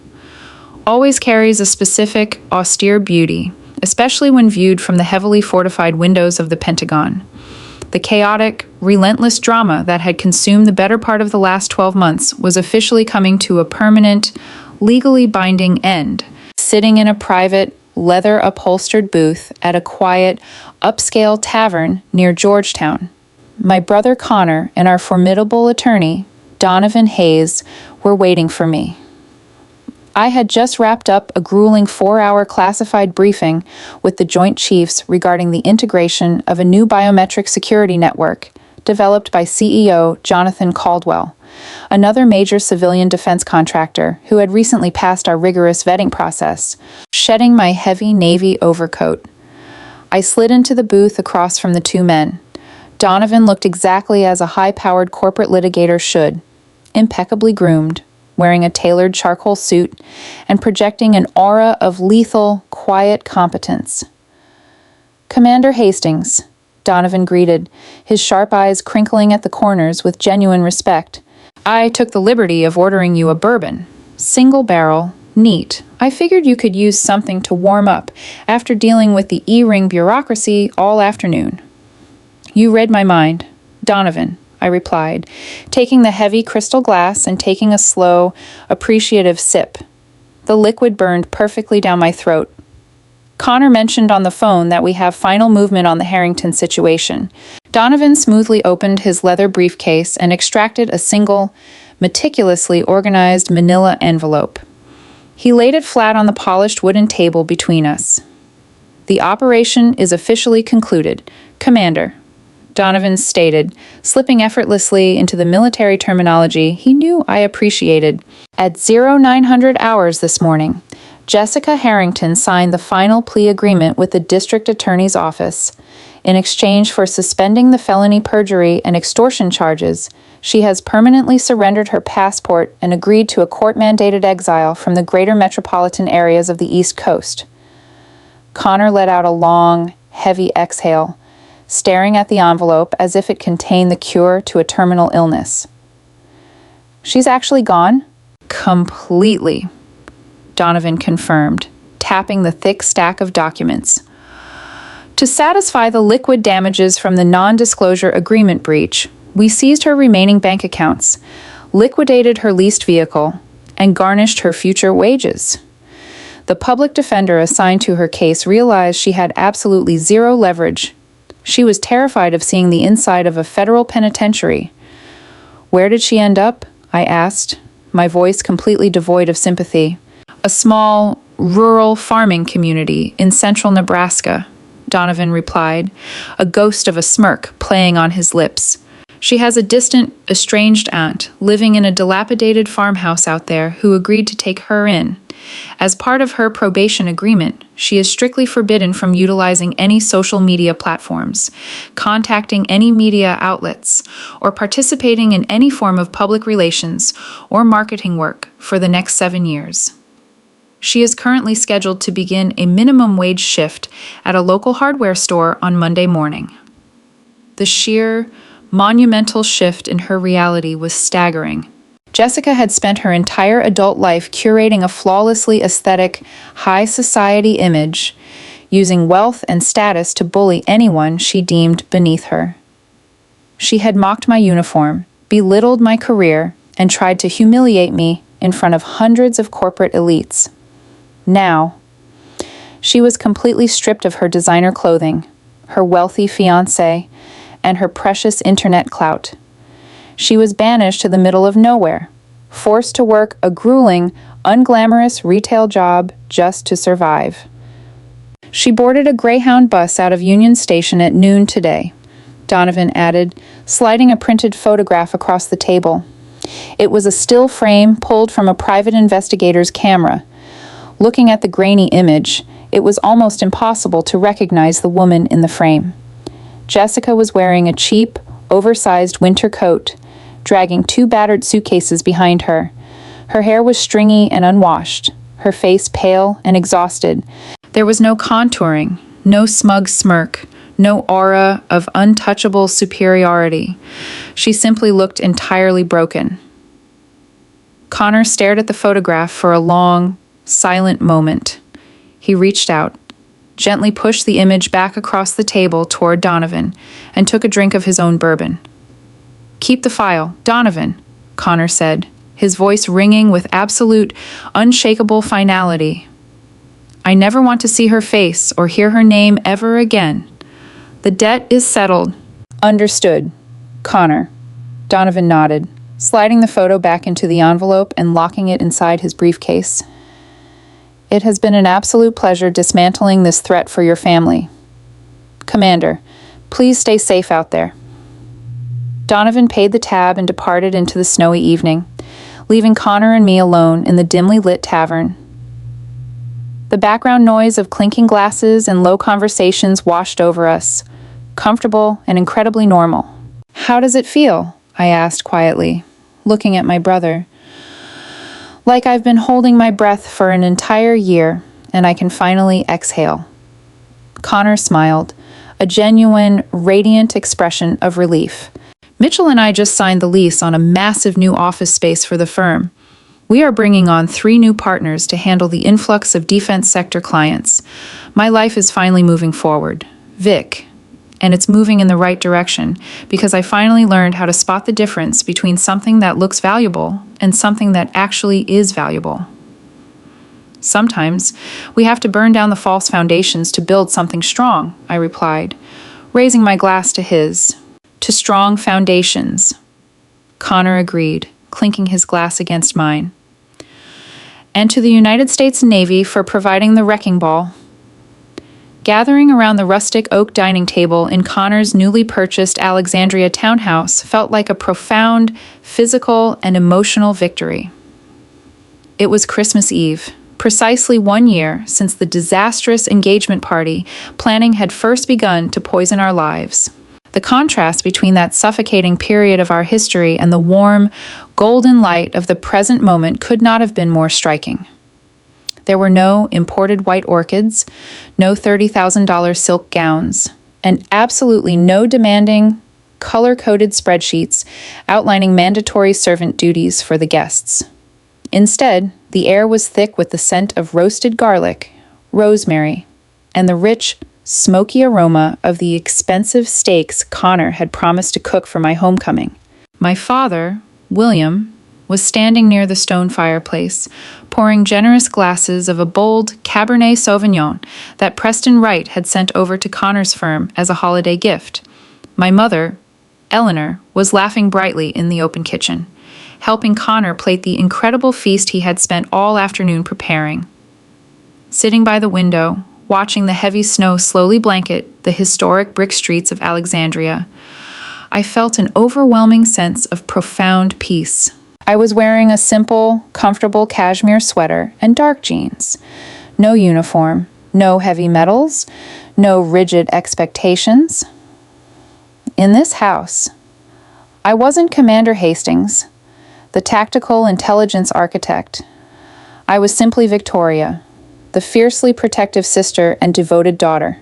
always carries a specific, austere beauty, especially when viewed from the heavily fortified windows of the Pentagon. The chaotic, relentless drama that had consumed the better part of the last 12 months was officially coming to a permanent, legally binding end. Sitting in a private, leather-upholstered booth at a quiet, upscale tavern near Georgetown, my brother Connor and our formidable attorney, Donovan Hayes, were waiting for me. I had just wrapped up a grueling 4-hour classified briefing with the Joint Chiefs regarding the integration of a new biometric security network developed by CEO Jonathan Caldwell, another major civilian defense contractor who had recently passed our rigorous vetting process. Shedding my heavy navy overcoat, I slid into the booth across from the two men. Donovan looked exactly as a high-powered corporate litigator should, impeccably groomed, wearing a tailored charcoal suit and projecting an aura of lethal, quiet competence. "Commander Hastings," Donovan greeted, his sharp eyes crinkling at the corners with genuine respect. "I took the liberty of ordering you a bourbon. Single barrel, neat. I figured you could use something to warm up after dealing with the E-ring bureaucracy all afternoon." "You read my mind, Donovan," I replied, taking the heavy crystal glass and taking a slow, appreciative sip. The liquid burned perfectly down my throat. "Connor mentioned on the phone that we have final movement on the Harrington situation." Donovan smoothly opened his leather briefcase and extracted a single, meticulously organized manila envelope. He laid it flat on the polished wooden table between us. "The operation is officially concluded, Commander," Donovan stated, slipping effortlessly into the military terminology he knew I appreciated. "At 0900 hours this morning, Jessica Harrington signed the final plea agreement with the District Attorney's Office. In exchange for suspending the felony perjury and extortion charges, she has permanently surrendered her passport and agreed to a court-mandated exile from the greater metropolitan areas of the East Coast." Connor let out a long, heavy exhale, staring at the envelope as if it contained the cure to a terminal illness. "She's actually gone?" "Completely," Donovan confirmed, tapping the thick stack of documents. "To satisfy the liquid damages from the non-disclosure agreement breach, we seized her remaining bank accounts, liquidated her leased vehicle, and garnished her future wages." The public defender assigned to her case realized she had absolutely zero leverage. She was terrified of seeing the inside of a federal penitentiary. "Where did she end up?" I asked, my voice completely devoid of sympathy. "A small, rural farming community in central Nebraska," Donovan replied, a ghost of a smirk playing on his lips. "She has a distant, estranged aunt living in a dilapidated farmhouse out there who agreed to take her in. As part of her probation agreement, she is strictly forbidden from utilizing any social media platforms, contacting any media outlets, or participating in any form of public relations or marketing work for the next 7 years. She is currently scheduled to begin a minimum wage shift at a local hardware store on Monday morning." The sheer, monumental shift in her reality was staggering. Jessica had spent her entire adult life curating a flawlessly aesthetic, high society image, using wealth and status to bully anyone she deemed beneath her. She had mocked my uniform, belittled my career, and tried to humiliate me in front of hundreds of corporate elites. Now, she was completely stripped of her designer clothing, her wealthy fiancé, and her precious internet clout. She was banished to the middle of nowhere, forced to work a grueling, unglamorous retail job just to survive. "She boarded a Greyhound bus out of Union Station at noon today," Donovan added, sliding a printed photograph across the table. It was a still frame pulled from a private investigator's camera. Looking at the grainy image, it was almost impossible to recognize the woman in the frame. Jessica was wearing a cheap, oversized winter coat, dragging 2 battered suitcases behind her. Her hair was stringy and unwashed, her face pale and exhausted. There was no contouring, no smug smirk, no aura of untouchable superiority. She simply looked entirely broken. Connor stared at the photograph for a long, silent moment. He reached out, gently pushed the image back across the table toward Donovan, and took a drink of his own bourbon. "Keep the file, Donovan," Connor said, his voice ringing with absolute, unshakable finality. "I never want to see her face or hear her name ever again. The debt is settled." "Understood," Connor. Donovan nodded, sliding the photo back into the envelope and locking it inside his briefcase. It has been an absolute pleasure dismantling this threat for your family. Commander, please stay safe out there. Donovan paid the tab and departed into the snowy evening, leaving Connor and me alone in the dimly lit tavern. The background noise of clinking glasses and low conversations washed over us, comfortable and incredibly normal. How does it feel? I asked quietly, looking at my brother. Like I've been holding my breath for an entire year, and I can finally exhale. Connor smiled, a genuine, radiant expression of relief. Mitchell and I just signed the lease on a massive new office space for the firm. We are bringing on 3 new partners to handle the influx of defense sector clients. My life is finally moving forward. Vic. And it's moving in the right direction because I finally learned how to spot the difference between something that looks valuable and something that actually is valuable. Sometimes we have to burn down the false foundations to build something strong, I replied, raising my glass to his. To strong foundations. Connor agreed, clinking his glass against mine. And to the United States Navy for providing the wrecking ball. Gathering around the rustic oak dining table in Connor's newly purchased Alexandria townhouse felt like a profound physical and emotional victory. It was Christmas Eve, precisely 1 year since the disastrous engagement party planning had first begun to poison our lives. The contrast between that suffocating period of our history and the warm, golden light of the present moment could not have been more striking. There were no imported white orchids, no $30,000 silk gowns, and absolutely no demanding, color-coded spreadsheets outlining mandatory servant duties for the guests. Instead, the air was thick with the scent of roasted garlic, rosemary, and the rich, smoky aroma of the expensive steaks Connor had promised to cook for my homecoming. My father, William, was standing near the stone fireplace, pouring generous glasses of a bold Cabernet Sauvignon that Preston Wright had sent over to Connor's firm as a holiday gift. My mother, Eleanor, was laughing brightly in the open kitchen, helping Connor plate the incredible feast he had spent all afternoon preparing. Sitting by the window, watching the heavy snow slowly blanket the historic brick streets of Alexandria, I felt an overwhelming sense of profound peace. I was wearing a simple, comfortable cashmere sweater and dark jeans. No uniform, no heavy metals, no rigid expectations. In this house, I wasn't Commander Hastings, the tactical intelligence architect. I was simply Victoria, the fiercely protective sister and devoted daughter.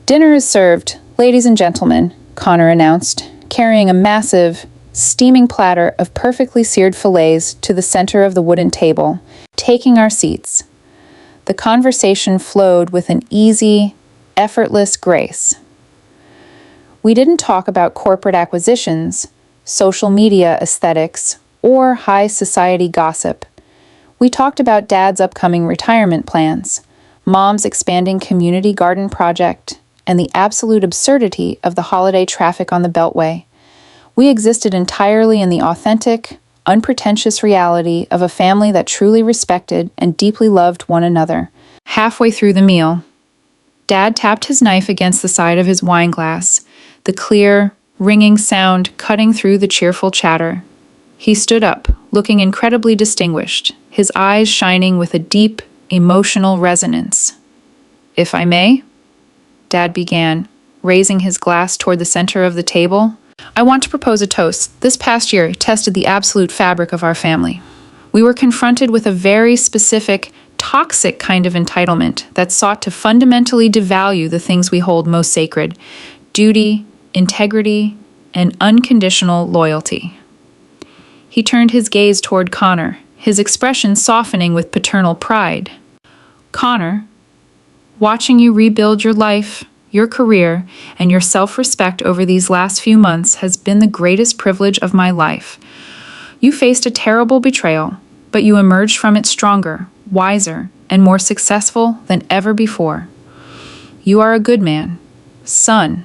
Dinner is served, ladies and gentlemen, Connor announced, carrying a massive, steaming platter of perfectly seared fillets to the center of the wooden table, taking our seats. The conversation flowed with an easy, effortless grace. We didn't talk about corporate acquisitions, social media aesthetics, or high society gossip. We talked about Dad's upcoming retirement plans, Mom's expanding community garden project, and the absolute absurdity of the holiday traffic on the Beltway. We existed entirely in the authentic, unpretentious reality of a family that truly respected and deeply loved one another. Halfway through the meal, Dad tapped his knife against the side of his wine glass, the clear, ringing sound cutting through the cheerful chatter. He stood up, looking incredibly distinguished, his eyes shining with a deep, emotional resonance. "If I may," Dad began, raising his glass toward the center of the table, "I want to propose a toast. This past year tested the absolute fabric of our family. We were confronted with a very specific, toxic kind of entitlement that sought to fundamentally devalue the things we hold most sacred: duty, integrity, and unconditional loyalty." He turned his gaze toward Connor, his expression softening with paternal pride. "Connor, watching you rebuild your life, your career, and your self-respect over these last few months has been the greatest privilege of my life. You faced a terrible betrayal, but you emerged from it stronger, wiser, and more successful than ever before. You are a good man. Son."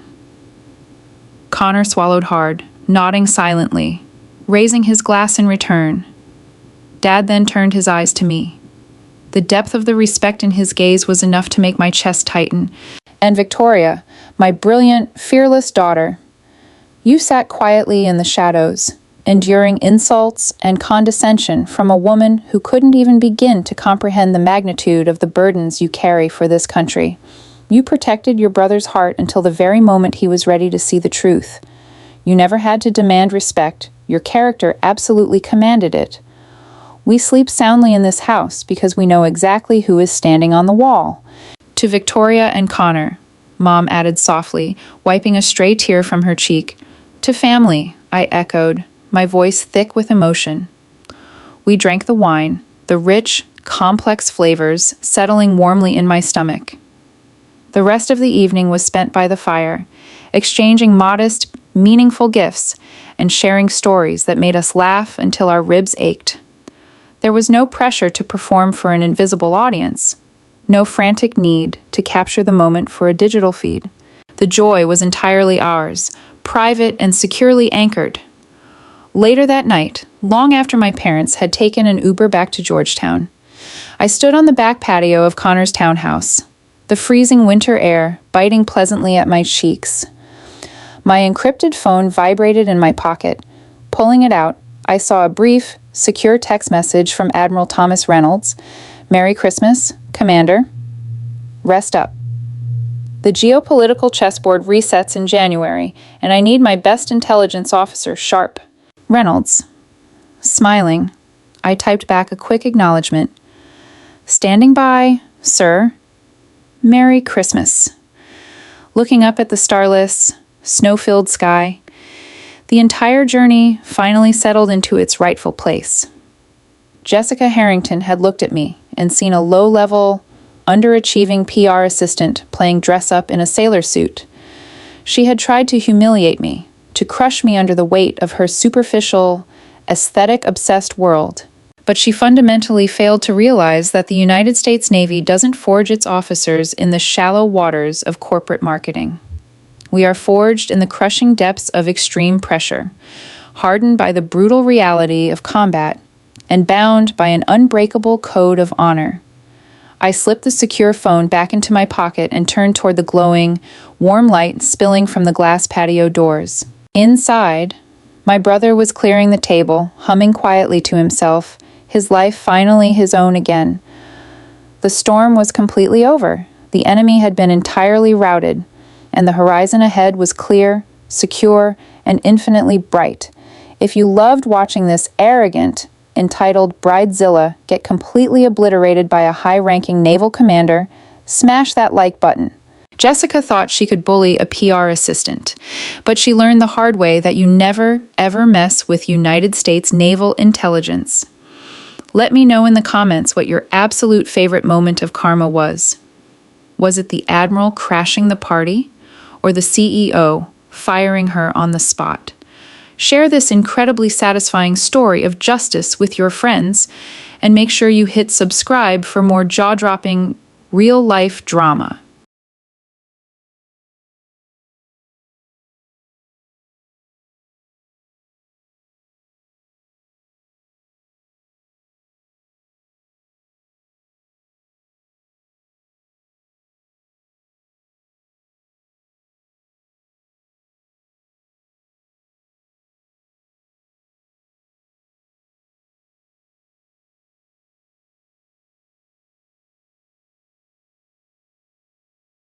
Connor swallowed hard, nodding silently, raising his glass in return. Dad then turned his eyes to me. The depth of the respect in his gaze was enough to make my chest tighten. And Victoria, my brilliant, fearless daughter, you sat quietly in the shadows, enduring insults and condescension from a woman who couldn't even begin to comprehend the magnitude of the burdens you carry for this country. You protected your brother's heart until the very moment he was ready to see the truth. You never had to demand respect. Your character absolutely commanded it. We sleep soundly in this house because we know exactly who is standing on the wall. To Victoria and Connor, Mom added softly, wiping a stray tear from her cheek. To family, I echoed, my voice thick with emotion. We drank the wine, the rich, complex flavors settling warmly in my stomach. The rest of the evening was spent by the fire, exchanging modest, meaningful gifts and sharing stories that made us laugh until our ribs ached. There was no pressure to perform for an invisible audience, no frantic need to capture the moment for a digital feed. The joy was entirely ours, private and securely anchored. Later that night, long after my parents had taken an Uber back to Georgetown, I stood on the back patio of Connor's townhouse, the freezing winter air biting pleasantly at my cheeks. My encrypted phone vibrated in my pocket. Pulling it out, I saw a brief, secure text message from Admiral Thomas Reynolds. Merry Christmas, Commander. Rest up. The geopolitical chessboard resets in January, and I need my best intelligence officer sharp. Reynolds. Smiling, I typed back a quick acknowledgement. Standing by, sir. Merry Christmas. Looking up at the starless, snow-filled sky, the entire journey finally settled into its rightful place. Jessica Harrington had looked at me and seen a low-level, underachieving PR assistant playing dress-up in a sailor suit. She had tried to humiliate me, to crush me under the weight of her superficial, aesthetic-obsessed world. But she fundamentally failed to realize that the United States Navy doesn't forge its officers in the shallow waters of corporate marketing. We are forged in the crushing depths of extreme pressure, hardened by the brutal reality of combat, and bound by an unbreakable code of honor. I slipped the secure phone back into my pocket and turned toward the glowing, warm light spilling from the glass patio doors. Inside, my brother was clearing the table, humming quietly to himself, his life finally his own again. The storm was completely over. The enemy had been entirely routed, and the horizon ahead was clear, secure, and infinitely bright. If you loved watching this arrogant, entitled Bridezilla get completely obliterated by a high-ranking naval commander, smash that like button. Jessica thought she could bully a PR assistant, but she learned the hard way that you never, ever mess with United States Naval Intelligence. Let me know in the comments what your absolute favorite moment of karma was. Was it the Admiral crashing the party, or the CEO firing her on the spot? Share this incredibly satisfying story of justice with your friends, and make sure you hit subscribe for more jaw-dropping, real-life drama.